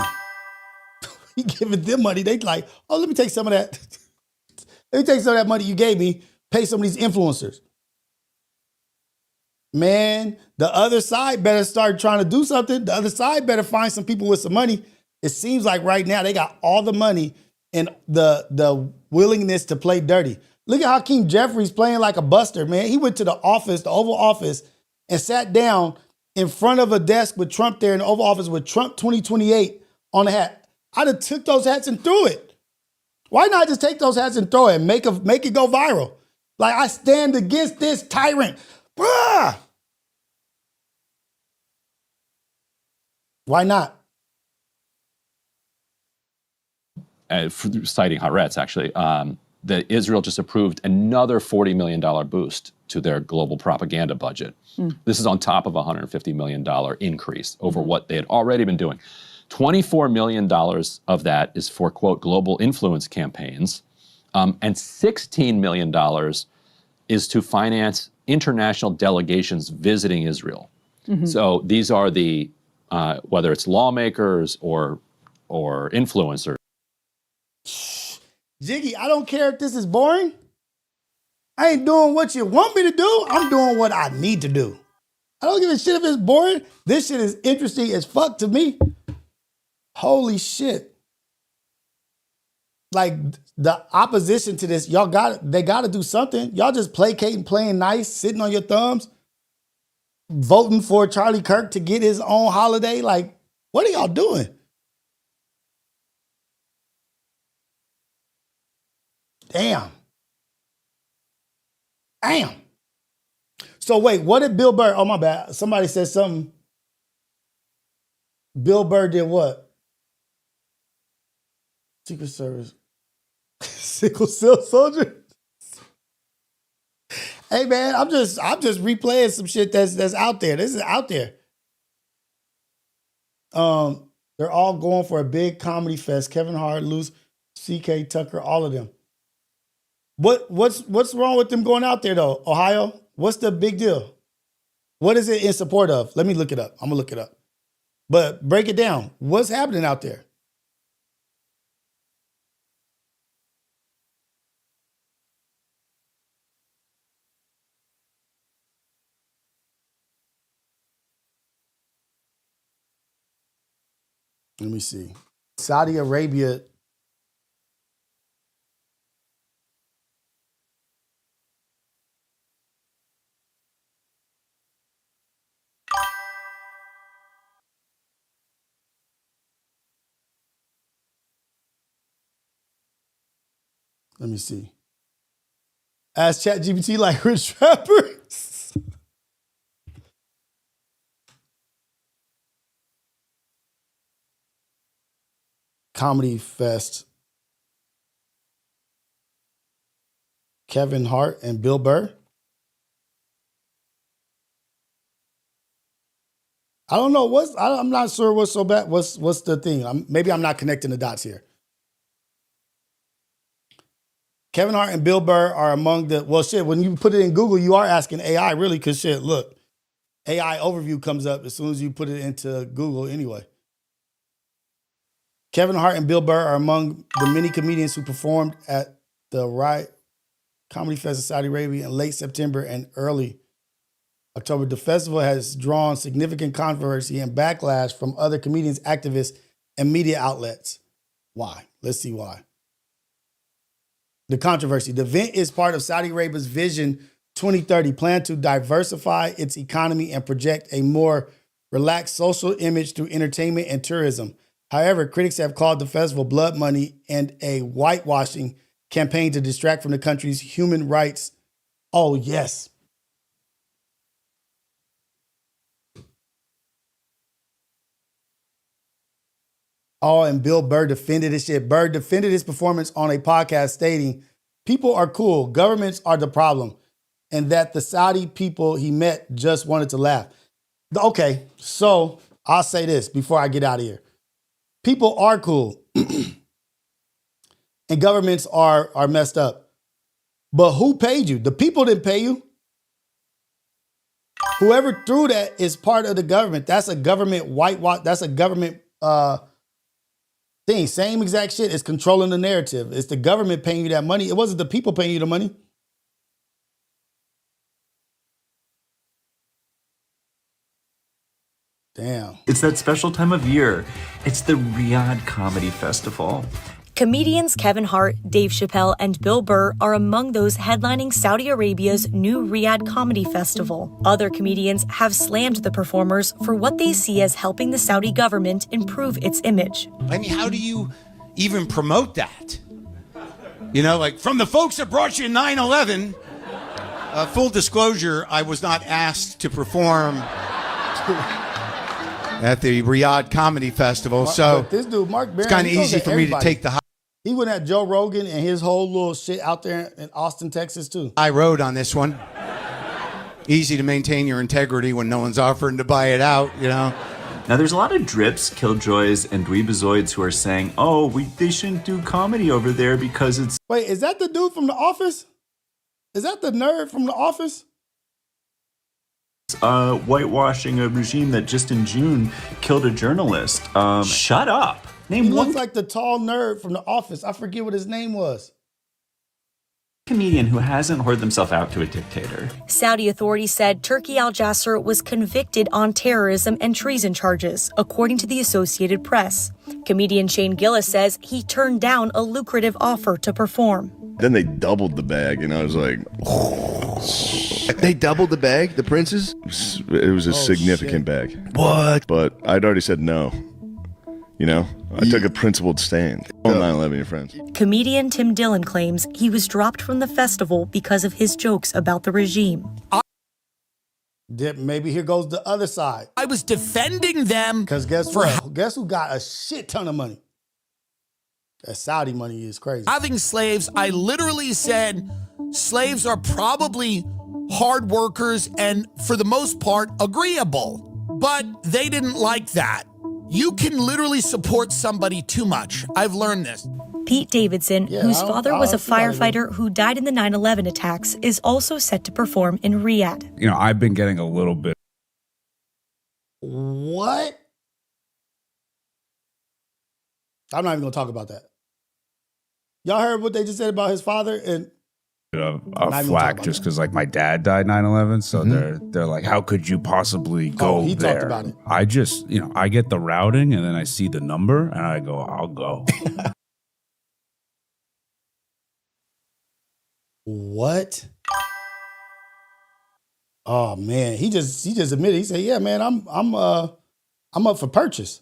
We giving them money. They like, oh, let me take some of that. Let me take some of that money you gave me, pay some of these influencers. Man, the other side better start trying to do something. The other side better find some people with some money. It seems like right now they got all the money and the willingness to play dirty. Look at Hakeem Jeffries playing like a buster, man. He went to the office, the Oval Office, and sat down in front of a desk with Trump there in the Oval Office with Trump 2028 on the hat. I'd have took those hats and threw it. Why not just take those hats and throw it and make it go viral? Like, I stand against this tyrant. Bruh! Why not? Citing Haaretz, actually, that Israel just approved another $40 million boost to their global propaganda budget. This is on top of a $150 million increase over what they had already been doing. $24 million of that is for, quote, global influence campaigns, and $16 million is to finance international delegations visiting Israel. So these are the, whether it's lawmakers or influencers. Jiggy, I don't care if this is boring. I ain't doing what you want me to do. I'm doing what I need to do. I don't give a shit if it's boring. This shit is interesting as fuck to me. Holy shit. Like, the opposition to this, they gotta do something. Y'all just placating, playing nice, sitting on your thumbs, voting for Charlie Kirk to get his own holiday. Like, what are y'all doing? Damn. So wait, what did Bill Burr, oh my bad, somebody said something. Bill Burr did what? Secret Service. Sickle cell soldier. Hey man, I'm just replaying some shit that's out there. This is out there. They're all going for a big comedy fest. Kevin Hart, Luce, CK Tucker, all of them. What's wrong with them going out there though? Ohio? What's the big deal? What is it in support of? Let me look it up. I'm gonna look it up. But break it down. What's happening out there? Let me see. Saudi Arabia. Let me see. Ask ChatGPT like rich rappers. Comedy Fest. Kevin Hart and Bill Burr. I don't know. I'm not sure what's so bad. What's the thing? Maybe I'm not connecting the dots here. Kevin Hart and Bill Burr are among the, well, shit, when you put it in Google, you are asking AI, really, because shit, look, AI overview comes up as soon as you put it into Google anyway. Kevin Hart and Bill Burr are among the many comedians who performed at the Riot Comedy Fest in Saudi Arabia in late September and early October. The festival has drawn significant controversy and backlash from other comedians, activists, and media outlets. Why? Let's see why. The controversy. The event is part of Saudi Arabia's Vision 2030 plan to diversify its economy and project a more relaxed social image through entertainment and tourism. However, critics have called the festival blood money and a whitewashing campaign to distract from the country's human rights. Oh, yes. Oh, and Bill Burr defended his shit. Burr defended his performance on a podcast stating, people are cool, governments are the problem, and that the Saudi people he met just wanted to laugh. Okay, so I'll say this before I get out of here. People are cool, and governments are messed up. But who paid you? The people didn't pay you. Whoever threw that is part of the government. That's a government whitewash. That's a government thing. Same exact shit. It's controlling the narrative. It's the government paying you that money. It wasn't the people paying you the money. Damn. It's that special time of year. It's the Riyadh Comedy Festival. Comedians Kevin Hart, Dave Chappelle, and Bill Burr are among those headlining Saudi Arabia's new Riyadh Comedy Festival. Other comedians have slammed the performers for what they see as helping the Saudi government improve its image. I mean, how do you even promote that? You know, like from the folks that brought you 9/11. Full disclosure, I was not asked to perform at the Riyadh Comedy Festival, so this dude, Mark Barron, it's kind of easy for me to take the He went at Joe Rogan and his whole little shit out there in Austin, Texas, too. high road on this one. Easy to maintain your integrity when no one's offering to buy it out, you know. Now, there's a lot of drips, killjoys, and dweebazoids who are saying, oh, they shouldn't do comedy over there because it's... Wait, is that the dude from The Office? Is that the nerd from The Office? whitewashing a regime that just in June killed a journalist. Shut up. He looks like the tall nerd from The Office. I forget what his name was. Comedian who hasn't whored themselves out to a dictator. Saudi authorities said Turki Al-Jasser was convicted on terrorism and treason charges, according to the Associated Press. Comedian Shane Gillis says he turned down a lucrative offer to perform. Then they doubled the bag, and I was like, They doubled the bag, the princes? It was a significant bag. What? But I'd already said no. You know, I took a principled stand. On 9/11, your friends. Comedian Tim Dillon claims he was dropped from the festival because of his jokes about the regime. Maybe here goes the other side. I was defending them. Because guess what? Guess who got a shit ton of money? That Saudi money is crazy. Having slaves, I literally said slaves are probably hard workers and, for the most part, agreeable. But they didn't like that. You can literally support somebody too much. I've learned this. Pete Davidson, whose father was a firefighter who died in the 9/11 attacks, is also set to perform in Riyadh. You know, I've been getting a little bit. What? I'm not even going to talk about that. Y'all heard what they just said about his father? And a flack just because like my dad died 9/11, so they're like, how could you possibly go he there? talked about it. I just, you know, I get the routing and then I see the number and I go, I'll go. What? Oh man, he just admitted. He said, "Yeah, man, I'm up for purchase.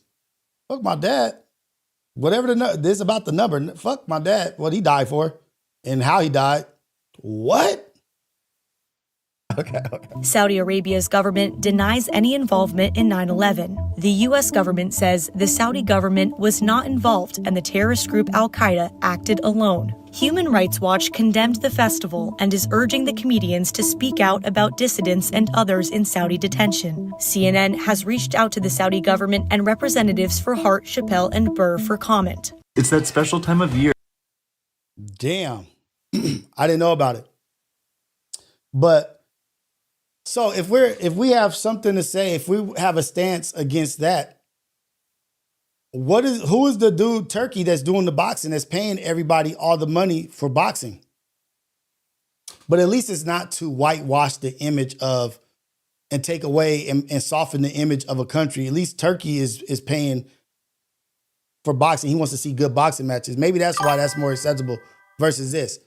Fuck my dad. Whatever this about the number. Fuck my dad. What he died for." and how he died. What? Okay. Saudi Arabia's government denies any involvement in 9/11. The U.S. government says the Saudi government was not involved and the terrorist group Al-Qaeda acted alone. Human Rights Watch condemned the festival and is urging the comedians to speak out about dissidents and others in Saudi detention. CNN has reached out to the Saudi government and representatives for Hart, Chappelle, and Burr for comment. It's that special time of year. Damn. I didn't know about it. But so if we have something to say, if we have a stance against that, who is the dude Turkey that's doing the boxing, that's paying everybody all the money for boxing? But at least it's not to whitewash the image of and take away and soften the image of a country. At least Turkey is paying for boxing. He wants to see good boxing matches. Maybe that's why that's more acceptable versus this.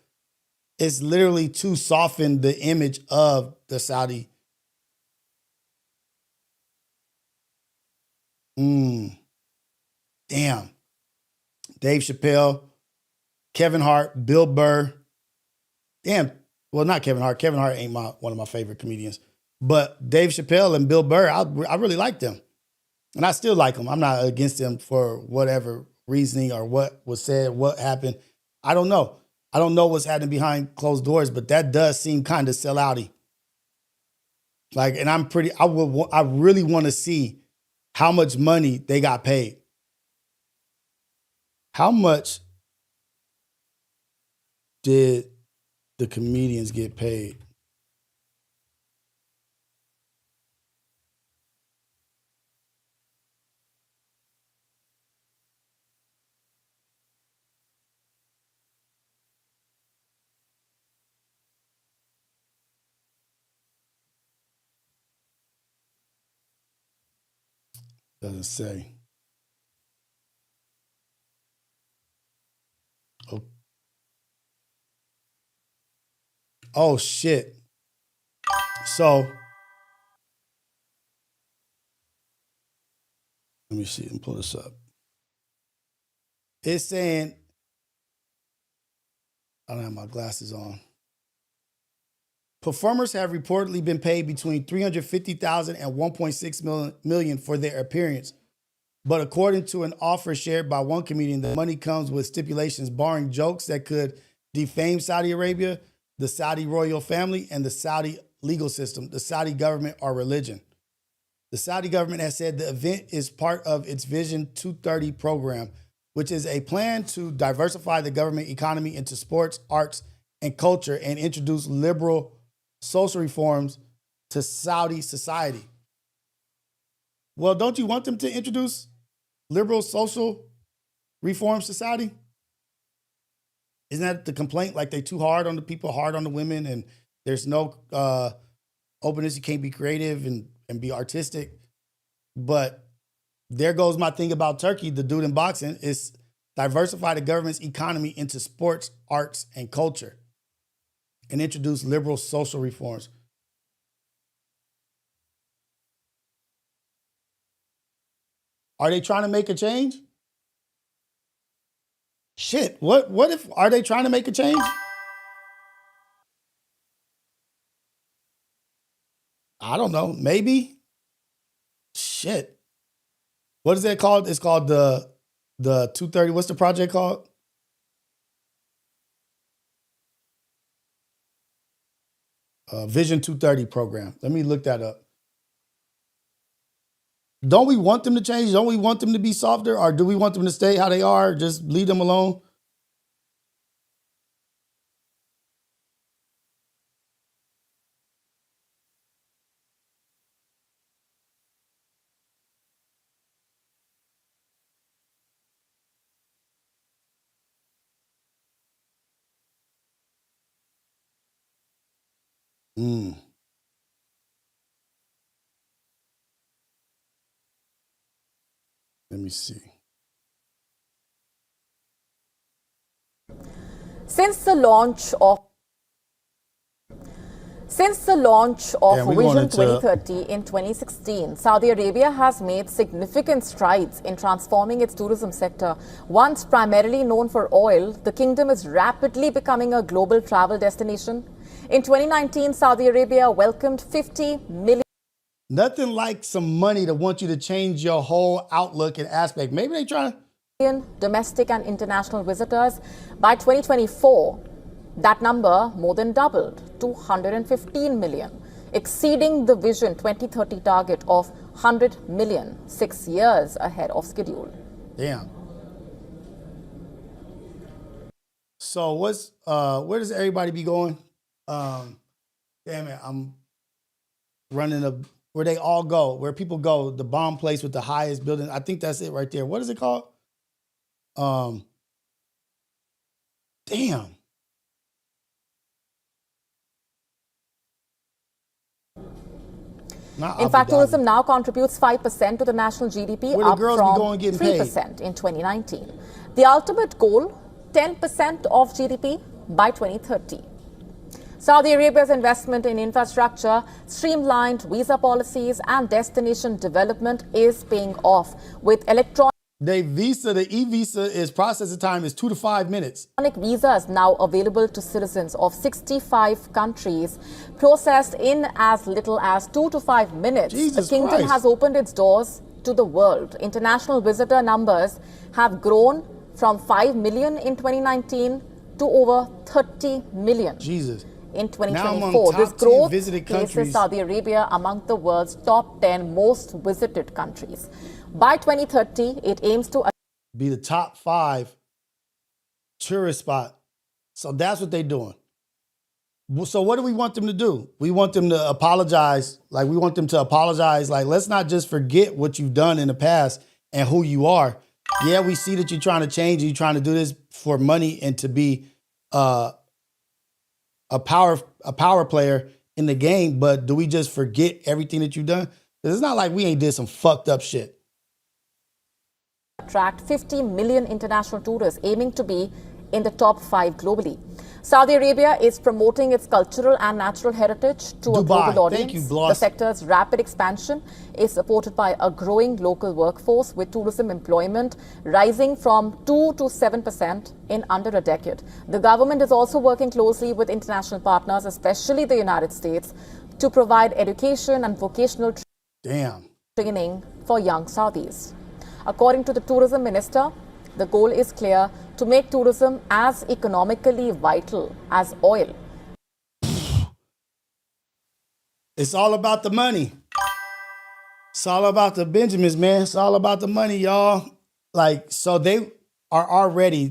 It's literally to soften the image of the Saudi. Damn. Dave Chappelle, Kevin Hart, Bill Burr. Damn. Well, not Kevin Hart. Kevin Hart ain't one of my favorite comedians. But Dave Chappelle and Bill Burr, I really like them. And I still like them. I'm not against them for whatever reasoning or what was said, what happened. I don't know. I don't know what's happening behind closed doors, but that does seem kind of sellouty. Like, and I really want to see how much money they got paid. How much did the comedians get paid? Doesn't say. Oh shit. So let me see and pull this up. It's saying, I don't have my glasses on. Performers have reportedly been paid between $350,000 and $1.6 million for their appearance. But according to an offer shared by one comedian, the money comes with stipulations barring jokes that could defame Saudi Arabia, the Saudi royal family, and the Saudi legal system, the Saudi government, or religion. The Saudi government has said the event is part of its Vision 230 program, which is a plan to diversify the government economy into sports, arts, and culture and introduce liberal social reforms to Saudi society. Well, don't you want them to introduce liberal social reforms to Saudi? Isn't that the complaint? Like they too hard on the people, hard on the women, and there's no openness. You can't be creative and be artistic. But there goes my thing about Turkey, the dude in boxing, is diversify the government's economy into sports, arts, and culture and introduce liberal social reforms. Are they trying to make a change? Shit, what if, are they trying to make a change? I don't know, maybe. Shit. What is that called? It's called the 230, what's the project called? Vision 230 program. Let me look that up. Don't we want them to change? Don't we want them to be softer? Or do we want them to stay how they are? Just leave them alone? Let me see. Since the launch of Since the launch of Damn, we Vision going into- 2030 in 2016, Saudi Arabia has made significant strides in transforming its tourism sector. Once primarily known for oil, the kingdom is rapidly becoming a global travel destination. In 2019, Saudi Arabia welcomed 50 million. Nothing like some money to want you to change your whole outlook and aspect. Maybe they trying to. Domestic and international visitors. By 2024, that number more than doubled to 115 million, exceeding the Vision 2030 target of 100 million, 6 years ahead of schedule. Damn. So where does everybody be going? Damn it, I'm running where they all go, where people go, the bomb place with the highest building. I think that's it right there. What is it called? Damn. In fact, tourism now contributes 5% to the national GDP, Where the up girls be from going getting paid? 3% in 2019. The ultimate goal, 10% of GDP by 2030. Saudi Arabia's investment in infrastructure, streamlined visa policies, and destination development is paying off, with electronic The e-visa is processing time is 2 to 5 minutes. visas now available to citizens of 65 countries, processed in as little as 2 to 5 minutes. Jesus the kingdom Christ. has opened its doors to the world. International visitor numbers have grown from 5 million in 2019 to over 30 million. Jesus. In Now among 2024, top this 10 growth visited places countries. Saudi Arabia among the world's top 10 most visited countries. By 2030, it aims to Be the top 5 tourist spot. So that's what they're doing. So what do we want them to do? We want them to apologize. Like, we want them to apologize. Like, let's not just forget what you've done in the past and who you are. Yeah, we see that you're trying to change. You're trying to do this for money and to be a power player in the game. But do we just forget everything that you've done? 'Cause it's not like we ain't did some fucked up shit. attract 50 million international tourists, aiming to be in the top 5 globally. Saudi Arabia is promoting its cultural and natural heritage to a Dubai. global audience. Thank you, The Bloss. sector's rapid expansion is supported by a growing local workforce, with tourism employment rising from 2 to 7% in under a decade. The government is also working closely with international partners, especially the United States, to provide education and vocational training for young Saudis. According to the tourism minister, the goal is clear: to make tourism as economically vital as oil. It's all about the money. It's all about the Benjamins, man. It's all about the money, y'all. Like, so they are already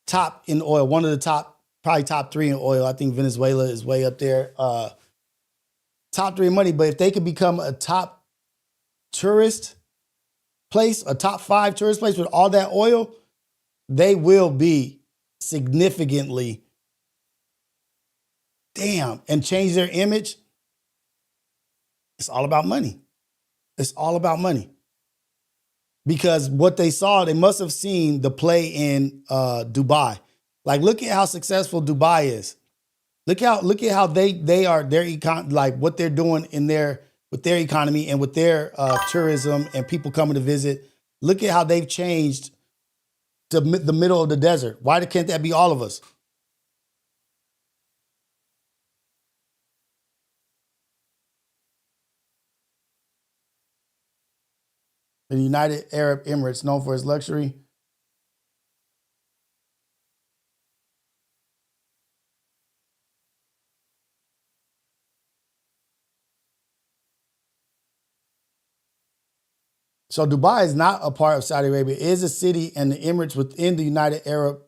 top in oil. One of the top, probably top 3 in oil. I think Venezuela is way up there. Top 3 in money. But if they could become a top tourist place, a top 5 tourist place with all that oil, they will be significantly and change their image. It's all about money. It's all about money. Because what they saw, they must have seen the play in Dubai. Like, look at how successful Dubai is. Look at how they are, like what they're doing with their economy and with their tourism and people coming to visit. Look at how they've changed the middle of the desert. Why can't that be all of us? The United Arab Emirates, known for its luxury. So Dubai is not a part of Saudi Arabia. It is a city and the Emirates within the United Arab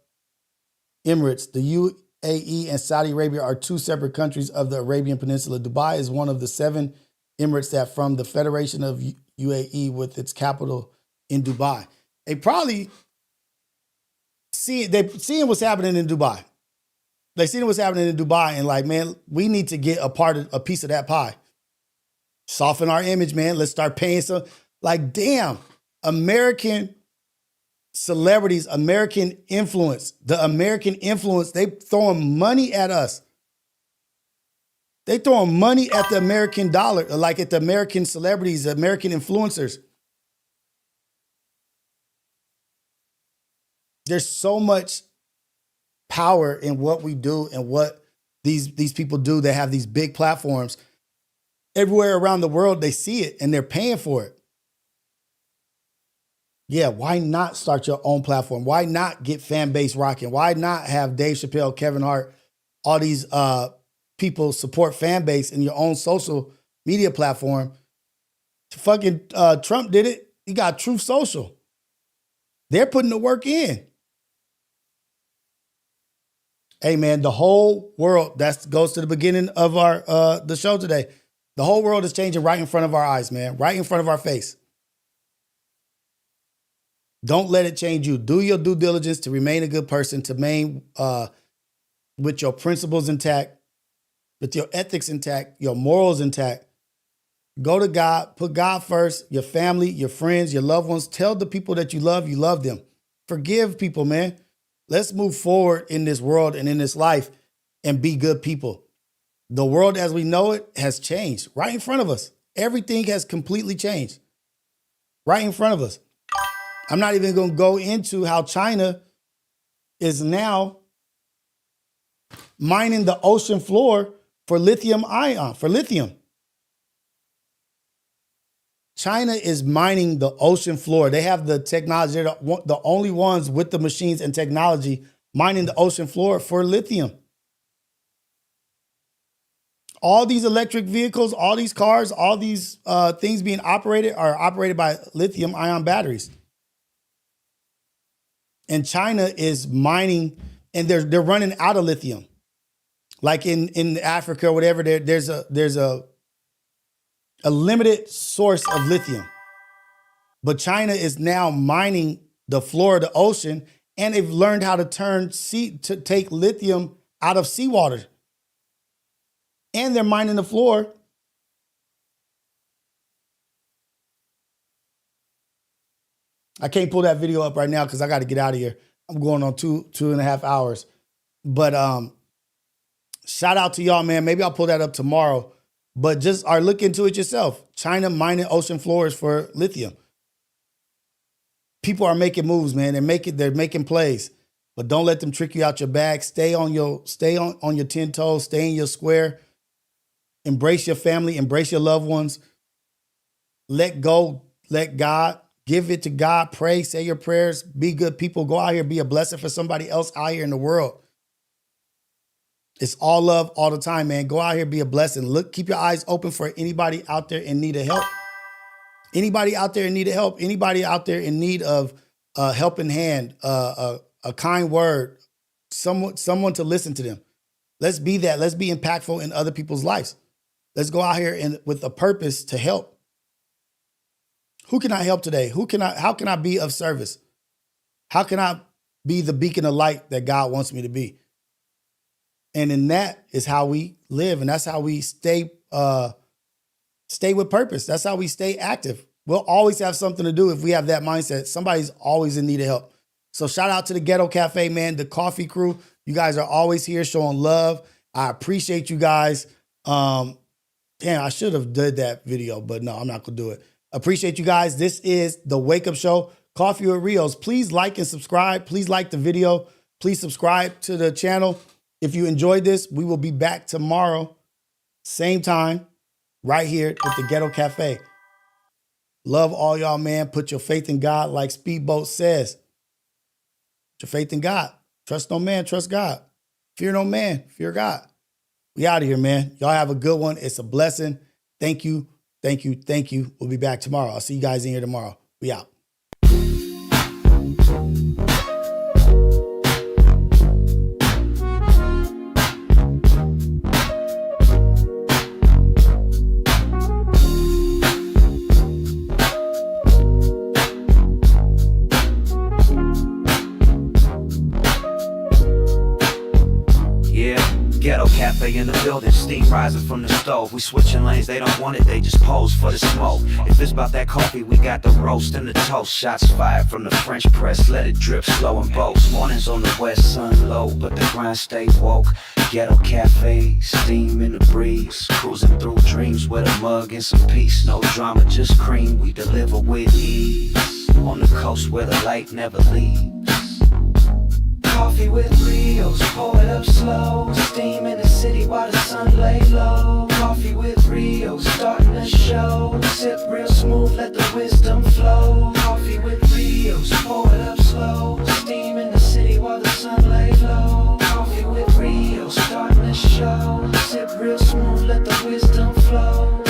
Emirates. The UAE and Saudi Arabia are 2 separate countries of the Arabian Peninsula. Dubai is one of the 7 Emirates that from the Federation of UAE, with its capital in Dubai. They probably seeing what's happening in Dubai. They seen what's happening in Dubai and like, man, we need to get a piece of that pie. Soften our image, man. Let's start paying some. Like, damn, American celebrities, American influence, they throwing money at us. They throwing money at the American dollar, like at the American celebrities, the American influencers. There's so much power in what we do and what these people do that have these big platforms. Everywhere around the world, they see it and they're paying for it. Yeah, why not start your own platform? Why not get fan base rocking? Why not have Dave Chappelle, Kevin Hart, all these people support fan base in your own social media platform? Fucking Trump did it. He got Truth Social. They're putting the work in. Hey man, the whole world, that goes to the beginning of our the show today. The whole world is changing right in front of our eyes, man. Right in front of our face. Don't let it change you. Do your due diligence to remain a good person, to remain with your principles intact, with your ethics intact, your morals intact. Go to God, put God first, your family, your friends, your loved ones. Tell the people that you love them. Forgive people, man. Let's move forward in this world and in this life and be good people. The world as we know it has changed right in front of us. Everything has completely changed right in front of us. I'm not even going to go into how China is now mining the ocean floor for lithium. China is mining the ocean floor. They have the technology. They're the only ones with the machines and technology mining the ocean floor for lithium. All these electric vehicles, all these cars, all these things being operated are operated by lithium-ion batteries. And China is mining, and they're running out of lithium. Like in Africa or whatever, there's a limited source of lithium. But China is now mining the floor of the ocean, and they've learned how to take lithium out of seawater. And they're mining the floor. I can't pull that video up right now because I got to get out of here. I'm going on two and a half hours. But shout out to y'all, man. Maybe I'll pull that up tomorrow. But just look into it yourself. China mining ocean floors for lithium. People are making moves, man. They're making plays. But don't let them trick you out your bag. Stay on your 10 toes. Stay in your square. Embrace your family. Embrace your loved ones. Let go. Let God. Give it to God. Pray. Say your prayers. Be good people. Go out here. Be a blessing for somebody else out here in the world. It's all love all the time, man. Go out here. Be a blessing. Look, keep your eyes open for anybody out there in need of help. Anybody out there in need of help. Anybody out there in need of a helping hand, a kind word, someone to listen to them. Let's be that. Let's be impactful in other people's lives. Let's go out here with a purpose to help. Who can I help today? How can I be of service? How can I be the beacon of light that God wants me to be? And in that is how we live. And that's how we stay with purpose. That's how we stay active. We'll always have something to do if we have that mindset. Somebody's always in need of help. So shout out to the Ghetto Cafe, man, the coffee crew. You guys are always here showing love. I appreciate you guys. Damn, I should have did that video, but no, I'm not going to do it. Appreciate you guys. This is the Wake Up Show, Coffee with Rios. Please like and subscribe. Please like the video. Please subscribe to the channel. If you enjoyed this, we will be back tomorrow, same time, right here at the Ghetto Cafe. Love all y'all, man. Put your faith in God, like Speedboat says. Put your faith in God. Trust no man, trust God. Fear no man, fear God. We out of here, man. Y'all have a good one. It's a blessing. Thank you. Thank you. Thank you. We'll be back tomorrow. I'll see you guys in here tomorrow. We out. Ghetto Cafe Cafe in the building, steam rising from the stove. We switching lanes, they don't want it, they just pose for the smoke. If it's about that coffee, we got the roast and the toast. Shots fired from the French press, let it drip slow and boast. Mornings on the west, sun low, but the grind stay woke. Ghetto cafe, steam in the breeze, cruising through dreams with a mug and some peace. No drama, just cream, we deliver with ease. On the coast where the light never leaves. Coffee with Rios, pour it up slow. Steam in the city while the sun lay low. Coffee with Rios, starting the show. Sip real smooth, let the wisdom flow. Coffee with Rios, pour it up slow. Steam in the city while the sun lay low. Coffee with Rios, starting the show. Sip real smooth, let the wisdom flow.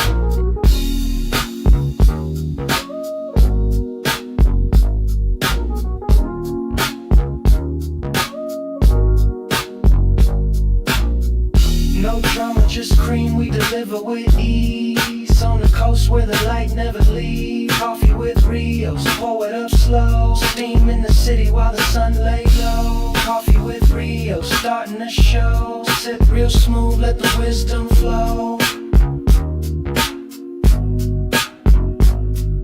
No drama, just cream, we deliver with ease. On the coast where the light never leaves. Coffee with Rios, pour it up slow. Steam in the city while the sun lay low. Coffee with Rios, starting the show. Sip real smooth, let the wisdom flow.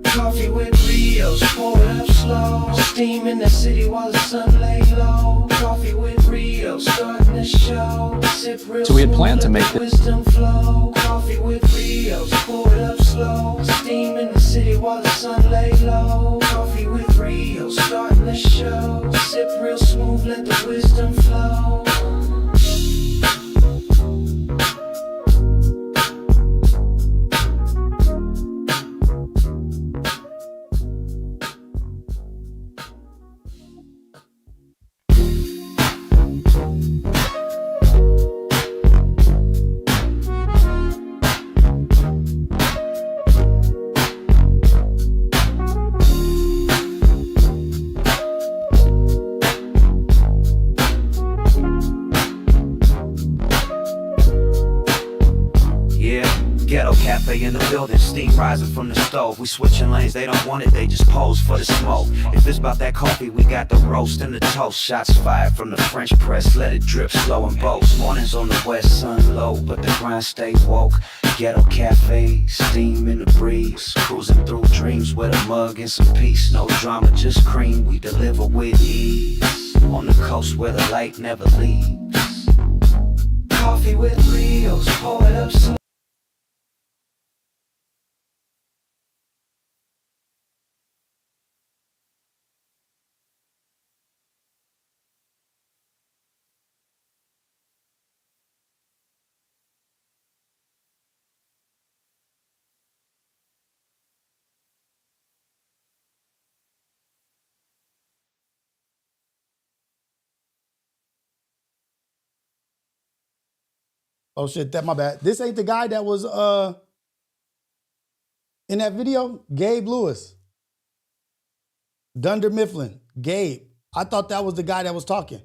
Coffee with Rios, pour it up slow. Steam in the city while the sun lay low. Coffee with Rios, starting the show. Sip real So we had planned to make the wisdom flow. Coffee with Rios, pour it up slow. Steam in the city while the sun lay low. Coffee with Rios, starting the show. Sip real smooth, let the wisdom flow. Ghetto cafe in the building, steam rising from the stove. We switching lanes, they don't want it, they just pose for the smoke. If it's about that coffee, we got the roast and the toast. Shots fired from the French press, let it drip slow and boast. Mornings on the west, sun low, but the grind stay woke. Ghetto cafe, steam in the breeze, cruising through dreams with a mug and some peace. No drama, just cream, we deliver with ease. On the coast where the light never leaves. Coffee with Rios, pour it up slow. Oh shit, that my bad. This ain't the guy that was in that video? Gabe Lewis. Dunder Mifflin. Gabe. I thought that was the guy that was talking.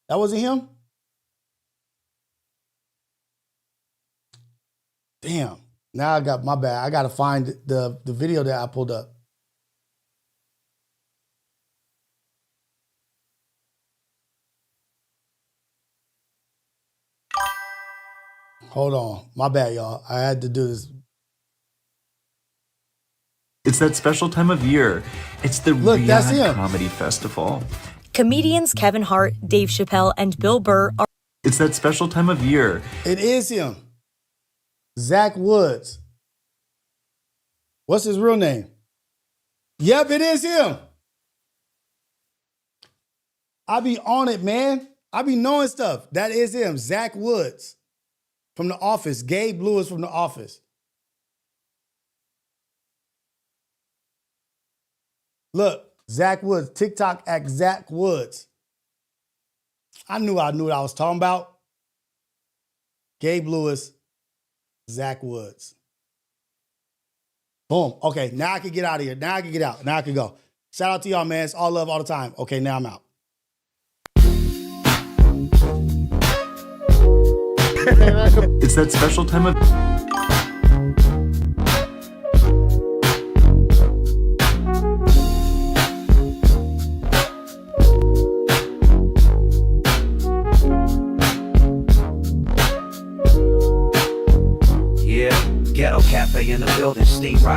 That wasn't him? Damn. Now I got my bad. I gotta find the video that I pulled up. Hold on. My bad, y'all. I had to do this. It's that special time of year. It's the Riyadh Comedy Festival. Comedians Kevin Hart, Dave Chappelle, and Bill Burr are... It's that special time of year. It is him. Zach Woods. What's his real name? Yep, it is him. I be on it, man. I be knowing stuff. That is him. Zach Woods. From The Office. Gabe Lewis from The Office. Look, Zach Woods. TikTok at Zach Woods. I knew what I was talking about. Gabe Lewis. Zach Woods. Boom. Okay, now I can get out of here. Now I can get out. Now I can go. Shout out to y'all, man. It's all love all the time. Okay, now I'm out. It's that special time of...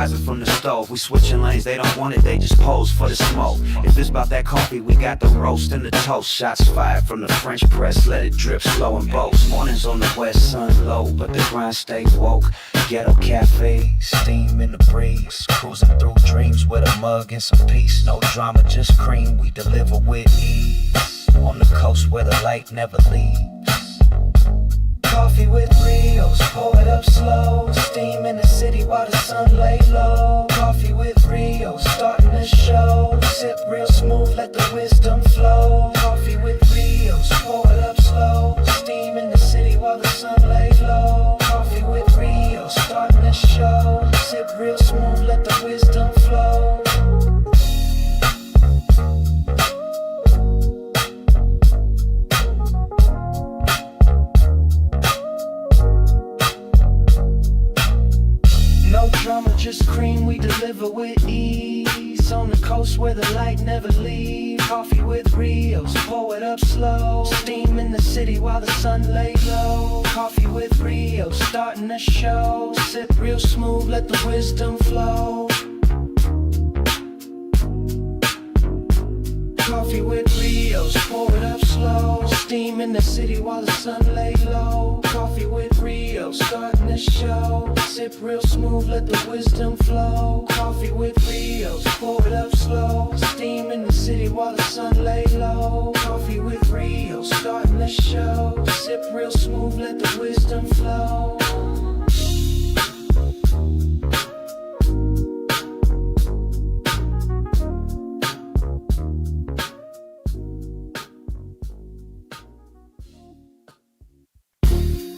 rising from the stove. We switching lanes, they don't want it, they just pose for the smoke. If it's about that coffee, we got the roast and the toast. Shots fired from the French press, let it drip slow and boast. Mornings on the west, sun low, but the grind stay woke. Ghetto cafe, steam in the breeze. Cruising through dreams with a mug and some peace. No drama, just cream, we deliver with ease. On the coast where the light never leaves. Coffee with Rios, pour it up slow. Steam in the city while the sun lay low. Coffee with Rios, starting the show. Sip real smooth, let the wisdom flow. Coffee with Rios, pour it up slow. Steam in the city while the sun lay low. Coffee with Rios, starting the show. Sip real smooth, let the wisdom flow. No drama, just cream, we deliver with ease. On the coast where the light never leaves. Coffee with Rios, pour it up slow. Steam in the city while the sun lay low. Coffee with Rios, starting the show. Sip real smooth, let the wisdom flow. Coffee with Rios, pour it up slow. Steam in the city while the sun lay low. Coffee with Rios, starting the show. Sip real smooth, let the wisdom flow. Coffee with Rios, pour it up slow. Steam in the city while the sun lay low. Coffee with Rios, starting the show. Sip real smooth, let the wisdom flow.